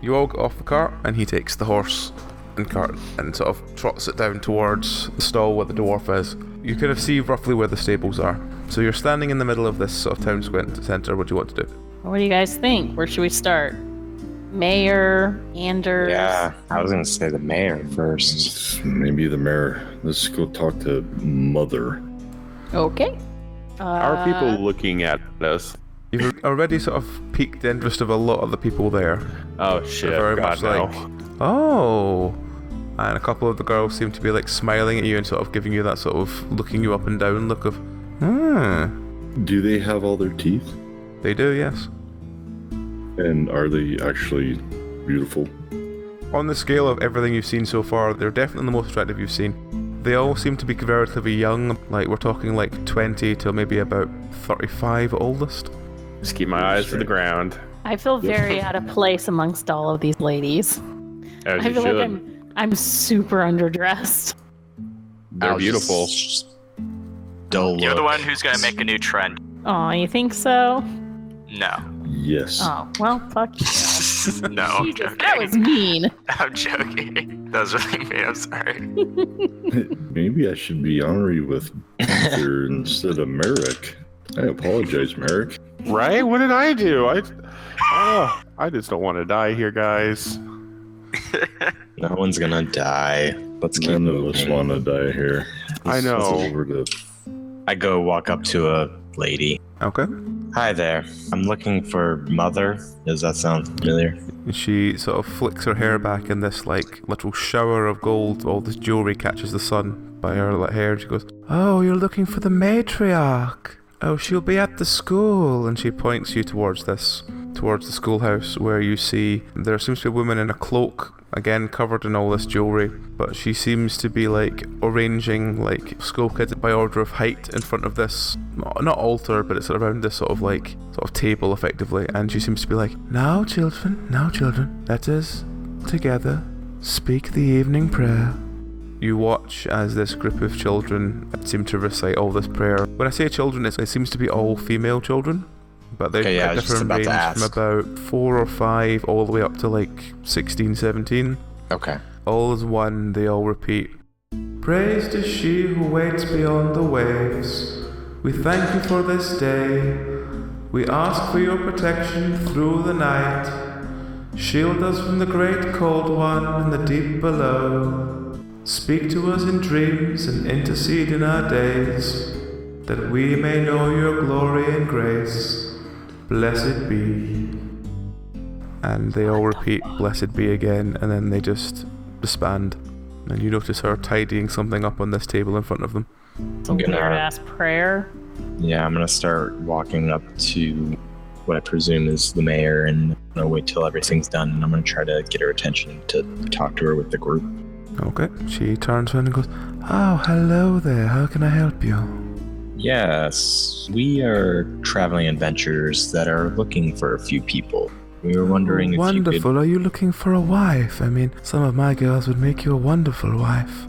S2: you all get off the cart, and he takes the horse and cart and sort of trots it down towards the stall where the dwarf is. You kind of see roughly where the stables are. So you're standing in the middle of this sort of town centre. What do you want to do?
S7: What do you guys think? Where should we start? Mayor, Anders?
S3: Yeah, I was gonna say the mayor first.
S6: Maybe the mayor. Let's go talk to Mother.
S7: Okay.
S5: How are people looking at us?
S2: You've already sort of piqued the interest of a lot of the people there.
S5: Oh, shit.
S2: They're very
S5: God,
S2: much
S5: no.
S2: like, oh. And a couple of the girls seem to be like smiling at you and sort of giving you that sort of looking you up and down look of,
S6: Do they have all their teeth?
S2: They do, yes.
S6: And are they actually beautiful?
S2: On the scale of everything you've seen so far, they're definitely the most attractive you've seen. They all seem to be relatively young, like we're talking like 20 to maybe about 35 at oldest.
S5: Just keep my eyes to the ground.
S7: I feel very out of place amongst all of these ladies.
S5: As
S7: I
S5: you
S7: feel
S5: should.
S7: like I'm super underdressed.
S5: They're beautiful.
S3: Dull
S4: You're the
S3: look.
S4: one who's gonna make a new trend.
S7: Oh, you think so?
S4: No.
S6: Yes.
S7: Oh, well, fuck you.
S4: No, I'm
S7: Jesus,
S4: joking.
S7: that was mean.
S4: I'm joking. That was really mean, I'm sorry.
S6: Maybe I should be honorary with Gunther instead of Merrick. I apologize, Merrick.
S5: Right? What did I do? I just don't want to die here, guys.
S3: No one's gonna die. Let's keep
S6: None of us
S3: moving.
S6: want to die here.
S5: I know.
S6: Let's over to
S3: I go walk up to a lady.
S2: Okay.
S3: Hi there. I'm looking for Mother. Does that sound familiar?
S2: And she sort of flicks her hair back in this like little shower of gold. All this jewellery catches the sun by her hair, and she goes, "Oh, you're looking for the matriarch. Oh, she'll be at the school." And she points you towards the schoolhouse, where you see there seems to be a woman in a cloak, again covered in all this jewellery, but she seems to be like arranging like school kids by order of height in front of this, not altar, but it's around this sort of table effectively, and she seems to be like, now children, let us together speak the evening prayer." You watch as this group of children seem to recite all this prayer. When I say children, it seems to be all female children, but they're
S3: Okay, yeah, I was just
S2: different
S3: about to
S2: range from
S3: ask.
S2: about 4 or 5 all the way up to like 16, 17.
S3: Okay.
S2: All as one, they all repeat, "Praised is she who waits beyond the waves. We thank you for this day. We ask for your protection through the night. Shield us from the great cold one in the deep below. Speak to us in dreams and intercede in our days, that we may know your glory and grace. Blessed be." And they all repeat, "Blessed be" again, and then they just disband. And you notice her tidying something up on this table in front of them.
S7: Some
S3: gonna-
S7: weird ass prayer.
S3: Yeah, I'm gonna start walking up to what I presume is the mayor, and I'm gonna wait till everything's done, and I'm gonna try to get her attention to talk to her with the group.
S2: Okay, she turns around and goes, "Oh, hello there, how can I help you?"
S3: Yes, we are traveling adventurers that are looking for a few people. We were wondering if you
S2: Wonderful,
S3: could...
S2: are you looking for a wife? I mean, some of my girls would make you a wonderful wife.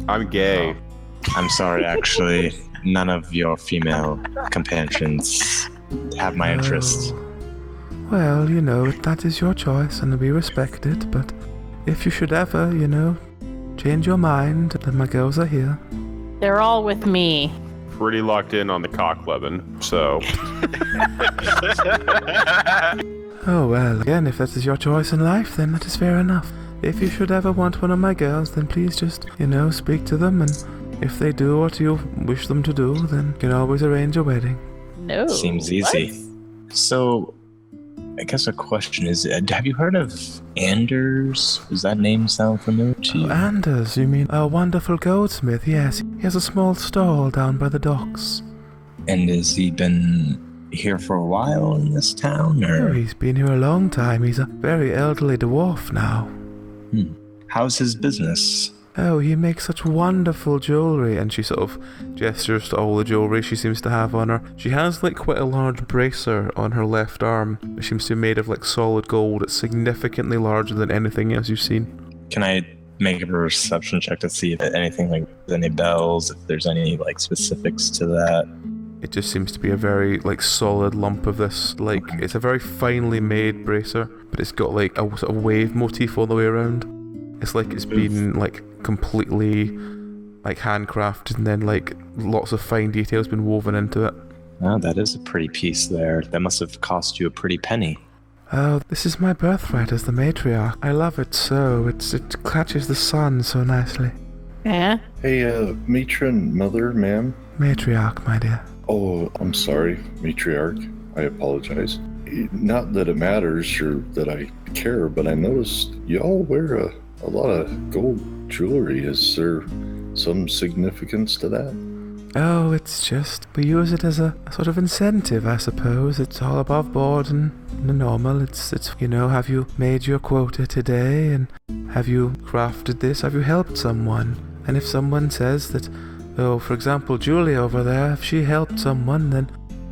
S5: I'm gay.
S3: I'm sorry, actually. none of your female companions have my interest.
S2: Well, that is your choice and we respect it, but if you should ever, change your mind, then my girls are here.
S7: They're all with me.
S5: Pretty locked in on the cock clubbing, so.
S2: Oh, well, again, if that is your choice in life, then that is fair enough. If you should ever want one of my girls, then please just, speak to them, and if they do what you wish them to do, then you can always arrange a wedding.
S7: No.
S3: Seems easy. So, I guess a question is, have you heard of Anders? Does that name sound familiar to you?
S2: Oh, Anders, you mean a wonderful goldsmith? Yes, he has a small stall down by the docks.
S3: And has he been here for a while in this town, or?
S2: Oh, he's been here a long time. He's a very elderly dwarf now.
S3: How's his business?
S2: Oh, he makes such wonderful jewellery, and she sort of gestures to all the jewellery she seems to have on her. She has quite a large bracer on her left arm, which seems to be made of solid gold. It's significantly larger than anything else you've seen.
S3: Can I make a perception check to see if anything any bells, if there's any specifics to that?
S2: It just seems to be a very solid lump of this. It's a very finely made bracer, but it's got a sort of wave motif all the way around. It's it's been completely handcrafted, and then lots of fine details been woven into it.
S3: Oh, that is a pretty piece there. That must have cost you a pretty penny.
S2: Oh, this is my birthright as the matriarch. I love it so. It catches the sun so nicely.
S7: Yeah?
S6: Hey, matron, mother, ma'am.
S2: Matriarch, my dear.
S6: Oh, I'm sorry, matriarch. I apologize. Not that it matters or that I care, but I noticed y'all wear a lot of gold jewelry. Is there some significance to that?
S2: Oh, it's just, we use it as a sort of incentive, I suppose. It's all above board and normal. It's have you made your quota today? And have you crafted this? Have you helped someone? And if someone says that, oh, for example, Julie over there, if she helped someone, then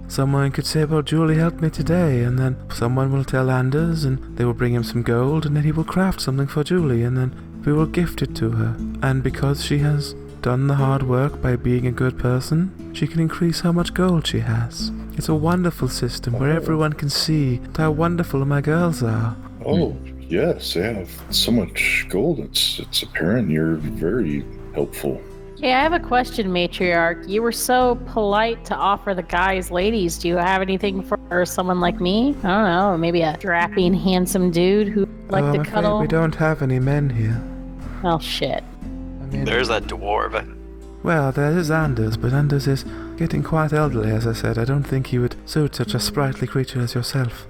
S2: someone could say, well, Julie helped me today, and then someone will tell Anders, and they will bring him some gold, and then he will craft something for Julie, and then we will gift it to her. And because she has done the hard work by being a good person, she can increase how much gold she has. It's a wonderful system where everyone can see how wonderful my girls are.
S6: Oh, yes, they have so much gold. It's apparent you're very helpful.
S7: Hey, I have a question, matriarch. You were so polite to offer the guys ladies. Do you have anything for someone like me? I don't know, maybe a strapping, handsome dude who like
S2: I'm
S7: to
S2: afraid
S7: cuddle?
S2: we don't have any men here.
S7: Oh, shit.
S2: I mean,
S4: There's that dwarf.
S2: well, there is Anders, but Anders is getting quite elderly, as I said. I don't think he would suit such a sprightly creature as yourself.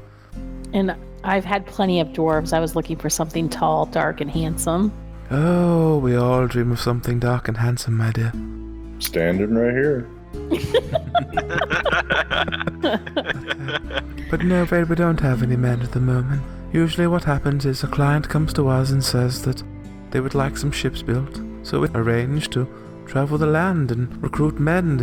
S7: And I've had plenty of dwarves. I was looking for something tall, dark, and handsome.
S2: Oh, we all dream of something dark and handsome, my dear.
S6: Standing right here.
S2: But no, afraid we don't have any men at the moment. Usually what happens is a client comes to us and says that they would like some ships built. So we arrange to travel the land and recruit men,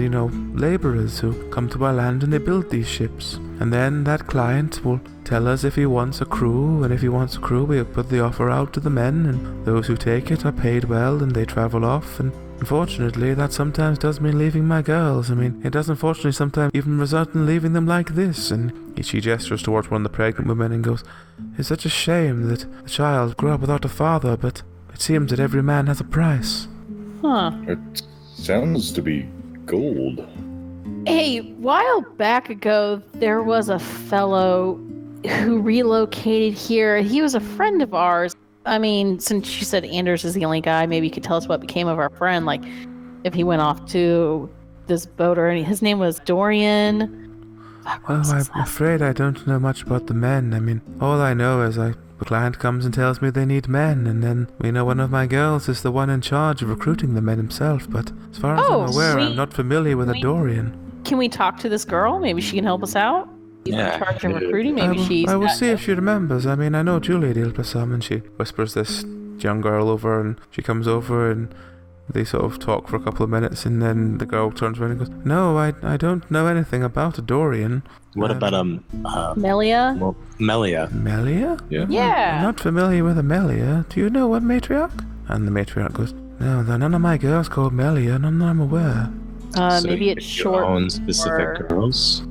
S2: laborers who come to our land and they build these ships. And then that client will tell us if he wants a crew, and if he wants a crew, we put the offer out to the men, and those who take it are paid well and they travel off. And unfortunately, that sometimes does mean leaving my girls. I mean, it does unfortunately sometimes even result in leaving them like this. And she gestures towards one of the pregnant women and goes, it's such a shame that the child grew up without a father, but it seems that every man has a price.
S7: Huh.
S6: It sounds to be gold.
S7: Hey, a while back ago, there was a fellow who relocated here. He was a friend of ours. I mean, since you said Anders is the only guy, maybe you could tell us what became of our friend. If he went off to this boat or any. His name was Dorian.
S2: Well, I'm afraid I don't know much about the men. I mean, all I know is the client comes and tells me they need men, and then one of my girls is the one in charge of recruiting the men himself. But as far as I'm aware, I'm not familiar with a Dorian.
S7: Can we talk to this girl? Maybe she can help us out? He's in charge of recruiting. Maybe
S2: I will see if she remembers. I mean, I know Julie dealt with some, and she whispers this young girl over, and she comes over, and they sort of talk for a couple of minutes, and then the girl turns around and goes, no, I don't know anything about a Dorian.
S3: What about
S7: Melia?
S3: Well, Melia?
S2: Melia?
S7: Yeah.
S2: I'm not familiar with a Melia. Do you know what matriarch? And the matriarch goes, no, there are none of my girls called Melia, none that I'm aware.
S3: So
S7: Maybe it's
S3: your
S7: short
S3: own specific
S7: for-
S3: girls.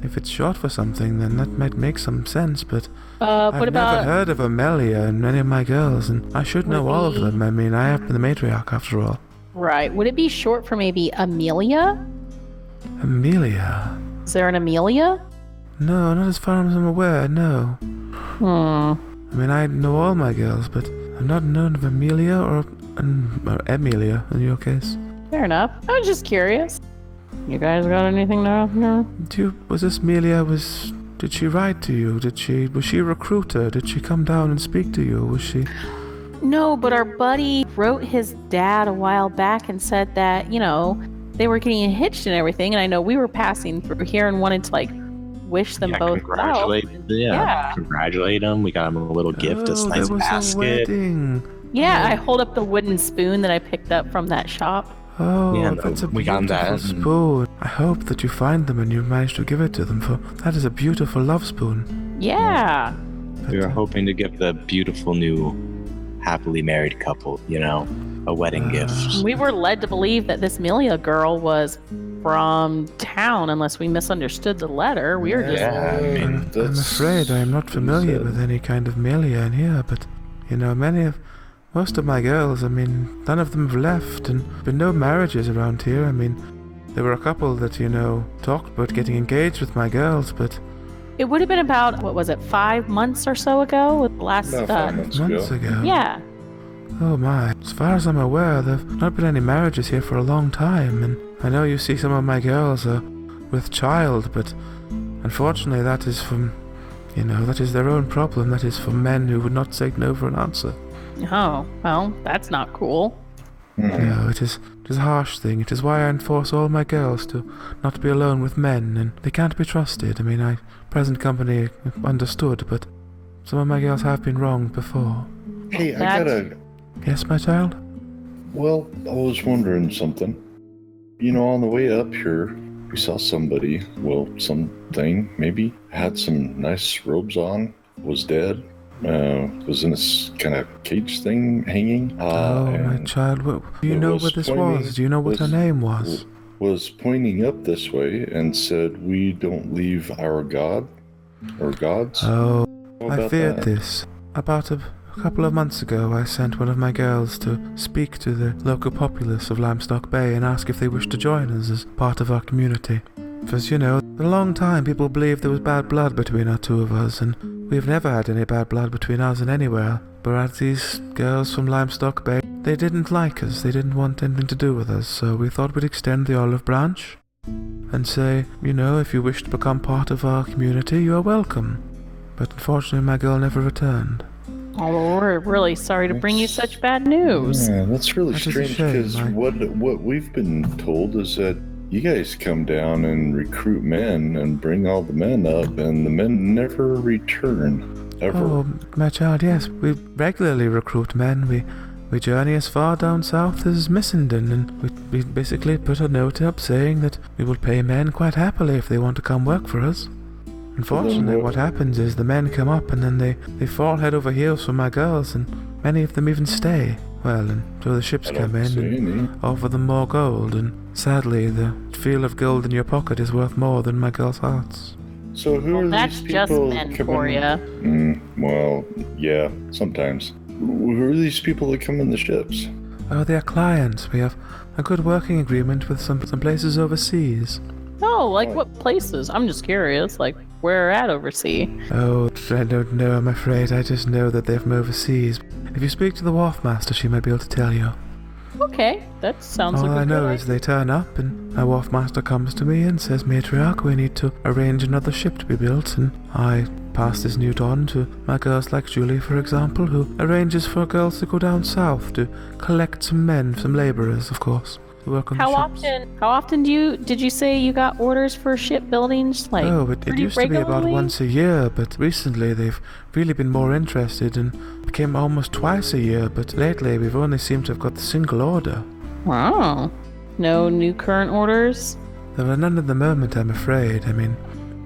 S2: If it's short for something, then that might make some sense, but
S7: What
S2: I've
S7: about
S2: never heard of Amelia and many of my girls, and I should know all of
S7: Would
S2: them. I mean, I have been the matriarch after all.
S7: right? Would it be short for maybe Amelia?
S2: Amelia?
S7: Is there an Amelia?
S2: No, not as far as I'm aware, no. I mean, I know all my girls, but I'm not known of Amelia or Emilia in your case.
S7: Fair enough. I was just curious. You guys got anything to know?
S2: Was this Amelia, did she write to you? Was she a recruiter? Did she come down and speak to you? Was she?
S7: No, but our buddy wrote his dad a while back and said that, they were getting hitched and everything. And I know we were passing through here and wanted to, wish them both well.
S3: Congratulate them. We got them a little gift, this nice
S2: there was
S3: basket.
S2: a wedding.
S7: Yeah, I hold up the wooden spoon that I picked up from that shop.
S2: Oh,
S3: Yeah,
S2: that's a
S3: we got
S2: beautiful
S3: that.
S2: spoon. I hope that you find them and you manage to give it to them, for that is a beautiful love spoon.
S7: Yeah.
S3: We were hoping to give the beautiful new happily married couple, a wedding gift.
S7: We were led to believe that this Amelia girl was from town, unless we misunderstood the letter. We were just...
S3: Yeah, I mean,
S2: I'm afraid I am not familiar with any kind of Amelia in here, but, most of my girls, none of them have left, and been no marriages around here. There were a couple that, talked about getting engaged with my girls, but...
S7: It would have been about, 5 months or so ago? With the last...
S6: About 5 months
S2: ago?
S7: Yeah.
S2: Oh my. As far as I'm aware, there have not been any marriages here for a long time, and I know you see some of my girls are with child, but unfortunately that is from, that is their own problem. That is from men who would not take no for an answer.
S7: Oh, well, that's not cool.
S2: No, it is a harsh thing. It is why I enforce all my girls to not be alone with men, and they can't be trusted. Present company understood, but some of my girls have been wronged before.
S6: Hey, I gotta...
S2: Yes, my child?
S6: Well, I was wondering something. On the way up here, we saw somebody, something, maybe, had some nice robes on, was dead, was in this kind of cage thing hanging.
S2: My child, do you know what this was? Do you know what her name was?
S6: Was pointing up this way and said, "We don't leave our God, or gods."
S2: Oh,
S6: I
S2: feared this. About a couple of months ago, I sent one of my girls to speak to the local populace of Limestock Bay and ask if they wished to join us as part of our community. Because, for a long time people believed there was bad blood between our two of us, and we've never had any bad blood between us and anywhere. But these girls from Limestock Bay, they didn't like us, they didn't want anything to do with us, so we thought we'd extend the olive branch and say, if you wish to become part of our community, you are welcome. But unfortunately my girl never returned.
S7: Oh, we're really sorry to bring you such bad news.
S6: Yeah, that's really
S2: That is a
S6: strange,
S2: shame.
S6: because what we've been told is that you guys come down and recruit men and bring all the men up, and the men never return, ever.
S2: Oh, my child, yes, we regularly recruit men. We journey as far down south as Missenden, and we basically put a note up saying that we will pay men quite happily if they want to come work for us. Unfortunately, what happens is the men come up and then they fall head over heels for my girls, and many of them even stay. Well, and so the ships come in and offer them more gold, and sadly, the feel of gold in your pocket is worth more than my girls' hearts.
S6: So who are
S7: That's
S6: these
S7: just
S6: people
S7: men
S6: coming
S7: for
S6: in? Well, yeah, sometimes. Who are these people that come in the ships?
S2: Oh, they are clients. We have a good working agreement with some places overseas.
S7: Oh, what places? I'm just curious, where at overseas?
S2: Oh, I don't know, I'm afraid. I just know that they're from overseas. If you speak to the wharf master, she might be able to tell you.
S7: Okay, that sounds like
S2: All
S7: a
S2: I
S7: good
S2: know
S7: idea.
S2: is they turn up, and my wharf master comes to me and says, "Matriarch, we need to arrange another ship to be built," and I pass this news on to my girls like Julie, for example, who arranges for girls to go down south to collect some men, some labourers, of course, to work on the ships.
S7: How often did you say you got orders for ship buildings?
S2: It
S7: pretty
S2: used to be about
S7: regularly?
S2: once a year, but recently they've really been more interested and became almost twice a year, but lately we've only seemed to have got the single order.
S7: Wow. No new current orders?
S2: There are none at the moment, I'm afraid.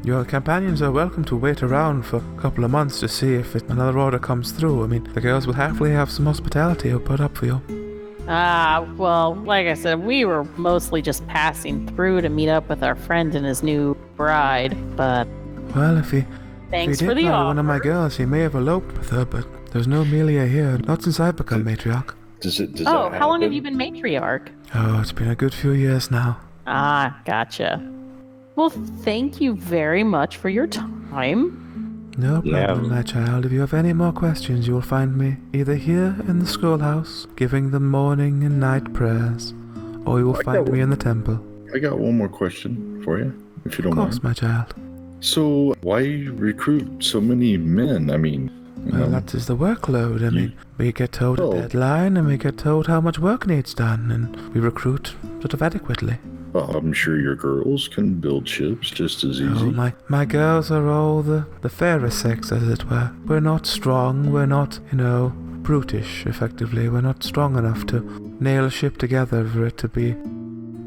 S2: Your companions are welcome to wait around for a couple of months to see if another order comes through. The girls will happily have some hospitality put up for you.
S7: Well, like I said, we were mostly just passing through to meet up with our friend and his new bride, but
S2: Well, if he
S7: thanks
S2: did
S7: for the
S2: marry
S7: offer.
S2: one of my girls, he may have eloped with her, but there's no Amelia here. Not since I've become matriarch.
S6: Does
S7: Oh,
S6: that
S7: how long have
S6: happen?
S7: you been matriarch?
S2: Oh, it's been a good few years now.
S7: Ah, gotcha. Well, thank you very much for your time.
S2: No
S3: Yeah.
S2: problem, my child. If you have any more questions, you will find me either here in the schoolhouse, giving them morning and night prayers, or you will find me in the temple.
S6: I got one more question for you, if you don't
S2: Of course,
S6: mind.
S2: my child.
S6: So, why recruit so many men? I mean,
S2: Well, that is the workload. I mean, we get told
S6: Oh.
S2: a deadline, and we get told how much work needs done, and we recruit sort of adequately.
S6: well, I'm sure your girls can build ships just as easy.
S2: Oh, my girls are all the fairer sex, as it were. We're not strong, we're not, brutish, effectively. We're not strong enough to nail a ship together for it to be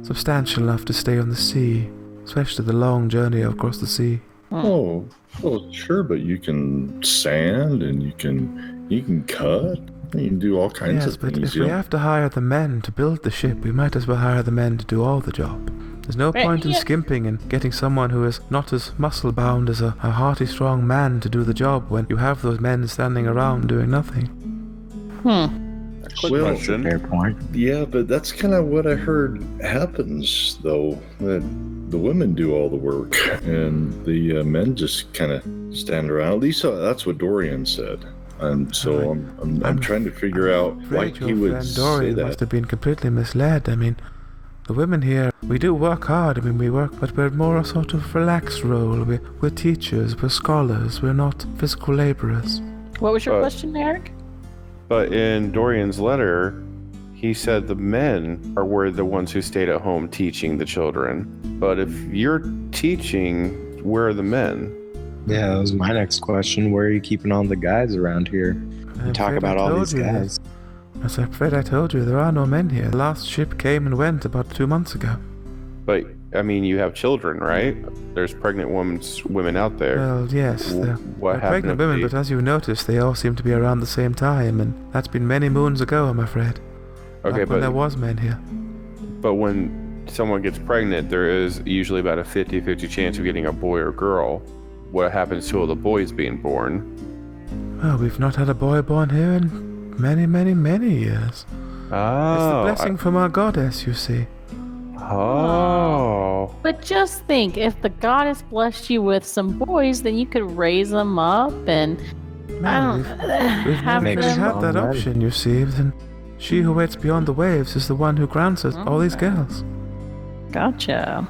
S2: substantial enough to stay on the sea, especially the long journey across the sea.
S6: Oh, well, sure, but you can sand and you can cut. You can do all kinds
S2: Yes,
S6: of
S2: but
S6: things.
S2: if we have to hire the men to build the ship, we might as well hire the men to do all the job. There's no
S7: Right,
S2: point in
S7: yeah.
S2: skimping and getting someone who is not as muscle-bound as a hearty, strong man to do the job when you have those men standing around doing nothing.
S5: Quick
S6: Well,
S5: question.
S3: Fair point.
S6: Yeah, but that's kind of what I heard happens, though. That the women do all the work, and the men just kind of stand around. At least that's what Dorian said. And so I'm trying to figure out why
S2: Afraid
S6: he
S2: your
S6: would
S2: friend
S6: say
S2: Dorian must
S6: that.
S2: have been completely misled. I mean, the women here, we do work hard. I mean, we work, but we're more a sort of relaxed role. We're teachers, we're scholars, we're not physical laborers.
S7: What was your
S5: But-
S7: question, Eric?
S5: But in Dorian's letter, he said the men were the ones who stayed at home teaching the children. But if you're teaching, where are the men?
S3: Yeah, that was my next question. Where are you keeping all the guys around here?
S2: I'm
S3: Talk
S2: afraid
S3: about
S2: I
S3: all
S2: told
S3: these
S2: you
S3: guys.
S2: this. I'm afraid I told you, there are no men here. The last ship came and went about 2 months ago.
S5: But, I mean, you have children, right? There's pregnant women out there.
S2: Well, yes,
S5: W-
S2: they're
S5: what happened
S2: pregnant
S5: if
S2: women,
S5: they-
S2: but as you noticed, they all seem to be around the same time, and that's been many moons ago, I'm afraid.
S5: Okay,
S2: Back when there
S5: but,
S2: was men here.
S5: but when someone gets pregnant, there is usually about a 50-50 chance of getting a boy or girl. What happens to all the boys being born?
S2: Well, we've not had a boy born here in many, many, many years.
S5: Oh,
S2: It's the blessing from our goddess, you see.
S5: Oh.
S7: But just think, if the goddess blessed you with some boys, then you could raise them up and I
S2: No,
S7: don't
S2: we've
S7: have
S2: never
S3: Makes
S2: really
S7: them.
S2: had that
S3: already.
S2: option, you see. And she who waits beyond the waves is the one who grants us all these girls.
S7: Gotcha.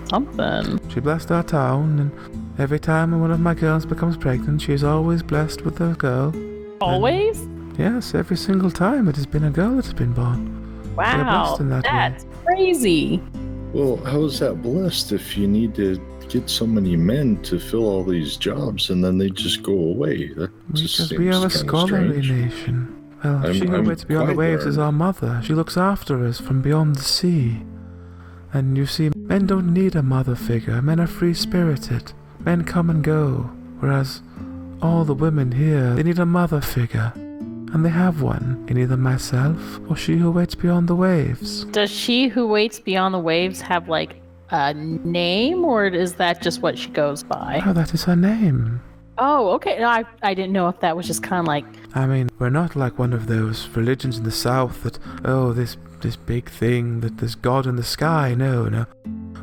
S7: Something.
S2: She blessed our town, and every time one of my girls becomes pregnant, she is always blessed with a girl.
S7: Always?
S2: Yes, every single time it has been a girl that has been born.
S7: Wow.
S2: blessed in that way.
S7: That's crazy.
S6: Well, how is that blessed if you need to get so many men to fill all these jobs and then they just go away? That just
S2: Because
S6: seems
S2: we are a
S6: kinda
S2: scholarly
S6: strange.
S2: nation. Well,
S6: I'm-
S2: she who
S6: I'm
S2: waits beyond the
S6: quite
S2: waves is
S6: learned.
S2: our mother. She looks after us from beyond the sea. And you see, men don't need a mother figure. Men are free-spirited. Men come and go. Whereas all the women here, they need a mother figure. And they have one in either myself or she who waits beyond the waves.
S7: Does she who waits beyond the waves have like a name, or is that just what she goes by?
S2: Oh, that is her name.
S7: Oh, okay. No, I didn't know if that was just kind of like.
S2: I mean, we're not like one of those religions in the South that, oh, this big thing, that there's God in the sky. No.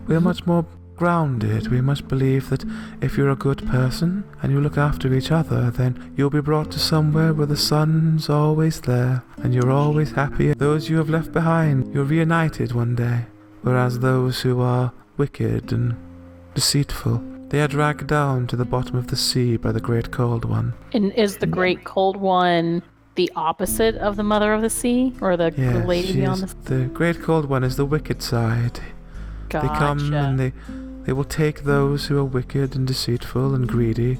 S2: We're much more grounded. We must believe that if you're a good person and you look after each other, then you'll be brought to somewhere where the sun's always there and you're always happy. Those you have left behind, you're reunited one day. Whereas those who are wicked and deceitful, they are dragged down to the bottom of the sea by the Great Cold One.
S7: And is the Great Cold One the opposite of the Mother of the Sea, or the
S2: Yes,
S7: Lady
S2: she
S7: Beyond
S2: is,
S7: the
S2: the Great Cold One is the wicked side.
S7: Gotcha.
S2: They come and they will take those who are wicked and deceitful and greedy,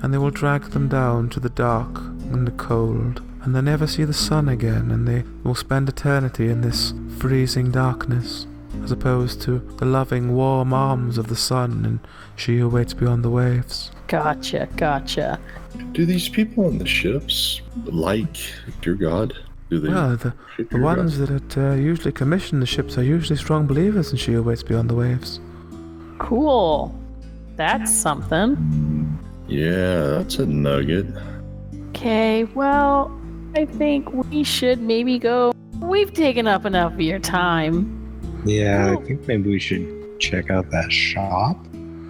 S2: and they will drag them down to the dark and the cold, and they'll never see the sun again, and they will spend eternity in this freezing darkness, as opposed to the loving, warm arms of the sun and she who waits beyond the waves.
S7: Gotcha.
S6: Do these people on the ships like your god? Do they?
S2: Well, the ones that usually commission the ships are usually strong believers in sheer weights beyond the waves.
S7: Cool. That's something.
S6: Yeah, that's a nugget.
S7: Okay, well, I think we should maybe go. We've taken up enough of your time.
S3: Yeah, I think maybe we should check out that shop.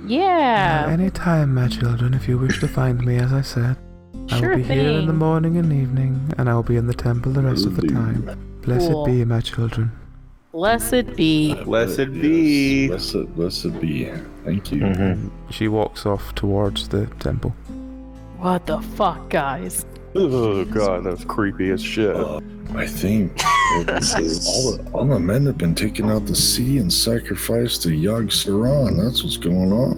S7: Yeah.
S2: Any time, my children, if you wish to find me, as I said. I
S7: Sure
S2: will be here in the
S7: thing.
S2: morning and evening, and I will be in the temple the rest of the time. Blessed
S7: Cool.
S2: be, my children.
S7: Blessed be.
S5: Blessed be.
S6: Yes, blessed be. Thank you.
S3: Mm-hmm.
S2: She walks off towards the temple.
S7: What the fuck, guys?
S5: Oh god, that's creepy as shit.
S6: I think all the men have been taken out to sea and sacrificed to Yog Saron. That's what's going on.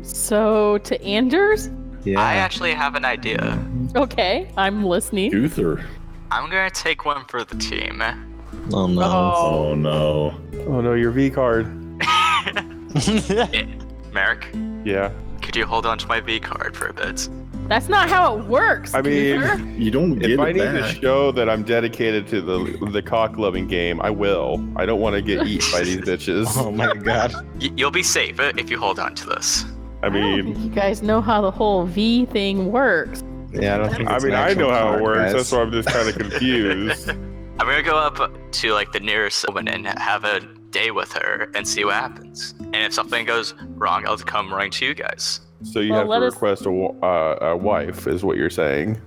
S7: So, to Anders?
S3: Yeah.
S4: I actually have an idea.
S7: Okay, I'm listening.
S6: Uther.
S4: I'm gonna take one for the team.
S3: Oh no.
S6: Oh no.
S5: Oh no, your V card.
S4: Merrick,
S5: Yeah.
S4: could you hold on to my V card for a bit?
S7: That's not how it works.
S5: I mean,
S7: Peter.
S6: You don't get
S5: if I
S6: it
S5: need
S6: back.
S5: to show that I'm dedicated to the cock loving game, I will. I don't want to get eaten by these bitches.
S3: Oh my god.
S4: You'll be safe if you hold on to this.
S5: I
S7: I don't think
S5: mean,
S7: you guys know how the whole V thing works.
S3: Yeah, I don't think it's an
S5: I
S3: actual
S5: know how it
S3: card,
S5: works.
S3: guys.
S5: That's why I'm just kind of confused.
S4: I'm gonna go up to like the nearest woman and have a day with her and see what happens. And if something goes wrong, I'll come running to you guys.
S5: So you
S7: Well,
S5: have
S7: let
S5: to
S7: us-
S5: request a wife, is what you're saying?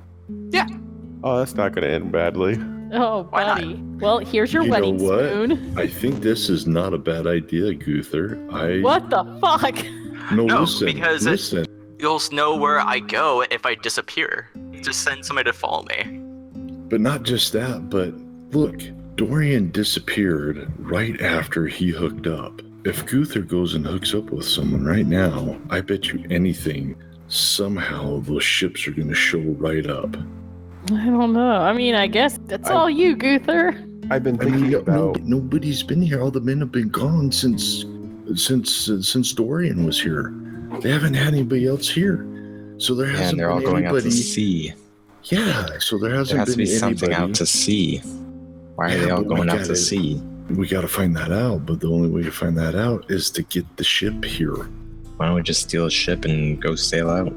S4: Yeah.
S5: Oh, that's not going to end badly.
S7: Oh,
S4: Why not?
S7: buddy. Well, here's your
S6: You know
S7: wedding
S6: what?
S7: spoon.
S6: I think this is not a bad idea, Guther.
S7: What the fuck?
S6: No,
S4: No,
S6: listen.
S4: because
S6: listen.
S4: You'll know where I go if I disappear. Just send somebody to follow me.
S6: But not just that, but look, Dorian disappeared right after he hooked up. If Guther goes and hooks up with someone right now, I bet you anything, somehow those ships are going to show right up.
S7: I don't know. I mean, I guess that's all you, Guther.
S5: I've been
S6: I
S5: thinking
S6: mean,
S5: about.
S6: nobody's been here. All the men have been gone since Dorian was here. They haven't had anybody else here, so there
S3: Yeah,
S6: hasn't
S3: and they're
S6: been
S3: all going
S6: anybody.
S3: out to sea.
S6: Yeah, so there hasn't
S3: There has to
S6: been
S3: be something
S6: anybody.
S3: out to sea. Why are
S6: Yeah,
S3: they all
S6: but we
S3: going out
S6: gotta-
S3: to sea?
S6: We got to find that out, but the only way to find that out is to get the ship here.
S3: Why don't we just steal a ship and go sail out?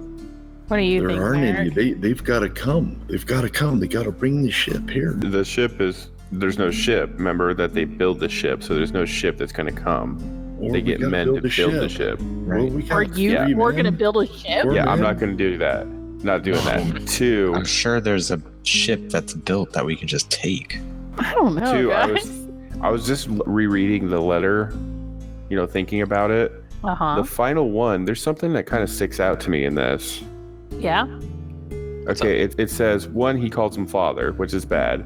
S7: What do you
S6: There
S7: think,
S6: aren't any.
S7: Merrick?
S6: They've got to come. They've got to come. They got to bring the ship here.
S5: The ship is. There's no ship. Remember that they build the ship, so there's no ship that's going to come.
S6: Or
S5: They
S6: we
S5: get
S6: gotta
S5: men to build the ship.
S6: Well, we
S7: Are
S6: got
S7: you?
S6: three
S7: We're
S6: men.
S7: gonna build a ship?
S6: We're-
S5: Yeah, I'm
S6: men.
S5: not going to do that. Not doing that. Two.
S3: I'm sure there's a ship that's built that we can just take.
S7: I don't know,
S5: Two,
S7: guys.
S5: I was just rereading the letter, thinking about it.
S7: Uh-huh.
S5: The final one, there's something that kind of sticks out to me in this.
S7: Yeah.
S5: Okay, it says, one, he calls him father, which is bad.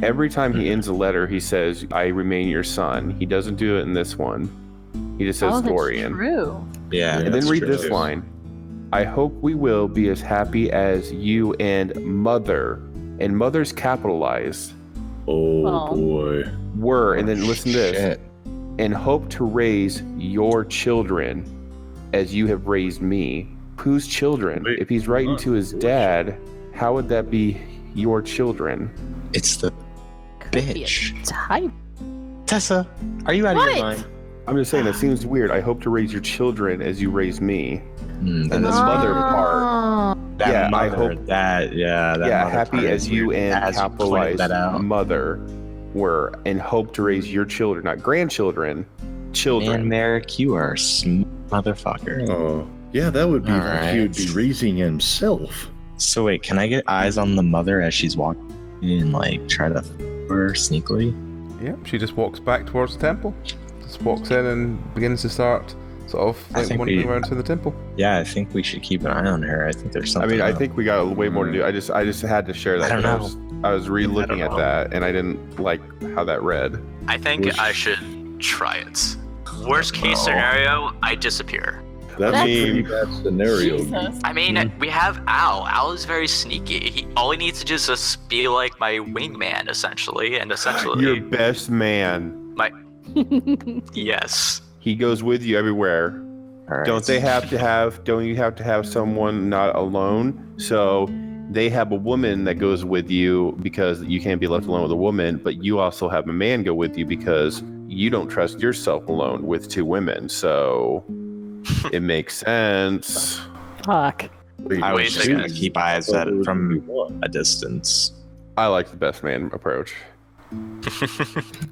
S5: Every time he ends a letter, he says, I remain your son. He doesn't do it in this one. He just says
S7: Oh, that's
S5: Dorian.
S7: true.
S3: Yeah.
S5: And then
S6: that's
S5: read
S6: true.
S5: this line. I hope we will be as happy as you and mother. And mother's capitalized.
S6: Oh
S7: Oh.
S6: boy.
S5: Were, and then listen to this.
S3: Shit.
S5: And hope to raise your children as you have raised me. Whose children?
S6: Wait,
S5: If he's writing to his dad, how would that be your children?
S3: It's the
S7: Could be a
S3: bitch.
S7: type.
S3: Tessa, are you out of your
S7: What?
S3: mind?
S5: I'm just saying, that seems weird. I hope to raise your children as you raise me.
S3: That
S5: And the
S3: is
S5: mother
S3: weird.
S5: part.
S3: That
S5: Yeah, I
S3: mother,
S5: hope-
S3: that
S5: Yeah,
S3: mother
S5: happy
S3: part
S5: as
S3: is
S5: you
S3: weird.
S5: and
S3: As you pointed
S5: capitalized
S3: that out.
S5: mother were, and hope to raise your children, not grandchildren,
S3: Man,
S5: children.
S3: Merrick, you are a motherfucker.
S6: Oh, yeah, that would be.
S3: All
S6: He would be
S3: right.
S6: raising himself.
S3: So wait, can I get eyes on the mother as she's walking and like try to f her sneakily?
S2: Yeah, she just walks back towards the temple. Just walks in and begins to start sort of
S3: I
S2: like
S3: think
S2: wandering
S3: we-
S2: around to the temple.
S3: Yeah, I think we should keep an eye on her. I think there's
S5: I
S3: something.
S5: mean, I
S3: up.
S5: think we got way more to do. I just had to share that.
S3: I don't
S5: 'cause
S3: know.
S5: I was re-looking
S3: I don't
S5: at
S3: know.
S5: that, and I didn't like how that read.
S4: I think
S6: Which-
S4: I should try it. Worst case scenario, I disappear.
S6: That's a
S5: mean-
S6: pretty bad scenario.
S7: Jesus.
S4: I mean, we have Al. Al is very sneaky. All he needs to do is just be like my wingman, essentially. And essentially,
S5: Your best man.
S4: my yes.
S5: He goes with you everywhere.
S3: All right.
S5: Don't you have to have someone not alone? So they have a woman that goes with you because you can't be left alone with a woman, but you also have a man go with you because you don't trust yourself alone with two women. So it makes sense.
S7: Fuck.
S3: I was just gonna keep eyes at it from
S6: What?
S3: a distance.
S5: I like the best man approach.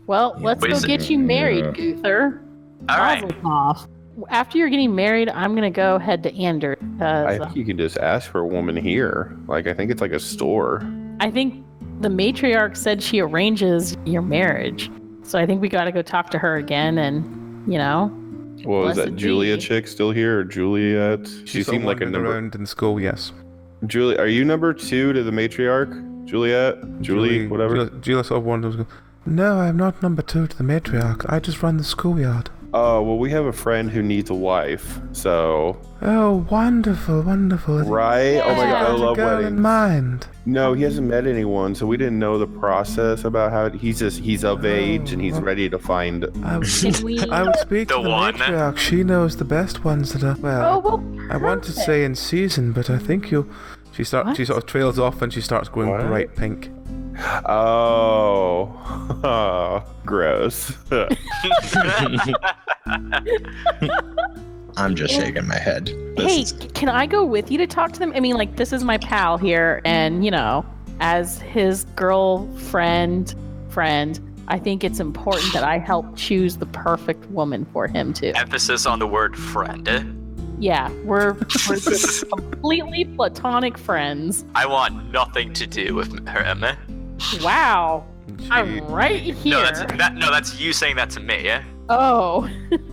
S7: Well, let's go get you married,
S6: Yeah.
S7: Guther.
S4: All right.
S7: Mazel tov. After you're getting married, I'm gonna go head to Anders.
S5: I think you can just ask for a woman here. Like, I think it's like a store.
S7: I think the matriarch said she arranges your marriage. So I think we got to go talk to her again and,
S5: What was that,
S7: Blessed
S5: Julia
S7: be.
S5: chick still here, or Juliet? She seemed like a
S2: wandering
S5: number.
S2: around in school, yes.
S5: Julie, are you number 2 to the matriarch? Juliet? Julie, whatever?
S2: Julia sort of wanders. No, I'm not number 2 to the matriarch. I just run the schoolyard.
S5: Oh, well, we have a friend who needs a wife, so...
S2: Oh, wonderful, wonderful.
S5: Right? Oh my god, I
S2: Got a
S5: love
S2: girl in
S5: weddings.
S2: mind.
S5: No, he hasn't met anyone, so we didn't know the process about how... He's of age, and he's ready to find...
S2: I would,
S7: Can we?
S2: I would speak
S4: The
S2: to the
S4: one.
S2: matriarch. She knows the best ones that are,
S7: Oh,
S2: well,
S7: well,
S2: I want to
S7: perfect.
S2: say in season, but I think you... She sort of trails off and she starts going
S5: What?
S2: bright pink.
S5: Oh. Gross.
S3: I'm just shaking my head.
S7: Hey, can I go with you to talk to them? I mean, like, this is my pal here, and, as his girlfriend, I think it's important that I help choose the perfect woman for him, too.
S4: Emphasis on the word friend.
S7: Yeah, we're just completely platonic friends.
S4: I want nothing to do with him.
S7: Wow.
S2: She,
S7: I'm right here.
S4: No, that's you saying that to me. Yeah?
S7: Oh,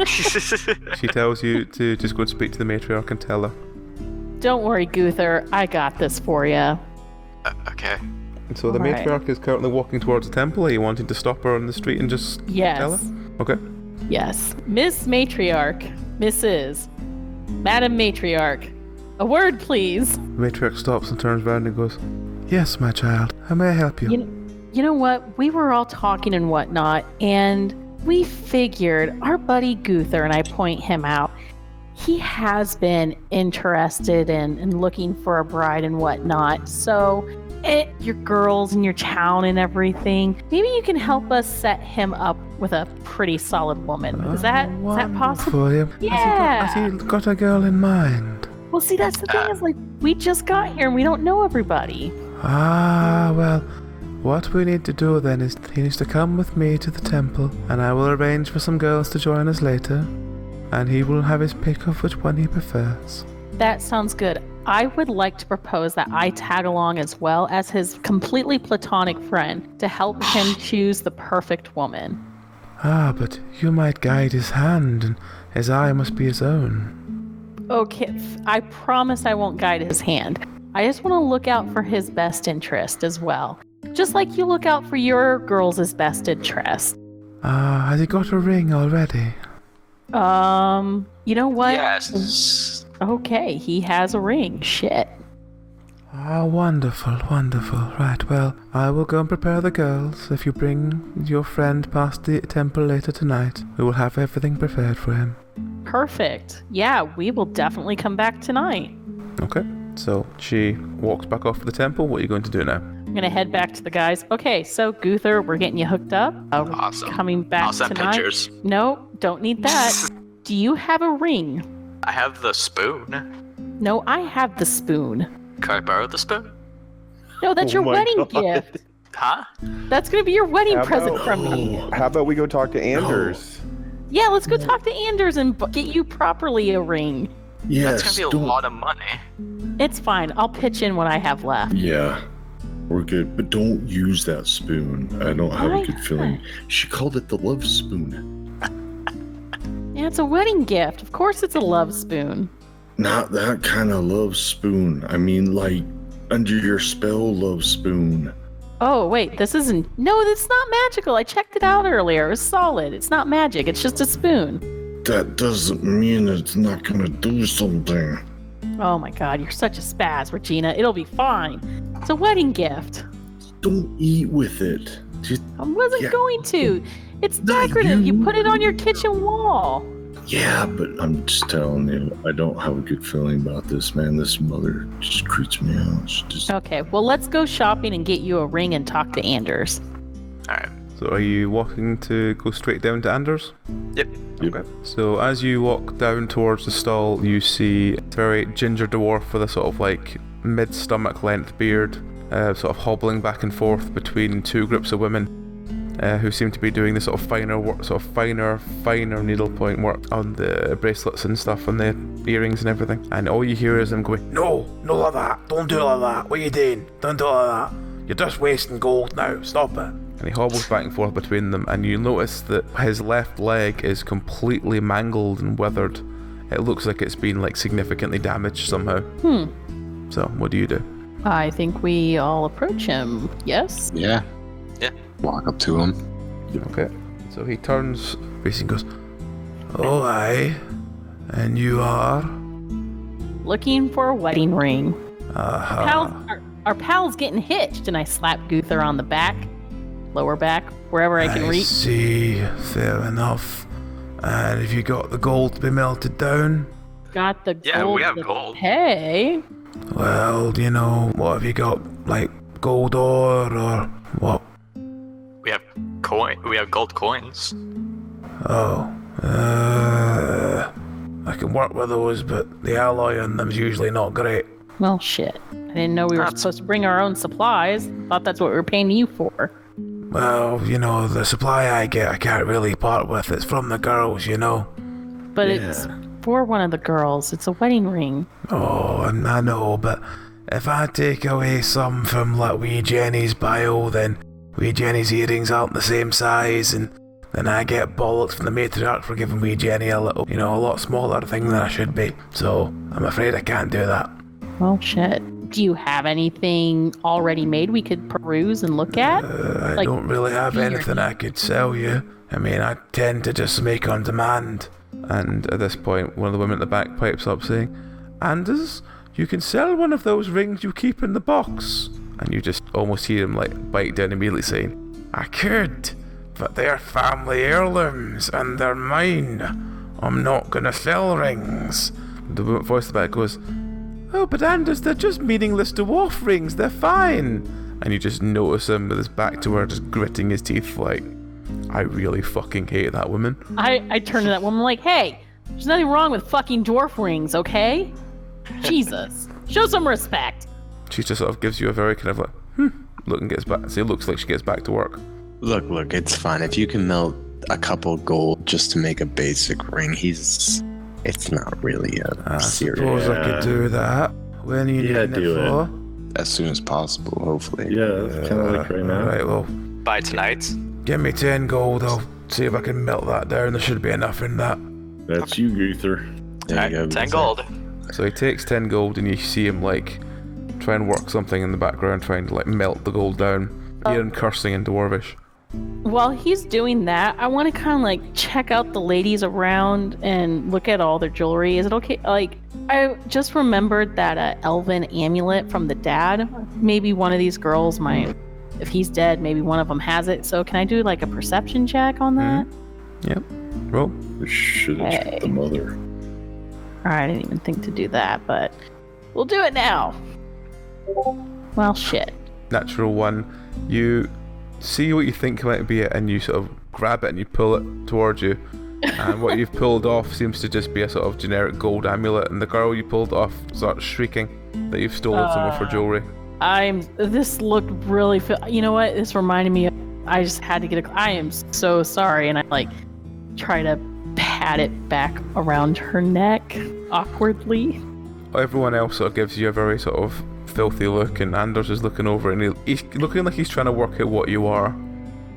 S2: she tells you to just go and speak to the matriarch and tell her.
S7: don't worry, Guther. I got this for you.
S4: Okay.
S2: And so the
S7: Alright.
S2: matriarch is currently walking towards the temple. Are you wanting to stop her on the street and just tell
S7: Yes.
S2: her? Okay.
S7: Yes. Miss Matriarch. Mrs. Madam Matriarch. A word, please.
S2: The matriarch stops and turns around and goes, "Yes, my child. How may I help you?"
S7: You know what? We were all talking and whatnot, and we figured our buddy Guther, and I point him out, he has been interested in looking for a bride and whatnot. So, your girls and your town and everything, maybe you can help us set him up with a pretty solid woman. Is that possible?
S2: Wonderful.
S7: Yeah.
S2: Has he got a girl in mind?
S7: Well, see, that's the thing is, like, we just got here and we don't know everybody.
S2: Ah, well, what we need to do then is he needs to come with me to the temple, and I will arrange for some girls to join us later, and he will have his pick of which one he prefers.
S7: That sounds good. I would like to propose that I tag along as well as his completely platonic friend to help him choose the perfect woman.
S2: Ah, but you might guide his hand, and his eye must be his own.
S7: Okay, I promise I won't guide his hand. I just want to look out for his best interest as well. Just like you look out for your girls' best interest.
S2: Ah, has he got a ring already?
S7: You know what?
S4: Yes.
S7: Okay, he has a ring. Shit.
S2: Ah, wonderful, wonderful. Right, well, I will go and prepare the girls. If you bring your friend past the temple later tonight, we will have everything prepared for him.
S7: Perfect. Yeah, we will definitely come back tonight.
S2: Okay, so she walks back off to the temple. What are you going to do now?
S7: I'm gonna head back to the guys. Okay, so Guther, we're getting you hooked up. We're
S4: Awesome.
S7: Coming back
S4: I'll send
S7: tonight.
S4: pictures.
S7: No, don't need that. Do you have a ring?
S4: I have the spoon.
S7: No, I have the spoon.
S4: Can I borrow the spoon?
S7: No, that's
S5: Oh
S7: your
S5: my
S7: wedding
S5: God.
S7: gift.
S4: Huh?
S7: That's gonna be your wedding
S5: How
S7: present
S5: about-
S7: from me.
S5: How about we go talk to Anders?
S7: Yeah, let's go talk to Anders and get you properly a ring.
S6: Yes.
S4: That's gonna be a lot of money.
S7: It's fine. I'll pitch in what I have left.
S6: Yeah. We're good, but don't use that spoon. I don't have
S7: Why
S6: a good feeling. She called it the love spoon.
S7: Yeah, it's a wedding gift. Of course, it's a love spoon.
S6: Not that kind of love spoon. I mean, like, under your spell love spoon.
S7: Oh, wait, this isn't. No, it's not magical. I checked it out earlier. It was solid. It's not magic. It's just a spoon.
S6: That doesn't mean it's not gonna do something.
S7: Oh my god, you're such a spaz, Regina. It'll be fine. It's a wedding gift.
S6: Don't eat with it. Just,
S7: I wasn't
S6: Yeah.
S7: going to. It's
S6: Not
S7: decorative. You
S6: you.
S7: put it on your kitchen wall.
S6: Yeah, but I'm just telling you, I don't have a good feeling about this, man. This mother just creeps me out. She just...
S7: Okay, well, let's go shopping and get you a ring and talk to Anders.
S4: Alright.
S2: So are you walking to go straight down to Anders?
S4: Yep.
S2: Okay. So as you walk down towards the stall, you see a very ginger dwarf with a sort of like mid-stomach length beard, sort of hobbling back and forth between two groups of women who seem to be doing the sort of finer work, finer needlepoint work on the bracelets and stuff, and the earrings and everything. And all you hear is them going, "No, no like that. Don't do like that. What are you doing? Don't do like that. You're just wasting gold now. Stop it." And he hobbles back and forth between them, and you notice that his left leg is completely mangled and withered. It looks like it's been like significantly damaged somehow. So, what do you do?
S7: I think we all approach him, yes?
S3: Yeah.
S4: Yeah.
S3: Walk up to him.
S2: Okay. So he turns, facing, goes, "Oh, aye. And you are?"
S7: Looking for a wedding ring.
S2: Uh-huh.
S7: Our pal's getting hitched, and I slap Guther on the back, lower back, wherever I can reach.
S2: See, fair enough. And have you got the gold to be melted down?
S7: Got the gold.
S4: Yeah, we have
S7: to
S4: gold.
S7: Pay.
S2: Well, you know, what have you got? Like gold ore or what?
S4: We have gold coins.
S2: Oh, I can work with those, but the alloy on them's usually not great.
S7: Well, shit. I didn't know we were supposed to bring our own supplies. Thought that's what we were paying you for.
S2: Well, you know, the supply I get, I can't really part with. It's from the girls, you know.
S7: But it's for one of the girls. It's a wedding ring.
S2: Oh, I know, but if I take away some from like wee Jenny's bio, then wee Jenny's earrings aren't the same size, and then I get bollocks from the matriarch for giving wee Jenny a little, a lot smaller thing than I should be. So I'm afraid I can't do that.
S7: Well, shit. Do you have anything already made we could peruse and look at?
S2: I don't really have anything I could sell you. I mean, I tend to just make on demand. And at this point, one of the women at the back pipes up saying, "Anders, you can sell one of those rings you keep in the box." And you just almost hear him like bite down immediately saying, "I could, but they're family heirlooms and they're mine. I'm not gonna sell rings." The voice at the back goes, "Oh, but Anders, they're just meaningless dwarf rings. They're fine." And you just notice him with his back to her, just gritting his teeth like, I really fucking hate that woman.
S7: I turn to that woman like, "Hey, there's nothing wrong with fucking dwarf rings, okay? Jesus. Show some respect."
S2: She just sort of gives you a very kind of like, look and gets back. So it looks like she gets back to work.
S3: Look, it's fine. If you can melt a couple gold just to make a basic ring, it's not really a serious.
S2: I suppose I could do that. When are you needing it for?
S3: As soon as possible, hopefully.
S6: Yeah, kind of like right now.
S2: Right, well,
S4: By tonight.
S2: give me 10 gold. I'll see if I can melt that down. There should be enough in that.
S6: That's you, Guther.
S3: There you go.
S4: 10 gold.
S2: So he takes 10 gold and you see him like try and work something in the background, trying to like melt the gold down. You hear him cursing in Dwarvish.
S7: While he's doing that, I want to kind of like check out the ladies around and look at all their jewelry. Is it okay? Like, I just remembered that elven amulet from the dad. Maybe one of these girls might, if he's dead, maybe one of them has it. So can I do like a perception check on that?
S2: Yep. Roll.
S6: Should have checked the mother.
S7: Alright, I didn't even think to do that, but we'll do it now. Well, shit.
S2: Natural 1. You see what you think might be it, and you sort of grab it and you pull it towards you. And what you've pulled off seems to just be a sort of generic gold amulet, and the girl you pulled off starts shrieking that you've stolen some of her jewelry.
S7: This looked really, you know what? This reminded me of, I just had to get I am so sorry. And I like try to pat it back around her neck awkwardly.
S2: Everyone else sort of gives you a very sort of filthy look, and Anders is looking over and he's looking like he's trying to work out what you are.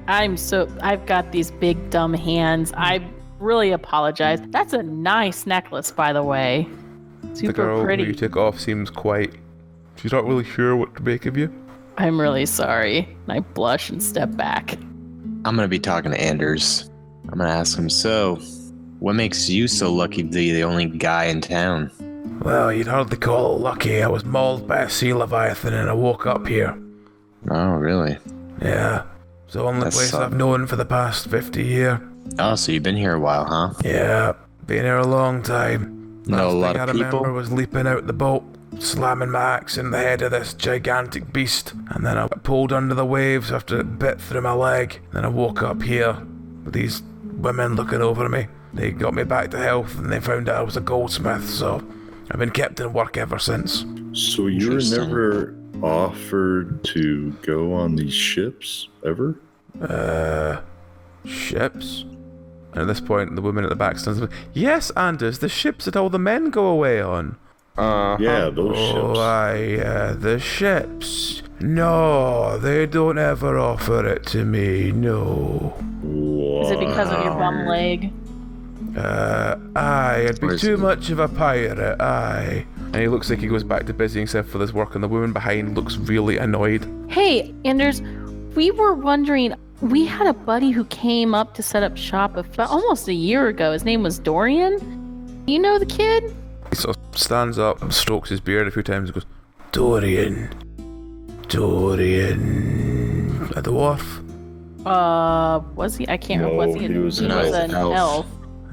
S7: I've got these big dumb hands. I really apologize. That's a nice necklace, by the way. Super
S2: the girl
S7: pretty.
S2: who you took off seems quite, she's not really sure what to make of you.
S7: I'm really sorry. And I blush and step back.
S3: I'm gonna be talking to Anders. I'm gonna ask him, so, what makes you so lucky to be the only guy in town?
S2: Well, you'd hardly call it lucky. I was mauled by a sea leviathan and I woke up here.
S3: Oh, really?
S2: Yeah. It's the only
S3: That's
S2: place I've known for the past 50 years.
S3: Oh, so you've been here a while, huh?
S2: Yeah. Been here a long time.
S3: Know a
S2: Last
S3: lot
S2: thing
S3: of
S2: I remember
S3: people?
S2: was leaping out the boat, slamming my axe in the head of this gigantic beast, and then I pulled under the waves after it bit through my leg. Then I woke up here with these women looking over me. They got me back to health, and they found out I was a goldsmith, so I've been kept in work ever since.
S6: So you were
S3: Interesting.
S6: never offered to go on these ships ever?
S2: Ships? And at this point, the woman at the back stands up. Yes, Anders, the ships that all the men go away on.
S6: Yeah, those
S2: Oh,
S6: ships.
S2: aye, the ships. No, they don't ever offer it to me, no.
S7: Is it because of your bum leg?
S2: Aye, I'd be
S3: Where's
S2: too
S3: he?
S2: much of a pirate, aye. And he looks like he goes back to busying himself with his work, and the woman behind looks really annoyed.
S7: Hey, Anders, we were wondering, we had a buddy who came up to set up shop almost a year ago. His name was Dorian. You know the kid?
S2: He sort of stands up and strokes his beard a few times and goes, Dorian. A dwarf?
S7: Was he? I can't remember.
S6: No,
S7: Was he?
S6: he was
S7: he
S6: an
S7: was
S3: elf.
S7: an elf.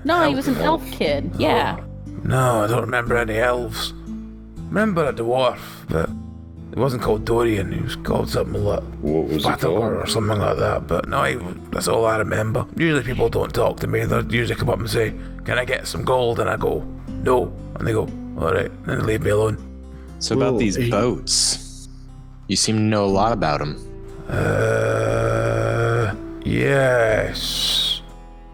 S7: No, he was an elf kid. Yeah.
S2: No, I don't remember any elves. Remember a dwarf, but it wasn't called Dorian. He was called something like
S6: What was it
S2: Battler or
S6: called?
S2: something like that. But no, that's all I remember. Usually people don't talk to me. They usually come up and say, "Can I get some gold?" And I go, "No," and they go, "All right," and they leave me alone.
S3: So
S6: Well,
S3: about these
S6: hey-
S3: boats, you seem to know a lot about them.
S2: Yes.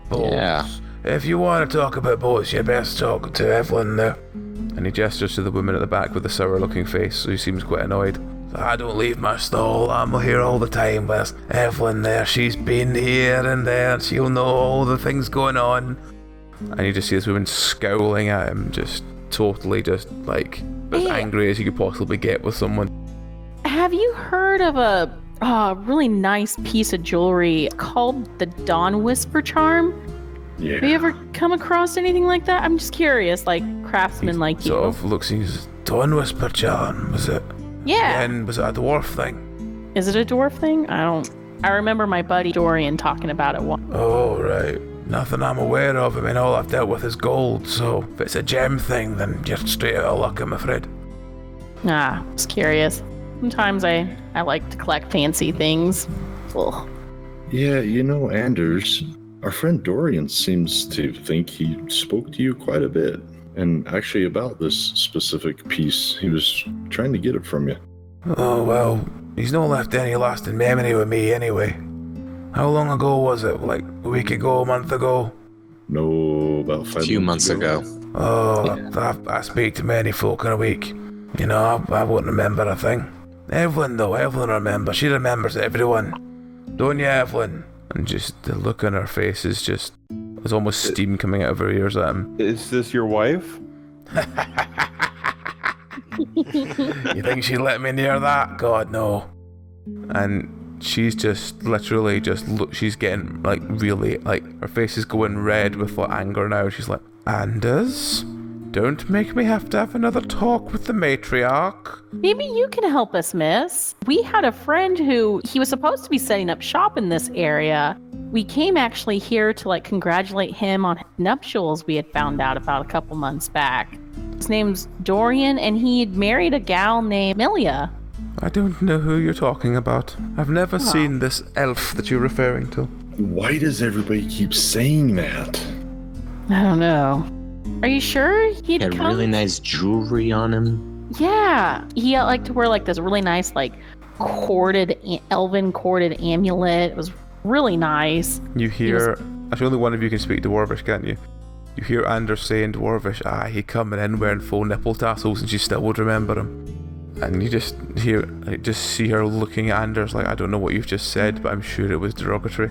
S2: Boats.
S3: Yeah.
S2: If you want to talk about boats, you best talk to Evelyn there. And he gestures to the woman at the back with the sour-looking face, who seems quite annoyed. I don't leave my stall. I'm here all the time. There's Evelyn there. She's been here and there. And she'll know all the things going on. And you just see this woman scowling at him, just totally just like as
S7: Yeah.
S2: angry as you could possibly get with someone.
S7: Have you heard of a really nice piece of jewelry called the Dawn Whisper Charm?
S6: Yeah.
S7: Have you ever come across anything like that? I'm just curious, like craftsmen like you.
S2: Sort of looks and he says, Dawn Whisper Charm, was it?
S7: Yeah.
S2: And was it a dwarf thing?
S7: Is it a dwarf thing? I remember my buddy Dorian talking about it once.
S2: Oh, right. Nothing I'm aware of. I mean, all I've dealt with is gold, so if it's a gem thing, then you're straight out of luck, I'm afraid.
S7: Just curious. Sometimes I like to collect fancy things. Ugh.
S6: Yeah, you know, Anders, our friend Dorian seems to think he spoke to you quite a bit. And actually about this specific piece, he was trying to get it from you.
S2: Oh, well, he's not left any lasting memory with me anyway. How long ago was it? Like a week ago, a month ago?
S6: No, about 5
S3: A few months ago.
S2: Oh, I speak to many folk in a week. You know, I won't remember a thing. Evelyn, though, Evelyn remembers. She remembers everyone. Don't you, Evelyn? And just the look on her face is just... There's almost steam coming out of her ears at him.
S5: Is this your wife?
S2: You think she'd let me near that? God, no. And she's just literally just look. She's getting like really like her face is going red with like anger now. She's like, Anders, don't make me have to have another talk with the matriarch.
S7: Maybe you can help us, miss. We had a friend who he was supposed to be setting up shop in this area. We came actually here to like congratulate him on nuptials we had found out about a couple months back. His name's Dorian, and he'd married a gal named Milia.
S2: I don't know who you're talking about. I've never seen this elf that you're referring to.
S6: Why does everybody keep saying that?
S7: I don't know. Are you sure he'd
S3: Had
S7: come?
S3: really nice jewelry on him.
S7: Yeah, he liked to wear like this really nice like elven corded amulet. It was really nice.
S2: You hear... Actually, only one of you can speak Dwarvish, can't you? You hear Anders saying Dwarvish, he coming in wearing full nipple tassels and she still would remember him. And you just see her looking at Anders like, I don't know what you've just said, but I'm sure it was derogatory.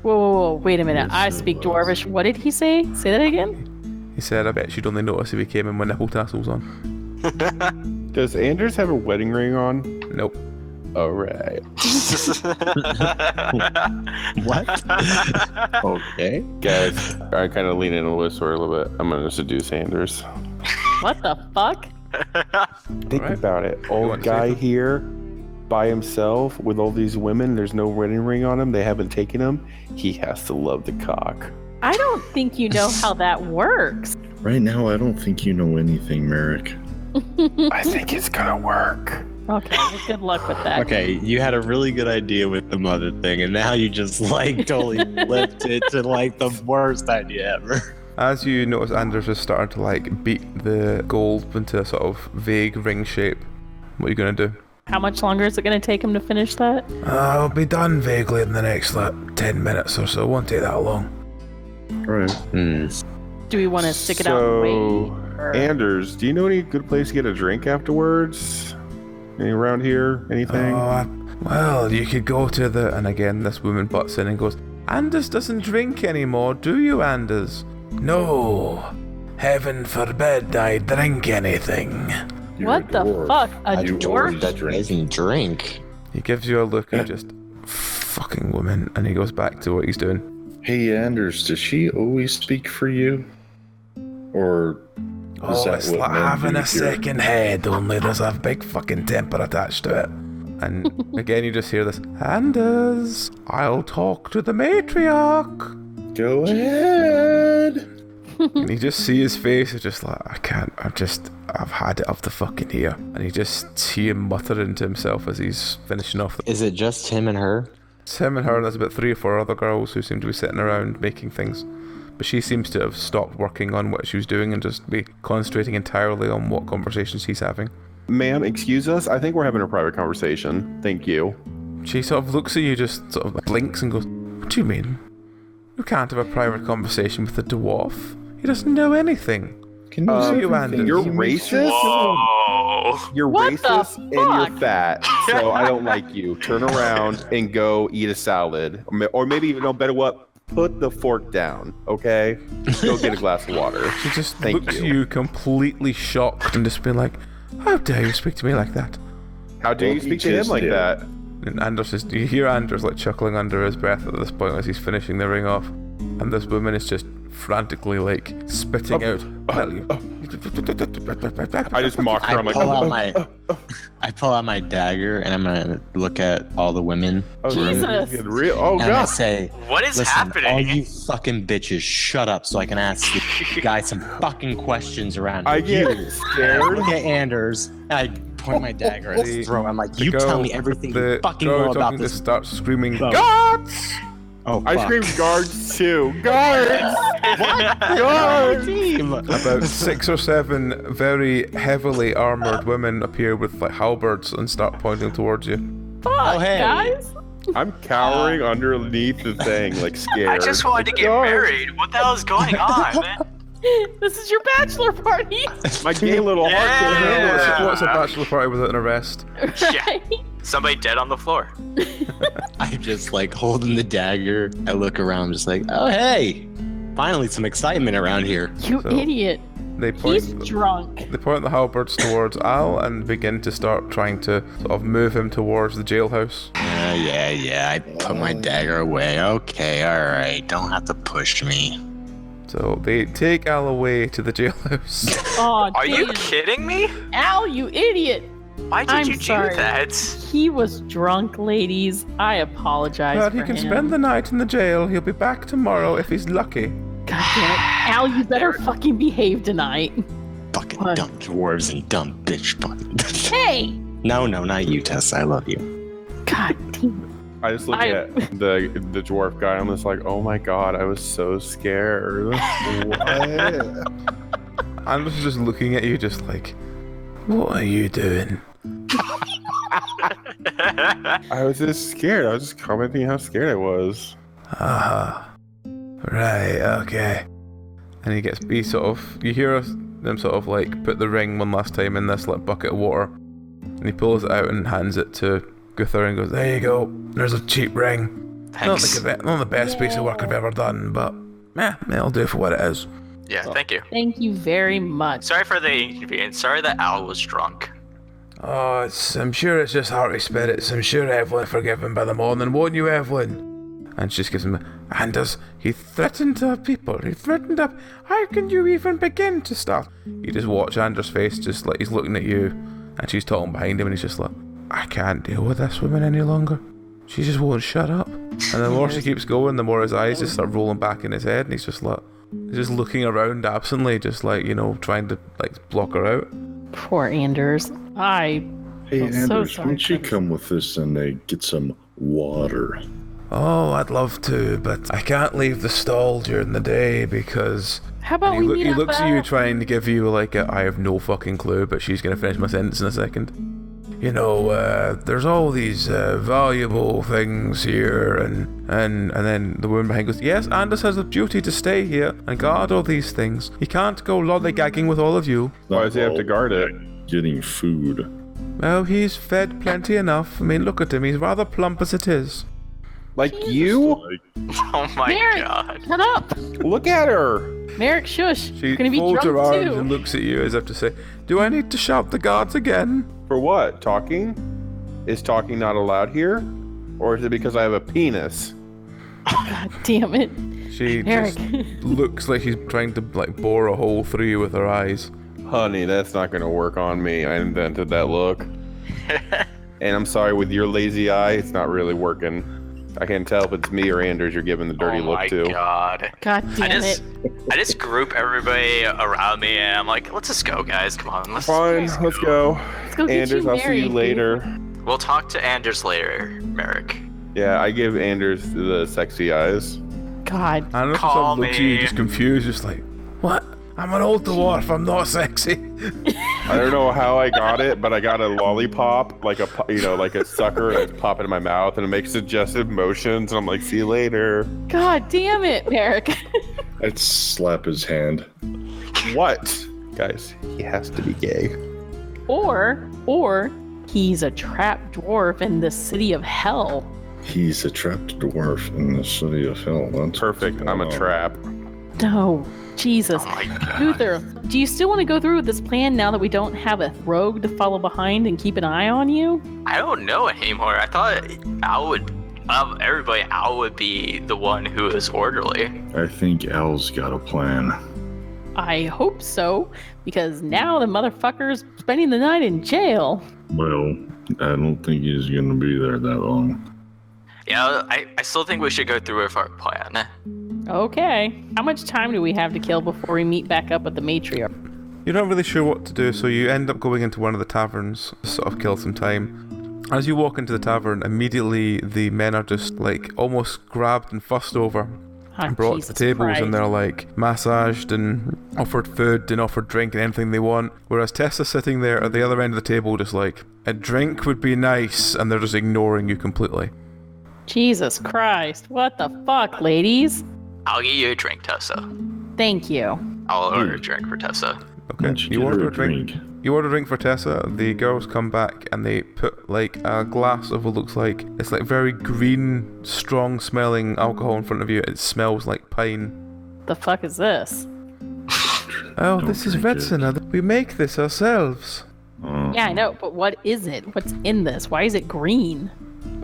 S7: Whoa, wait a minute.
S6: Yes,
S7: I
S6: it
S7: speak
S6: was.
S7: Dwarvish. What did he say? Say that again?
S2: He said, I bet she'd only notice if he came in with nipple tassels on.
S5: Does Anders have a wedding ring on?
S2: Nope.
S5: All right.
S3: What? Okay.
S5: Guys, I kind of lean in a whisper a little bit. I'm going to seduce Anders.
S7: What the fuck?
S5: Think
S2: Alright.
S5: about it.
S2: want
S5: Old
S2: to
S5: guy
S2: say
S5: here by himself with all these women. There's no wedding ring on him. They haven't taken him. He has to love the cock.
S7: I don't think you know how that works.
S6: Right now, I don't think you know anything, Merrick.
S5: I think it's gonna work.
S7: Okay, well, good luck with that.
S3: Okay, you had a really good idea with the mother thing, and now you just like totally flipped it to like the worst idea ever.
S2: As you notice, Anders is starting to like beat the gold into a sort of vague ring shape. What are you gonna do?
S7: How much longer is it going to take him to finish that?
S2: I'll be done vaguely in the next 10 minutes or so. It won't take that long.
S6: Right.
S7: Do we want to stick it out and wait? Or...
S5: Anders, do you know any good place to get a drink afterwards? Any around here? Anything?
S2: Well, you could go to the... And again, this woman butts in and goes, Anders doesn't drink anymore, do you, Anders? No. Heaven forbid I drink anything.
S7: What the fuck? A dwarf?
S3: Doesn't drink.
S2: He gives you a look and just, fucking woman, and he goes back to what he's doing.
S6: Hey, Anders, does she always speak for you? Or is that
S2: it's
S6: what
S2: like
S6: men
S2: having
S6: do
S2: a
S6: here?
S2: second head, only there's a big fucking temper attached to it. And again, you just hear this, Anders, I'll talk to the matriarch.
S6: Go ahead.
S2: And you just see his face, it's just like, I've had it up the fucking here. And you just see him muttering to himself as he's finishing off.
S3: Is it just him and her?
S2: It's him and her, and there's about 3 or 4 other girls who seem to be sitting around making things. But she seems to have stopped working on what she was doing and just be concentrating entirely on what conversations he's having.
S5: Ma'am, excuse us. I think we're having a private conversation. Thank you.
S2: She sort of looks at you, just sort of blinks and goes, what do you mean? You can't have a private conversation with a dwarf. He doesn't know anything.
S6: Can you say
S2: you,
S6: anything?
S2: Anders?
S5: You're racist?
S4: Whoa.
S5: You're
S7: What the
S5: racist and
S7: fuck?
S5: you're fat, so I don't like you. Turn around and go eat a salad. Or maybe, better what? Put the fork down, okay? Go get a glass of water.
S2: She just
S5: Thank
S2: looks
S5: you.
S2: at you completely shocked and just being like, how dare you speak to me like that?
S5: How dare
S6: Well,
S5: you
S6: he
S5: speak to him
S6: just
S5: like
S6: did.
S5: that?
S2: And Anders is, you hear Anders like chuckling under his breath at this point as he's finishing the ring off. And this woman is just frantically like spitting out. Well, you...
S5: I just mocked her. I'm like,
S3: I pull out my dagger and I'm gonna look at all the women.
S7: Jesus.
S5: Oh,
S3: And I
S5: God.
S3: say,
S4: What is
S3: listen,
S4: happening?
S3: all you fucking bitches, shut up so I can ask you guys some fucking questions around
S5: I
S3: here.
S5: get
S3: And I
S5: scared.
S3: look at Anders, and I point my dagger at his throat. I'm like, you
S2: girl-
S3: tell me everything
S2: the
S3: you fucking
S2: girl
S3: know about
S2: talking
S3: this.
S2: just starts screaming,
S3: Oh.
S2: guards!
S3: Oh,
S5: I
S3: fuck.
S5: screamed guards too. Guards!
S3: What?
S5: Guards!
S3: Team.
S2: About 6 or 7 very heavily armored women appear with like halberds and start pointing towards you.
S7: Fuck,
S3: Oh, hey.
S7: guys.
S5: I'm cowering underneath the thing, like scared.
S4: I just wanted to get married. What the hell is going on, man?
S7: This is your bachelor party.
S5: My gay little heart can't handle it.
S4: Yeah.
S2: What's a bachelor party without an arrest?
S4: Yeah. Somebody dead on the floor.
S3: I'm just like holding the dagger. I look around, just like, oh, hey. Finally, some excitement around here.
S7: You
S2: So-
S7: idiot.
S2: They
S7: He's
S2: point,
S7: drunk.
S2: they point the halberds towards Al and begin to start trying to sort of move him towards the jailhouse.
S3: Yeah. I put my dagger away. Okay, all right. Don't have to push me.
S2: So they take Al away to the jailhouse.
S7: Oh,
S4: Are you
S7: dude.
S4: kidding me?
S7: Al, you idiot.
S4: Why did
S7: I'm
S4: you
S7: sorry.
S4: do that?
S7: He was drunk, ladies. I apologize
S2: But
S7: for
S2: he can
S7: him.
S2: spend the night in the jail. He'll be back tomorrow if he's lucky.
S7: God damn it. Al, you better fucking behave tonight.
S3: Fucking
S7: What?
S3: dumb dwarves and dumb bitch.
S7: Hey!
S3: No, not you, Tess. I love you.
S7: God damn
S5: I just look
S7: I-
S5: at the dwarf guy. I'm just like, oh my God, I was so scared. What?
S2: I'm just looking at you just like, what are you doing?
S5: I was just scared. I was just commenting how scared I was.
S2: Right, okay. And he sort of, you hear them sort of like put the ring one last time in this like bucket of water. And he pulls it out and hands it to Guthor and goes, there you go, there's a cheap ring.
S4: Thanks.
S2: Not the best piece of work I've ever done, but it'll do for what it is.
S4: Yeah, thank you.
S7: Thank you very much.
S4: Sorry for the inconvenience. Sorry that Al was drunk.
S2: Oh, I'm sure it's just hearty spirits. I'm sure Evelyn forgive him by the morning, won't you, Evelyn? And she just gives him, Anders, he threatened our people. How can you even begin to start? You just watch Anders' face, just like he's looking at you, and she's talking behind him, and he's just like, I can't deal with this woman any longer. she just won't shut up. And the more she keeps going, the more his eyes just start rolling back in his head, and he's just looking around absently, just like, trying to like block her out.
S7: Poor Anders.
S6: Hey,
S7: feel so
S6: Anders,
S7: sorry
S6: why don't you
S7: for him.
S6: come with us and get some water?
S2: Oh, I'd love to, but I can't leave the stall during the day because...
S7: How about
S2: And
S7: we
S2: he
S7: meet
S2: looks
S7: up
S2: at you
S7: at-
S2: trying to give you like I have no fucking clue, but she's going to finish my sentence in a second. There's all these valuable things here, and then the woman behind goes, yes, Anders has a duty to stay here and guard all these things. He can't go lollygagging with all of you.
S5: Why does he have to guard it?
S6: Getting food.
S2: Well, he's fed plenty enough. I mean, look at him. He's rather plump as it is.
S5: Like you?
S4: Oh my
S7: Merrick,
S4: god.
S7: shut up!
S5: Look at her.
S7: Merrick, shush.
S2: She
S7: You're gonna be
S2: folds her
S7: drunk
S2: arms
S7: too.
S2: and looks at you as if to say, do I need to shout the guards again?
S5: For what? Talking? Is talking not allowed here? Or is it because I have a penis?
S7: God damn it.
S2: She
S7: Merrick.
S2: just looks like she's trying to like bore a hole through you with her eyes.
S5: Honey, that's not gonna work on me. I invented that look. And I'm sorry, with your lazy eye, it's not really working. I can't tell if it's me or Anders you're giving the dirty
S4: oh
S5: look
S4: my
S5: to.
S4: god.
S7: God damn it.
S4: I just group everybody around me and I'm like, let's just go, guys. Come on, let's
S5: Fine, let's go.
S7: Let's go get
S5: Anders,
S7: you
S5: I'll see you
S7: married,
S5: later.
S4: We'll talk to Anders later, Merrick.
S5: Yeah, I give Anders the sexy eyes.
S7: God.
S2: I don't know if
S4: Call
S2: someone looks at you
S4: me.
S2: just confused, just like, what? I'm an old dwarf, I'm not sexy.
S5: I don't know how I got it, but I got a lollipop, like a sucker, and it's popping in my mouth, and it makes suggestive motions, and I'm like, see you later.
S7: God damn it, Merrick.
S6: I'd slap his hand.
S5: What? Guys, he has to be gay.
S7: Or he's a trapped dwarf in the city of hell.
S6: He's a trapped dwarf in the city of hell. That's
S5: Perfect, I'm a trap.
S7: No. Jesus.
S4: Oh my god.
S7: Luther, do you still want to go through with this plan now that we don't have a rogue to follow behind and keep an eye on you?
S4: I don't know anymore. I thought Al would, everybody, Al would be the one who is orderly.
S6: I think Al's got a plan.
S7: I hope so, because now the motherfucker's spending the night in jail.
S6: Well, I don't think he's gonna be there that long.
S4: Yeah, I still think we should go through with our plan.
S7: Okay. How much time do we have to kill before we meet back up with the matriarch?
S2: You're not really sure what to do, so you end up going into one of the taverns to sort of kill some time. As you walk into the tavern, immediately the men are just like almost grabbed and fussed over and brought to the tables, and they're like massaged and offered food and offered drink and anything they want. Whereas Tessa's sitting there at the other end of the table just like, a drink would be nice, and they're just ignoring you completely.
S7: Jesus Christ. What the fuck, ladies?
S4: I'll get you a drink, Tessa.
S7: Thank you.
S4: I'll order a drink for Tessa.
S2: Okay,
S6: Why don't
S2: you
S6: get
S2: order
S6: her
S2: a drink. You order a drink for Tessa. The girls come back and they put like a glass of what looks like it's like very green, strong smelling alcohol in front of you. It smells like pine.
S7: The fuck is this?
S2: Oh,
S6: Don't
S2: this is
S6: drink it.
S2: Vetsina. We make this ourselves.
S7: Yeah, I know, but what is it? What's in this? Why is it green?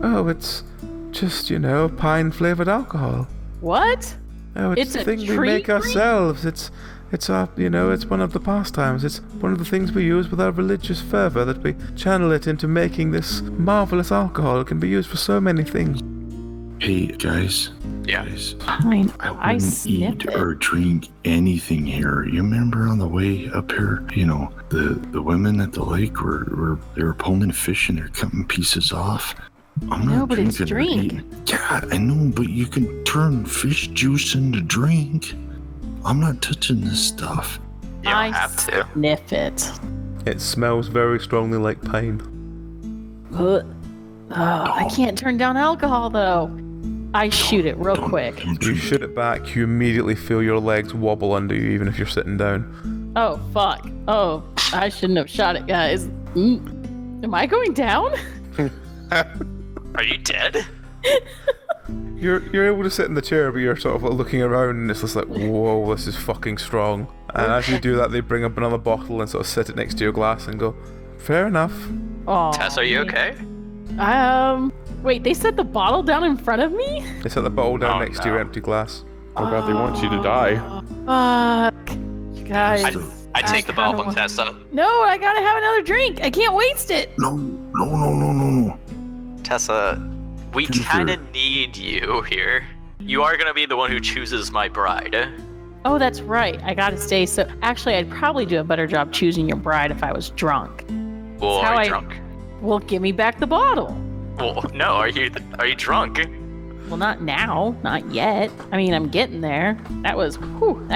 S2: Oh, it's just, pine flavored alcohol.
S7: What?
S2: Oh,
S7: It's
S2: the
S7: a
S2: thing we
S7: tree
S2: make
S7: green?
S2: ourselves. It's our, it's one of the pastimes. It's one of the things we use with our religious fervor, that we channel it into making this marvelous alcohol. It can be used for so many things.
S6: Hey, guys.
S4: Yeah.
S6: Guys,
S7: Fine.
S6: I
S7: I
S6: wouldn't
S7: sniff
S6: eat
S7: it.
S6: or drink anything here. You remember on the way up here, the women at the lake were pulling fish and they're cutting pieces off. I'm
S7: No,
S6: not
S7: but it's
S6: drinking or
S7: drink.
S6: eating. Yeah, I know, but you can turn fish juice into drink. I'm not touching this stuff.
S4: You don't
S7: I
S4: have to.
S7: sniff it.
S2: It smells very strongly like pine.
S7: Ugh. I can't turn down alcohol though. I shoot it real quick.
S6: Don't
S2: You
S6: drink.
S2: shoot it back, you immediately feel your legs wobble under you, even if you're sitting down.
S7: Oh fuck. Oh, I shouldn't have shot it, guys. Am I going down?
S4: Are you dead?
S2: You're able to sit in the chair, but you're sort of like looking around, and it's just like, whoa, this is fucking strong. And as you do that, they bring up another bottle and sort of set it next to your glass and go, fair enough.
S7: Oh.
S4: Tess, are you okay?
S7: Wait, they set the bottle down in front of me?
S2: They set the bottle down
S4: Oh,
S2: next to your
S4: no.
S2: empty glass.
S5: Oh god, they want you to die.
S7: Fuck. Guys.
S4: I take the bottle from Tessa.
S7: No, I gotta have another drink. I can't waste it.
S6: No.
S4: Tessa, We kind of need you here. You are gonna be the one who chooses my bride.
S7: Oh, that's right. I gotta stay. So actually, I'd probably do a better job choosing your bride if I was drunk.
S4: Well, are you drunk?
S7: Well, give me back the bottle.
S4: Well, no. Are you drunk?
S7: Well, not now. Not yet. I mean, I'm getting there. That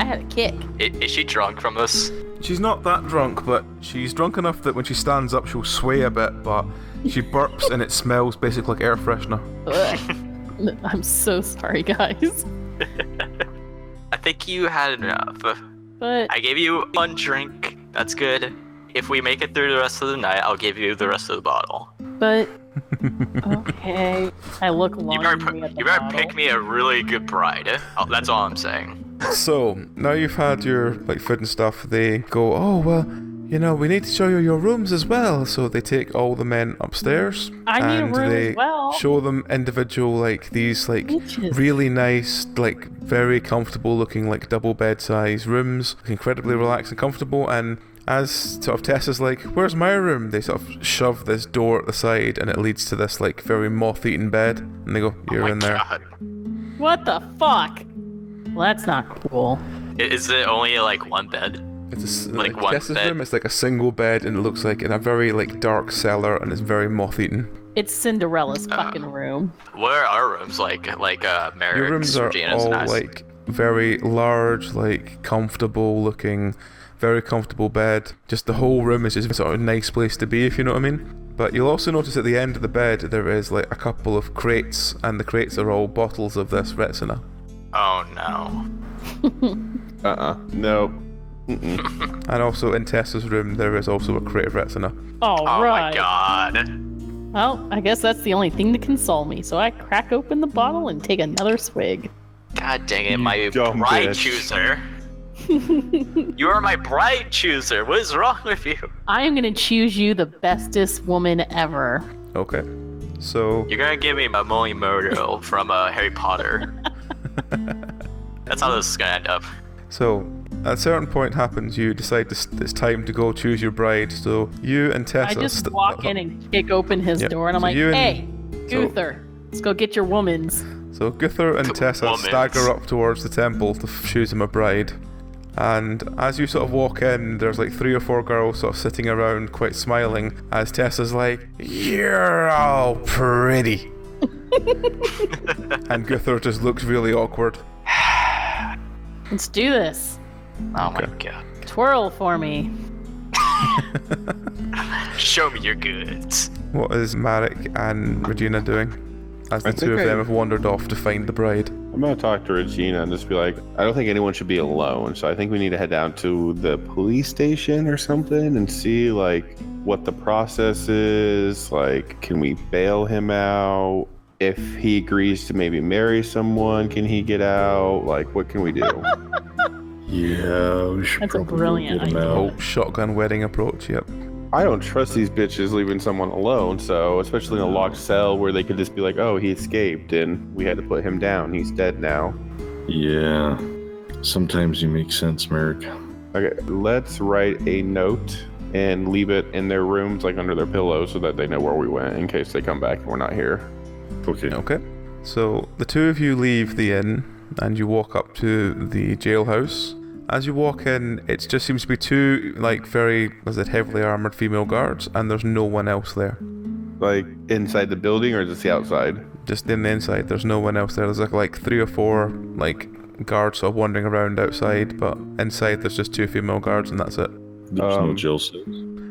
S7: had a kick.
S4: Is she drunk from this?
S2: She's not that drunk, but she's drunk enough that when she stands up, she'll sway a bit, but she burps and it smells basically like air freshener.
S7: Ugh. I'm so sorry, guys.
S4: I think you had enough.
S7: But
S4: I gave you one drink. That's good. If we make it through the rest of the night, I'll give you the rest of the bottle.
S7: But okay. I look longingly at the
S4: You better
S7: bottle.
S4: pick me a really good bride. That's all I'm saying.
S2: So, now you've had your food and stuff, they go, oh, well, we need to show you your rooms as well. So they take all the men upstairs.
S7: I need a
S2: and
S7: room
S2: they
S7: as well.
S2: show them individual, these,
S7: Bitches.
S2: really nice, very comfortable looking, double bed size rooms. Incredibly relaxed and comfortable. And as sort of Tessa's like, where's my room? They sort of shove this door at the side and it leads to this, very moth-eaten bed. And they go, you're in there.
S4: God.
S7: What the fuck? Well, that's not cool.
S4: Is it only one bed?
S2: It's
S4: Like one
S2: Tessa's
S4: bed?
S2: room. It's a single bed, and it looks like in a very dark cellar, and it's very moth-eaten.
S7: It's Cinderella's fucking room.
S4: What are our rooms like? Merrick's,
S2: Your rooms are
S4: Regina's,
S2: all
S4: and us?
S2: very large, comfortable looking, very comfortable bed. Just the whole room is just sort of a nice place to be, if you know what I mean. But you'll also notice at the end of the bed there is a couple of crates, and the crates are all bottles of this Retsina.
S4: Oh no.
S5: No.
S2: And also in Tessa's room there is also a crate of Retsina.
S7: All
S4: Oh
S7: right.
S4: my god.
S7: Well, I guess that's the only thing to console me. So I crack open the bottle and take another swig.
S4: God dang it, my
S5: dumb
S4: bride
S5: bitch.
S4: chooser. You are my bride chooser. What is wrong with you?
S7: I am gonna choose you the bestest woman ever.
S2: Okay. So
S4: You're gonna give me my Molimoto from Harry Potter. That's how this is gonna end up.
S2: So, at a certain point happens, you decide it's time to go choose your bride. So, you and Tessa...
S7: I just walk in and kick open his
S2: Yep.
S7: door, and I'm
S2: So
S7: like,
S2: you and-
S7: hey, Guther, let's go get your womans.
S2: So, Guther and Tessa
S4: Womans.
S2: stagger up towards the temple to choose him a bride. And as you sort of walk in, there's 3 or 4 girls sort of sitting around quite smiling as Tessa's like, you're all pretty. And Guther just looks really awkward.
S7: Let's do this.
S4: Oh my god.
S7: Twirl for me.
S4: Show me your goods.
S2: What is Marek and Regina doing? As the
S5: I
S2: two
S5: think
S2: of them have wandered off to find the bride.
S5: I'm gonna talk to Regina and just be like, I don't think anyone should be alone, so I think we need to head down to the police station or something and see what the process is. Can we bail him out? If he agrees to maybe marry someone, can he get out? What can we do?
S6: Yeah, we should
S7: That's a
S6: probably
S7: brilliant
S6: get him
S7: idea.
S2: Oh,
S6: out.
S2: shotgun wedding approach, yep.
S5: I don't trust these bitches leaving someone alone, so especially in a locked cell where they could just be like, oh, he escaped and we had to put him down. He's dead now.
S6: Yeah, sometimes you make sense, Merrick.
S5: Okay, let's write a note and leave it in their rooms, under their pillows, so that they know where we went in case they come back and we're not here.
S6: Okay.
S2: Okay. So the two of you leave the inn and you walk up to the jailhouse. As you walk in, it just seems to be 2 very heavily armored female guards, and there's no one else there.
S5: Inside the building or just the outside?
S2: Just in the inside, there's no one else there. There's 3 or 4 guards sort of wandering around outside, but inside there's just 2 female guards and that's it.
S6: There's no jail cells.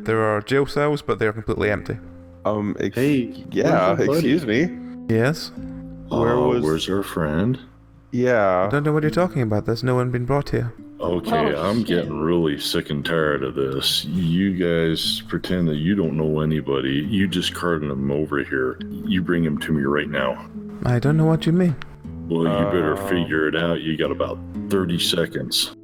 S2: There are jail cells, but they're completely empty.
S6: Hey,
S5: Yeah,
S6: where's your buddy?
S5: excuse me.
S2: Yes?
S6: Where's our friend?
S2: I
S5: Yeah.
S2: don't know what you're talking about. There's no one been brought here.
S6: Okay,
S7: Oh,
S6: I'm
S7: shit.
S6: getting really sick and tired of this. You guys pretend that you don't know anybody. You just carted him over here. You bring him to me right now.
S2: I don't know what you mean.
S6: Well, you better figure it out. You got about 30 seconds.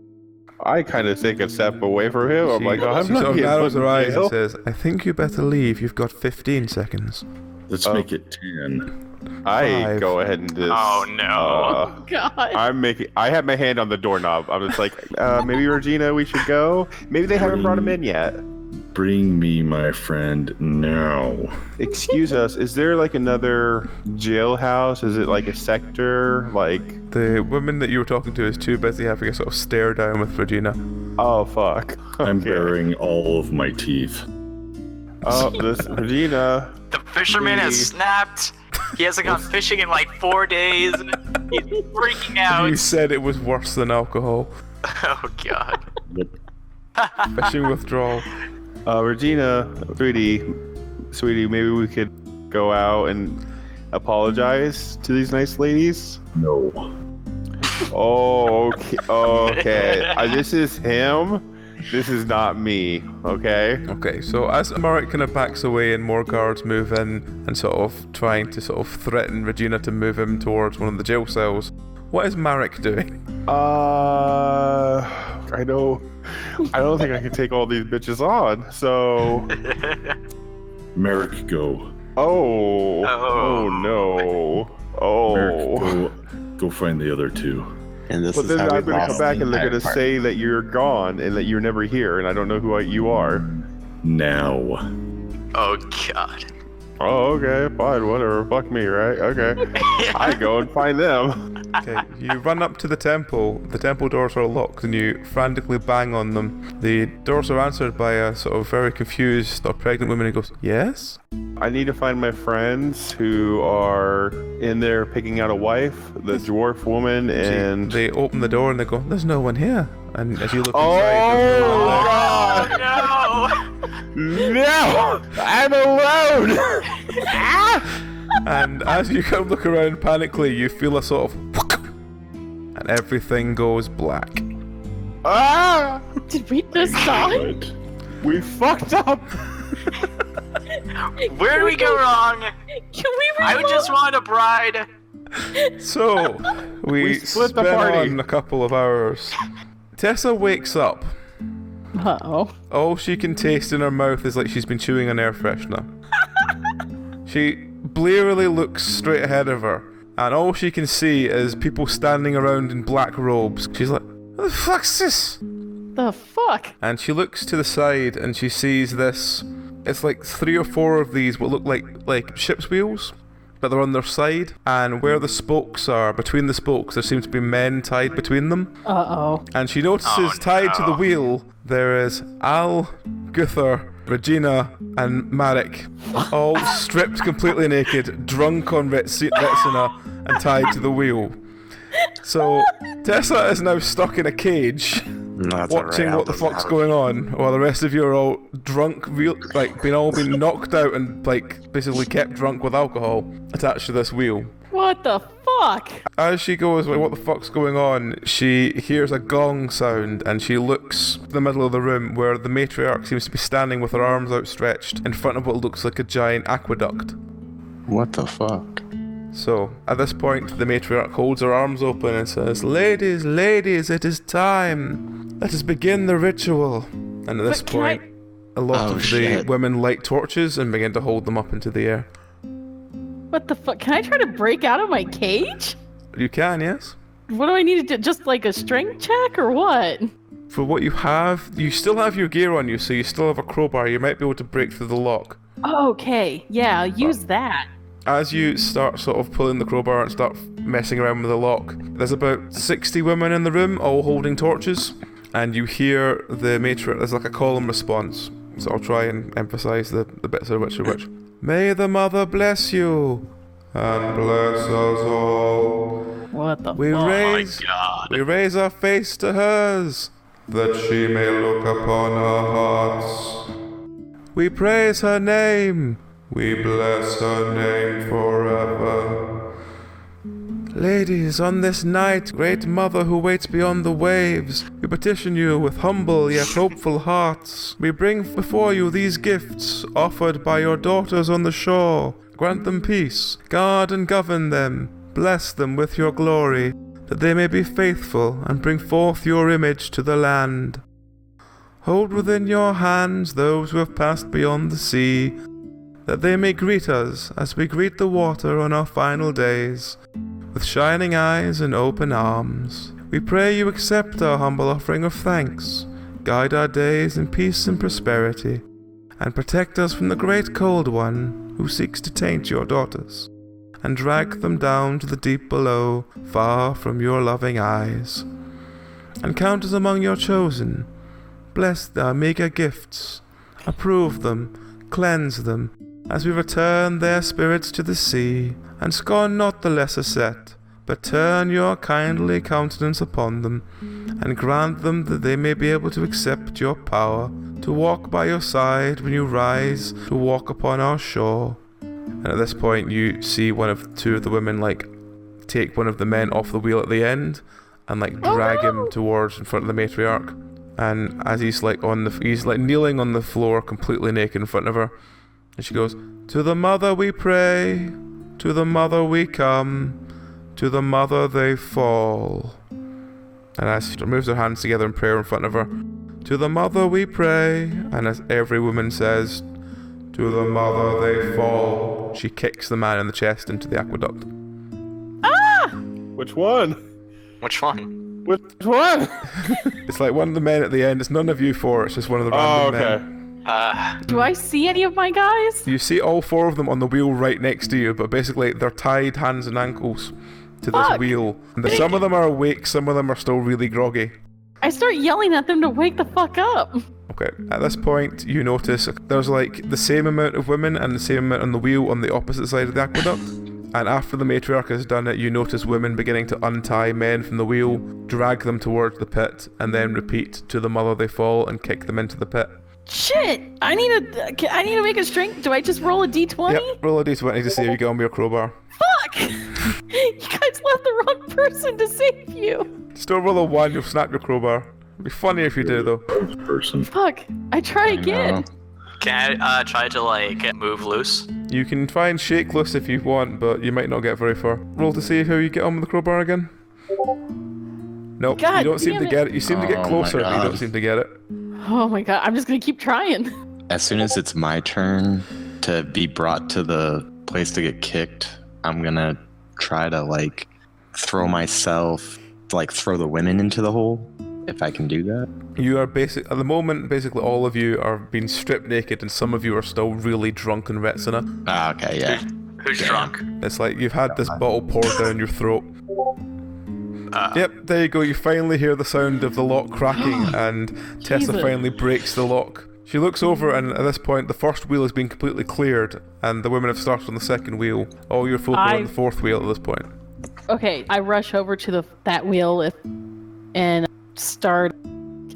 S5: I kind of take a step away from him. I'm like, oh, I'm
S2: she
S5: not
S2: sort of
S5: being
S2: narrows
S5: put
S2: her
S5: in
S2: eyes
S5: jail.
S2: and says, I think you better leave. You've got 15 seconds.
S6: Let's make it 10.
S5: I
S2: 5.
S5: go ahead and just.
S4: Oh, no.
S7: God.
S5: I have my hand on the doorknob. I'm just like, maybe Regina, we should go. Maybe they haven't brought him in yet.
S6: Bring me my friend now.
S5: Excuse us, is there like another jailhouse? Is it like a sector? Like...
S2: The woman that you were talking to is too busy having a sort of stare down with Regina.
S5: Oh, fuck.
S6: I'm
S5: Okay.
S6: baring all of my teeth.
S5: Oh, this Regina.
S4: The fisherman has snapped. He hasn't gone fishing in like 4 days. He's freaking out.
S2: You said it was worse than alcohol.
S4: Oh god.
S2: Fishing withdrawal.
S5: Regina, sweetie, maybe we could go out and apologize to these nice ladies?
S6: No.
S5: Oh, okay. This is him. This is not me, okay?
S2: Okay, so as Marek kind of backs away and more guards move in and sort of trying to sort of threaten Regina to move him towards one of the jail cells, what is Marek doing?
S5: I don't think I can take all these bitches on, so...
S6: Merrick, go.
S5: Oh no. Oh.
S6: Merrick, go find the other two.
S3: And this
S5: But
S3: is
S5: then
S3: how
S5: I'm
S3: we
S5: going to come
S3: lost
S5: back
S3: the
S5: and they're
S3: entire
S5: going to
S3: party.
S5: say that you're gone and that you're never here, and I don't know who you are.
S6: Now.
S4: Oh god.
S5: Oh, okay, fine, whatever. Fuck me, right? Okay. I go and find them.
S2: Okay, you run up to the temple. The temple doors are locked and you frantically bang on them. The doors are answered by a sort of very confused or pregnant woman who goes, yes?
S5: I need to find my friends who are in there picking out a wife, the dwarf woman, and...
S2: They open the door and they go, there's no one here. And as you look inside, there's no one there.
S5: God!
S4: No!
S5: No! I'm alone!
S2: And as you kind of look around panically, you feel a sort of and everything goes black.
S5: Ah!
S7: Did we just die?
S6: Good.
S5: We fucked up!
S4: Where did we go wrong?
S7: Can we
S4: I just want a bride.
S2: So, we
S5: split the
S2: spin
S5: party.
S2: on a couple of hours. Tessa wakes up.
S7: Uh-oh.
S2: All she can taste in her mouth is like she's been chewing an air freshener. She blearily looks straight ahead of her, and all she can see is people standing around in black robes. She's like, what the fuck's this?
S7: The fuck?
S2: And she looks to the side and she sees this. It's like 3 or 4 of these what look like ship's wheels, but they're on their side. And where the spokes are, between the spokes, there seems to be men tied between them.
S7: Uh-oh.
S2: And she notices tied to the wheel, there is Al, Gunther, Regina, and Marek, all stripped completely naked, drunk on Retsina, and tied to the wheel. So Tessa is now stuck in a cage,
S3: That's
S2: watching
S3: alright,
S2: what the
S3: I'll
S2: fuck's
S3: just-
S2: going on, while the rest of you are all drunk, been knocked out and like basically kept drunk with alcohol attached to this wheel.
S7: What the fuck?
S2: As she goes, like, what the fuck's going on? She hears a gong sound and she looks to the middle of the room where the matriarch seems to be standing with her arms outstretched in front of what looks like a giant aqueduct.
S3: What the fuck?
S2: So, at this point, the matriarch holds her arms open and says, ladies, ladies, it is time. Let us begin the ritual. And at this
S7: But can I-
S2: point, a lot
S3: Oh,
S2: of the
S3: shit.
S2: women light torches and begin to hold them up into the air.
S7: What the fuck? Can I try to break out of my cage?
S2: You can, yes?
S7: What do I need to do? Just like a strength check or what?
S2: For what you have, you still have your gear on you, so you still have a crowbar. You might be able to break through the lock.
S7: Okay, yeah, I'll use that.
S2: As you start sort of pulling the crowbar and start messing around with the lock, there's about 60 women in the room, all holding torches, and you hear the matriarch, there's like a call and response. So I'll try and emphasize the bits of which are which. May the mother bless you, and bless us all.
S7: What the
S2: We
S7: fuck?
S2: we raise our face to hers, that she may look upon our hearts. We praise her name, we bless her name forever. Ladies, on this night, great mother who waits beyond the waves, we petition you with humble yet hopeful hearts. We bring before you these gifts, offered by your daughters on the shore. Grant them peace, guard and govern them, bless them with your glory, that they may be faithful and bring forth your image to the land. Hold within your hands those who have passed beyond the sea, that they may greet us as we greet the water on our final days, with shining eyes and open arms. We pray you accept our humble offering of thanks, guide our days in peace and prosperity. and protect us from the great cold one who seeks to taint your daughters, and drag them down to the deep below, far from your loving eyes. And count us among your chosen. Bless their meager gifts, approve them, cleanse them, as we return their spirits to the sea, and scorn not the lesser set, but turn your kindly countenance upon them, and grant them that they may be able to accept your power, to walk by your side when you rise to walk upon our shore. And at this point you see two of the women take one of the men off the wheel at the end and drag him towards in front of the matriarch. And as he's kneeling on the floor completely naked in front of her, and she goes, "To the mother we pray, to the mother we come, to the mother they fall." And as she moves her hands together in prayer in front of her, "To the mother we pray," and as every woman says, "To the mother they fall," she kicks the man in the chest into the aqueduct.
S7: Ah!
S5: Which one?
S4: Which one?
S5: Which one?
S2: It's like one of the men at the end. It's none of you four. It's just one of the random men.
S7: Do I see any of my guys?
S2: You see all four of them on the wheel right next to you, but basically they're tied hands and ankles to this wheel. And some of them are awake, some of them are still really groggy.
S7: I start yelling at them to wake the fuck up.
S2: Okay, at this point you notice there's the same amount of women and the same amount on the wheel on the opposite side of the aqueduct. And after the matriarch has done it, you notice women beginning to untie men from the wheel, drag them towards the pit, and then repeat "To the mother they fall" and kick them into the pit.
S7: Shit! I need to make a strength. Do I just roll a d20?
S2: Yep, roll a d20 to see if you get on with your crowbar.
S7: Fuck! You guys left the wrong person to save you.
S2: Still roll a 1, you'll snap your crowbar. It'd be funny if you do though.
S6: Person.
S7: Fuck! I try again.
S4: Can I try to move loose?
S2: You can try and shake loose if you want, but you might not get very far. Roll to see how you get on with the crowbar again. Nope,
S7: God
S2: you don't seem
S7: damn
S2: to get it. You seem to get closer, but you don't seem to get it.
S7: Oh my god! I'm just gonna keep trying.
S3: As soon as it's my turn to be brought to the place to get kicked, I'm gonna try to throw myself, throw the women into the hole, if I can do that.
S2: You are at the moment, basically all of you are being stripped naked, and some of you are still really drunk in Retsina.
S3: Ah, okay, yeah.
S4: Who's drunk?
S2: It's like you've had this bottle poured down your throat. Yep, there you go. You finally hear the sound of the lock cracking, and Tessa
S7: Jesus.
S2: finally breaks the lock. She looks over, and at this point, the first wheel has been completely cleared, and the women have started on the second wheel. All your folk are on the fourth wheel at this point.
S7: Okay, I rush over to that wheel and start.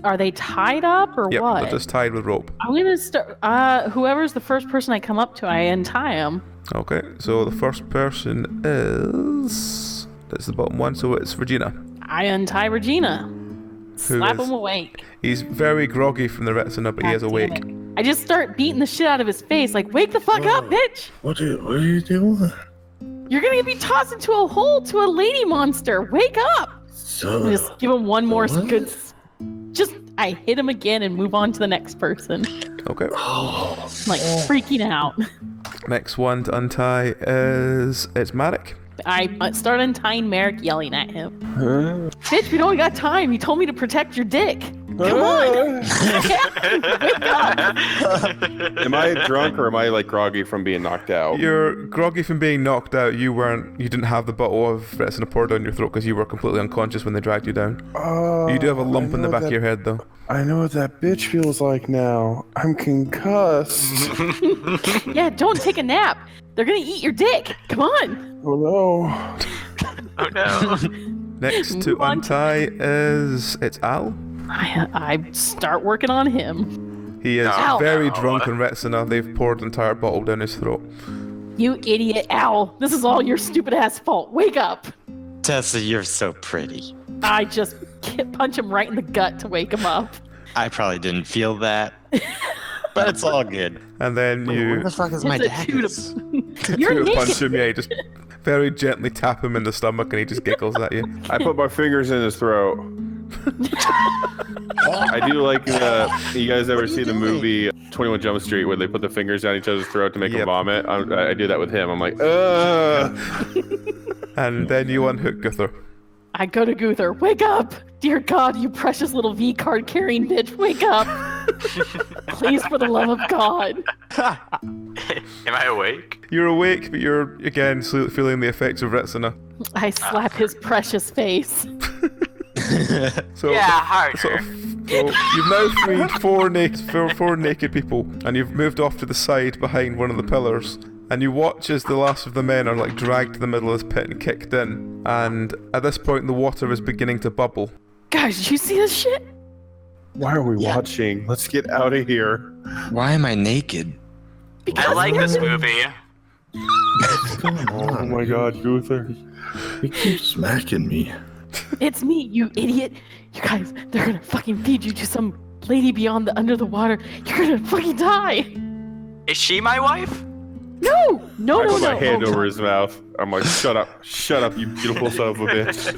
S7: Are they tied up or
S2: Yep,
S7: what?
S2: they're just tied with rope.
S7: I'm gonna start. Whoever's the first person I come up to, I untie him.
S2: Okay, so the first person is... That's the bottom one, so it's Regina.
S7: I untie Regina. Slap him awake.
S2: He's very groggy from the Retsina, but he is awake.
S7: I just start beating the shit out of his face, wake the fuck up, bitch!
S6: What are you doing?
S7: You're gonna be tossed into a hole to a lady monster. Wake up!
S6: So,
S7: Just give him one more
S6: what?
S7: good. I hit him again and move on to the next person.
S2: Okay.
S7: Freaking out.
S2: Next one to untie it's Marek.
S7: I start untying Merrick, yelling at him. Bitch, we don't got time. You told me to protect your dick. Come on! Wake up!
S5: Am I drunk or am I groggy from being knocked out?
S2: You're groggy from being knocked out. You didn't have the bottle of Retsina poured down your throat because you were completely unconscious when they dragged you down. You do have a lump in the back of your head though.
S5: I know what that bitch feels like now. I'm concussed.
S7: Yeah, don't take a nap. They're gonna eat your dick. Come on.
S5: Oh no.
S4: Oh no.
S2: Next to untie it's Al.
S7: I start working on him.
S2: He is
S7: Ow.
S2: very drunk in Retsina. They've poured an entire bottle down his throat.
S7: You idiot, Owl. This is all your stupid ass fault. Wake up.
S3: Tessa, you're so pretty.
S7: I just punch him right in the gut to wake him up.
S3: I probably didn't feel that, but it's all good.
S2: And then
S3: Where
S2: you
S3: the fuck is my
S7: It's a
S3: daggers?
S7: You're
S2: punch
S7: naked.
S2: him, yeah, you just very gently tap him in the stomach and he just giggles at you.
S5: I put my fingers in his throat. I do like you guys ever see the movie 21 Jump Street where they put the fingers down each other's throat to make them vomit? I do that with him. I'm like, ugh.
S2: And then you unhook Gunther.
S7: I go to Guther. Wake up! Dear God, you precious little V card carrying bitch, wake up! Please, for the love of God.
S4: Am I awake?
S2: You're awake, but you're, again, feeling the effects of Retsina.
S7: I slap his precious face.
S2: So,
S4: Yeah, harder.
S2: So you've now freed four naked people, and you've moved off to the side behind one of the pillars. And you watch as the last of the men are like dragged to the middle of this pit and kicked in. And at this point, the water is beginning to bubble.
S7: Guys, did you see this shit?
S5: Why are we watching? Let's get out of here.
S3: Why am I naked?
S7: Because
S4: I like this movie.
S5: Oh my God, Guther.
S6: He keeps smacking me.
S7: It's me, you idiot. You guys, they're gonna fucking feed you to some lady beyond under the water. You're gonna fucking die.
S4: Is she my wife?
S7: No,
S5: I put my hand
S7: Oh,
S5: over his mouth. I'm like, shut up, you beautiful son of a bitch.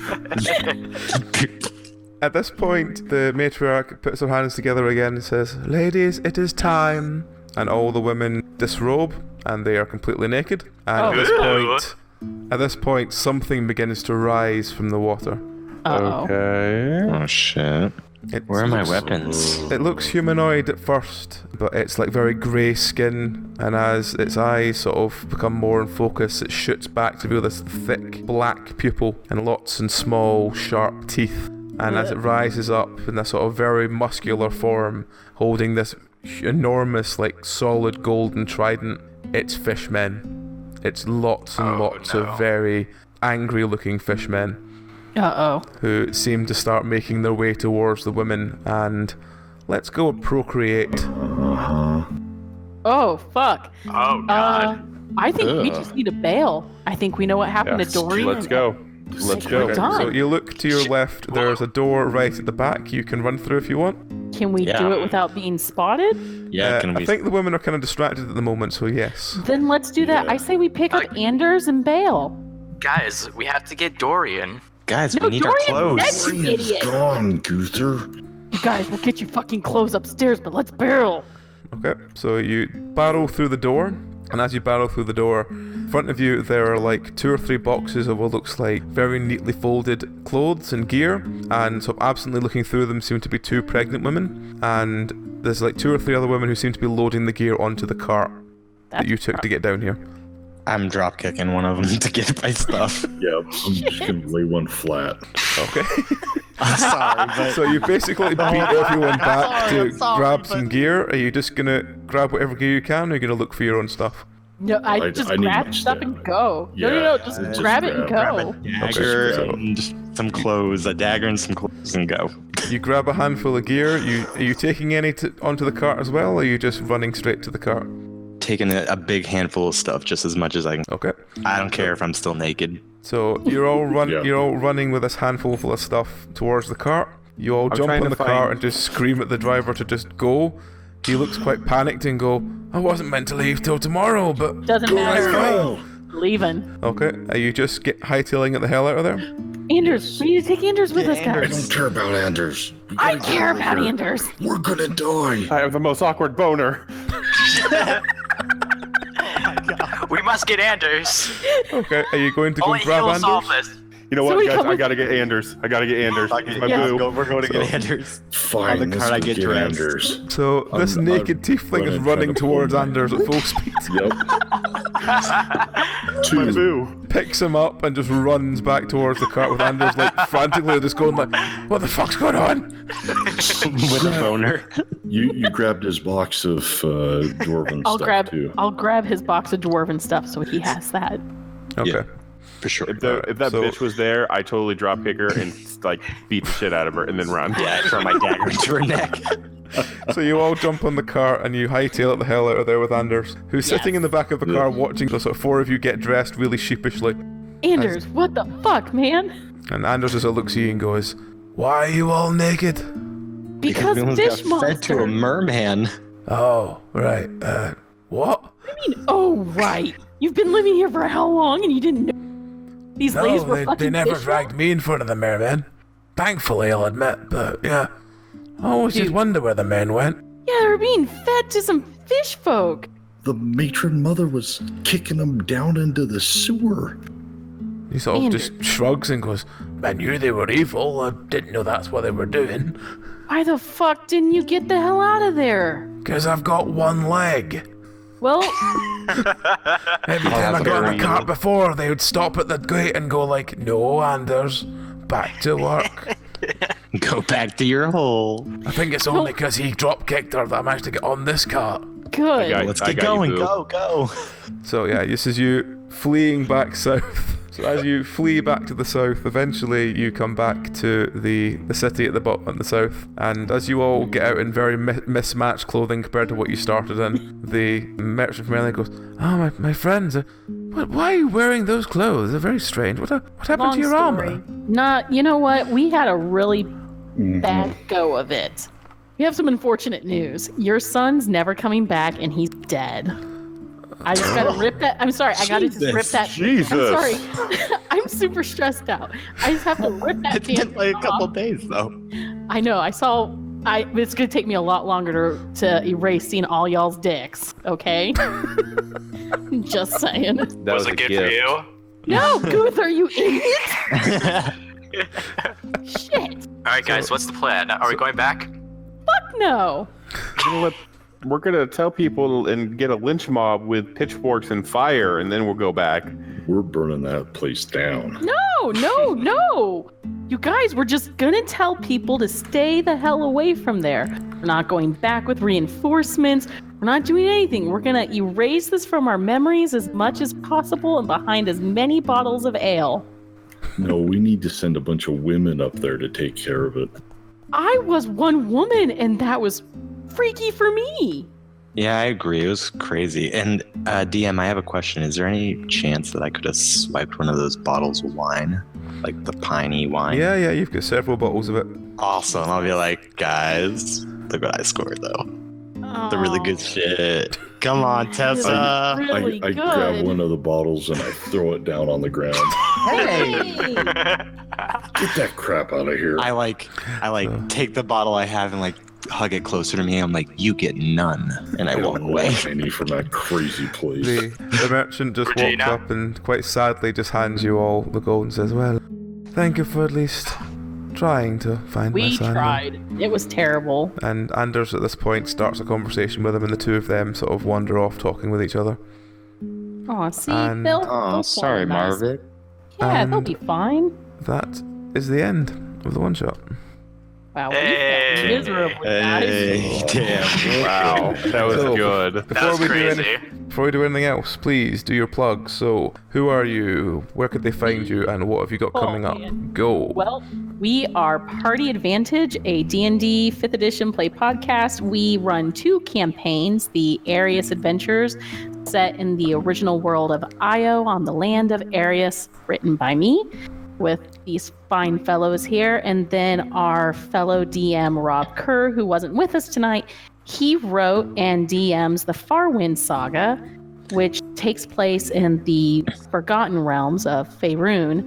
S2: At this point, the matriarch puts her hands together again and says, "Ladies, it is time." And all the women disrobe, and they are completely naked. And at this point, something begins to rise from the water.
S7: Uh-oh.
S5: Okay.
S3: Oh shit. Where are my weapons?
S2: It looks humanoid at first, but it's like very grey skin, and as its eyes sort of become more in focus, it shoots back to reveal this thick black pupil and lots and small sharp teeth. And as it rises up in this sort of very muscular form, holding this enormous, like, solid golden trident, it's fishmen. It's lots and lots of very angry-looking fishmen.
S7: Uh-oh.
S2: Who seem to start making their way towards the women, and let's go procreate.
S7: Oh, fuck.
S4: Oh, God.
S7: I think we just need to bail. I think we know what happened to Dorian.
S5: Let's go. Let's go.
S2: Okay, so you look to your left, there's a door right at the back you can run through if you want.
S7: Can we do it without being spotted?
S3: Yeah,
S2: I think the women are kind of distracted at the moment, so yes.
S7: Then let's do that. I say we pick up Anders and bail.
S4: Guys, we have to get Dorian.
S3: Guys,
S7: No,
S3: we need our
S7: Dorian's
S3: clothes.
S7: dead, you idiot.
S6: Gone, Guther.
S7: You guys, we'll get you fucking clothes upstairs, but let's barrel.
S2: Okay, so you barrel through the door, and as you barrel through the door, in front of you there are like 2 or 3 boxes of what looks like very neatly folded clothes and gear, and so absently looking through them seem to be 2 pregnant women, and there's like 2 or 3 other women who seem to be loading the gear onto the cart that you took to get down here.
S3: I'm drop kicking one of them to get my stuff.
S6: Yep, I'm just gonna lay one flat.
S2: Okay.
S3: I'm sorry, but
S2: So you basically beat everyone back to grab some gear. Are you just gonna grab whatever gear you can, or are you gonna look for your own stuff?
S7: No, I
S6: I
S7: just
S6: need
S7: grab
S6: my
S7: stuff
S6: stamina.
S7: and go.
S6: Yeah,
S7: No, just
S6: just
S7: grab it and
S6: grab
S7: go.
S3: dagger
S2: so-
S3: and some clothes, a dagger and some clothes, and go.
S2: You grab a handful of gear. Are you taking any onto the cart as well, or are you just running straight to the cart?
S3: Taking a big handful of stuff, just as much as I can.
S2: Okay.
S3: I don't care if I'm still naked.
S2: So you're all
S6: Yeah.
S2: You're all running with this handful full of stuff towards the cart. You all jump
S5: trying
S2: on
S5: to
S2: the cart and just scream at the driver to just go. He looks quite panicked and go, "I wasn't meant to leave till tomorrow, but
S7: Doesn't matter.
S6: Go!
S7: Leaving.
S2: okay." Are you just hightailing it the hell out of there?
S7: Anders, we need to take Anders with us,
S6: I
S7: guys.
S6: don't care about Anders. We
S7: I
S6: gotta get
S7: care
S6: out of
S7: about
S6: here.
S7: Anders.
S6: We're gonna die.
S5: I have the most awkward boner.
S4: We must get Anders.
S2: Okay. Are you going to go
S4: Only
S2: and
S4: he
S2: grab
S4: will solve
S2: Anders?
S4: this.
S5: You know
S7: So
S5: what,
S7: we
S5: guys?
S7: come
S5: I
S7: with-
S5: gotta get Anders. He's my
S7: Yeah.
S5: boo.
S3: We're going to get Anders.
S6: Fine,
S3: On the cart, I
S6: let's
S3: get
S6: get
S3: dressed.
S6: Anders.
S2: So this
S6: I'm
S2: naked tiefling is
S6: running,
S2: running
S6: trying to
S2: towards
S6: pull him.
S2: Anders at full speed.
S6: Yep.
S5: My
S6: Two.
S5: boo.
S2: Picks him up and just runs back towards the cart with Anders like frantically just going like, "What the fuck's going on?"
S3: With a boner.
S6: You grabbed his box of dwarven stuff too.
S7: I'll grab his box of dwarven stuff so he has that.
S2: Okay.
S3: Yeah. For sure.
S5: If that
S2: So-
S5: bitch was there, I totally drop kick her and like beat the shit out of her and then run.
S3: Yeah, I throw my dagger into her neck.
S2: So you all jump on the cart and you hightail it the hell out of there with Anders, who's sitting in the back of the car watching the sort of 4 of you get dressed really sheepishly.
S7: Anders, what the fuck, man?
S2: And Anders just looks at you and goes, "Why are you all naked?"
S7: Because
S3: we almost
S7: fish
S3: got fed to a
S7: monster.
S3: merman.
S2: Oh, right. What?
S7: Oh, right. You've been living here for how long and you didn't know these ladies were fucking fish
S2: me in front of the mermen. Thankfully, I'll admit, but yeah. I always
S7: just
S2: wonder where the men went.
S7: Yeah, they're being fed to some fish folk.
S6: The matron mother was kicking them down into the sewer.
S2: He sort of just shrugs and goes, I knew they were evil. I didn't know that's what they were doing.
S7: Why the fuck didn't you get the hell out of there?
S2: Because I've got one leg.
S7: Well,
S2: Every time I got in the cart before, they would stop at the gate and go like, "No, Anders, back to work."
S3: Go back to your hole.
S2: I think it's only because he drop kicked her that I managed to get on this cart.
S7: good.
S3: Let's get going. Go.
S2: So yeah, this is you fleeing back south. So as you flee back to the south, eventually you come back to the city at the bottom in the south. And as you all get out in very mismatched clothing compared to what you started in, the merchant from earlier goes, "Oh, my friends, why are you wearing those clothes? They're very strange. What happened
S7: Long
S2: to your
S7: story.
S2: armor?"
S7: You know what? We had a really bad go of it. We have some unfortunate news. Your son's never coming back, and he's dead. I just gotta rip that. I'm sorry. I gotta just rip that.
S5: Jesus.
S7: I'm sorry. I'm super stressed out. I just have to rip that.
S3: It's been like a couple days though.
S7: I know. It's gonna take me a lot longer to erase seeing all y'all's dicks. Okay. Just saying.
S5: That was a
S4: good
S5: gift.
S4: for you?
S7: No, Guth, are you idiot? Shit.
S4: All right, guys, what's the plan? Are we going back?
S7: Fuck no.
S5: We're gonna tell people and get a lynch mob with pitchforks and fire, and then we'll go back.
S6: We're burning that place down.
S7: No. You guys, we're just gonna tell people to stay the hell away from there. We're not going back with reinforcements. We're not doing anything. We're gonna erase this from our memories as much as possible and behind as many bottles of ale.
S6: No, we need to send a bunch of women up there to take care of it.
S7: I was one woman, and that was freaky for me.
S3: Yeah, I agree. It was crazy. And DM, I have a question. Is there any chance that I could have swiped one of those bottles of wine? Like the piney wine?
S2: Yeah, you've got several bottles of it.
S3: Awesome. I'll be like, guys, look what I scored though. The really good shit. Come on, Tessa.
S7: Really
S6: I
S7: good.
S6: grab one of the bottles and I throw it down on the ground.
S7: Hey.
S6: Get that crap out of here.
S3: I take the bottle I have and like hug it closer to me. I'm like, you get none. And I walk
S6: don't
S3: away.
S6: want any from that crazy place.
S2: The merchant just
S4: Regina.
S2: walks up and quite sadly just hands you all the gold and says, "Well, thank you for at least trying to find my
S7: We
S2: son."
S7: tried. It was terrible.
S2: And Anders at this point starts a conversation with him, and the two of them sort of wander off talking with each other.
S7: Oh, see,
S2: And-
S7: they'll
S3: Oh, sorry,
S7: nice.
S3: Marvin.
S7: Yeah, they'll
S2: And-
S7: be fine.
S2: That is the end of the one shot.
S7: Wow,
S4: Hey.
S7: we failed miserably, guys.
S3: Hey, damn.
S5: Wow, that was
S2: So-
S5: good.
S4: That was crazy.
S2: Before we do anything else, please do your plugs. So, who are you? Where could they find you? And what have you got
S7: Oh,
S2: coming up?
S7: man.
S2: Go.
S7: Well, we are Party Advantage, a D&D 5th edition play podcast. We run 2 campaigns, the Arius Adventures, set in the original world of Io on the land of Arius, written by me, with these fine fellows here. And then our fellow DM, Rob Kerr, who wasn't with us tonight, he wrote and DMs the Farwind Saga, which takes place in the Forgotten Realms of Faerun,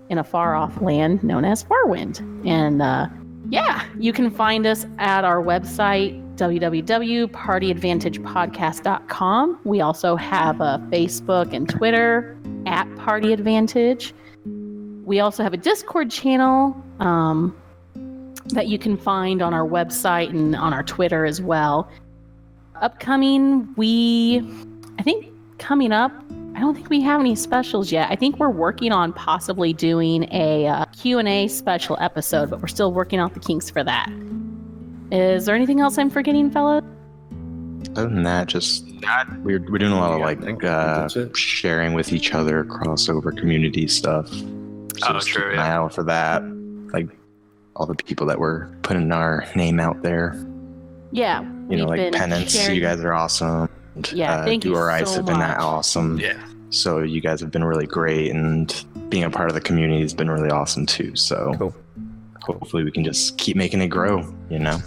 S7: in a far-off land known as Farwind. And you can find us at our website, www.partyadvantagepodcast.com. We also have a Facebook and Twitter at Party Advantage. We also have a Discord channel that you can find on our website and on our Twitter as well. Upcoming, coming up, I don't think we have any specials yet. I think we're working on possibly doing a Q&A special episode, but we're still working out the kinks for that. Is there anything else I'm forgetting, fellas?
S3: Other than that, just we're doing a lot of
S6: that's it.
S3: sharing with each other, crossover community stuff. So just
S4: true,
S3: keep an eye out for that. Like all the people that were putting our name out there.
S7: Yeah.
S3: You know,
S7: we've
S3: like
S7: been
S3: Penance,
S7: sharing-
S3: you guys are awesome.
S7: Yeah, thank you
S3: Do Our Eyes
S7: so
S3: have been that
S7: much.
S3: awesome.
S4: Yeah.
S3: So you guys have been really great, and being a part of the community has been really awesome too. So
S2: Cool.
S3: hopefully we can just keep making it grow, you know?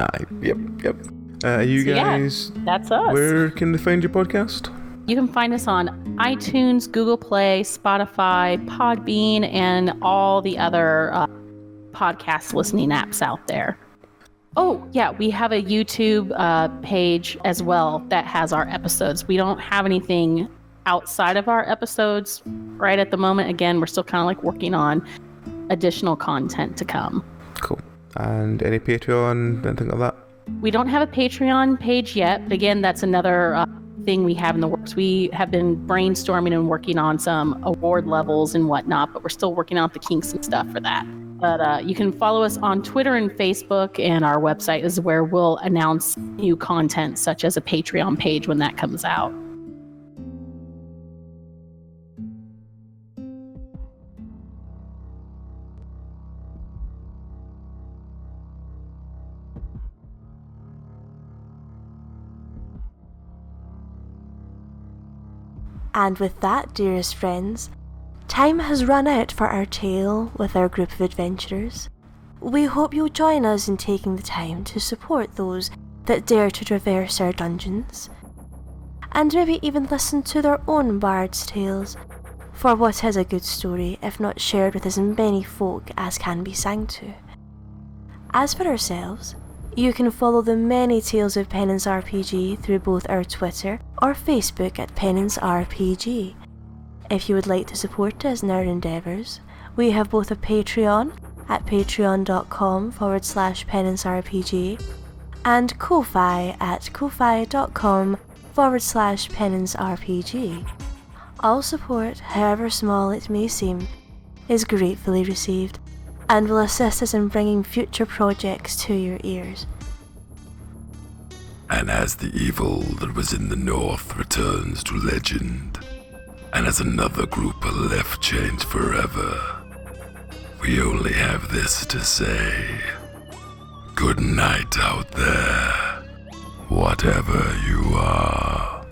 S2: Aye. Yep. You
S7: So, yeah.
S2: guys,
S7: That's us.
S2: where can they find your podcast?
S7: You can find us on iTunes, Google Play, Spotify, Podbean, and all the other podcast listening apps out there. Oh, yeah, we have a YouTube page as well that has our episodes. We don't have anything outside of our episodes right at the moment. Again, we're still kind of like working on additional content to come.
S2: Cool. And any Patreon, anything like that?
S7: We don't have a Patreon page yet, but again, that's another thing we have in the works. We have been brainstorming and working on some award levels and whatnot, but we're still working out the kinks and stuff for that. But you can follow us on Twitter and Facebook, and our website is where we'll announce new content, such as a Patreon page when that comes out.
S1: And with that, dearest friends, time has run out for our tale with our group of adventurers. We hope you'll join us in taking the time to support those that dare to traverse our dungeons, and maybe even listen to their own bard's tales, for what is a good story if not shared with as many folk as can be sang to. As for ourselves, you can follow the many tales of Penance RPG through both our Twitter or Facebook at Penance RPG. If you would like to support us in our endeavours, we have both a Patreon at patreon.com/penancerpg and Ko-Fi at ko-fi.com/penancerpg. All support, however small it may seem, is gratefully received and will assist us in bringing future projects to your ears.
S8: And as the evil that was in the north returns to legend, and as another group are left changed forever, we only have this to say. Good night out there, whatever you are.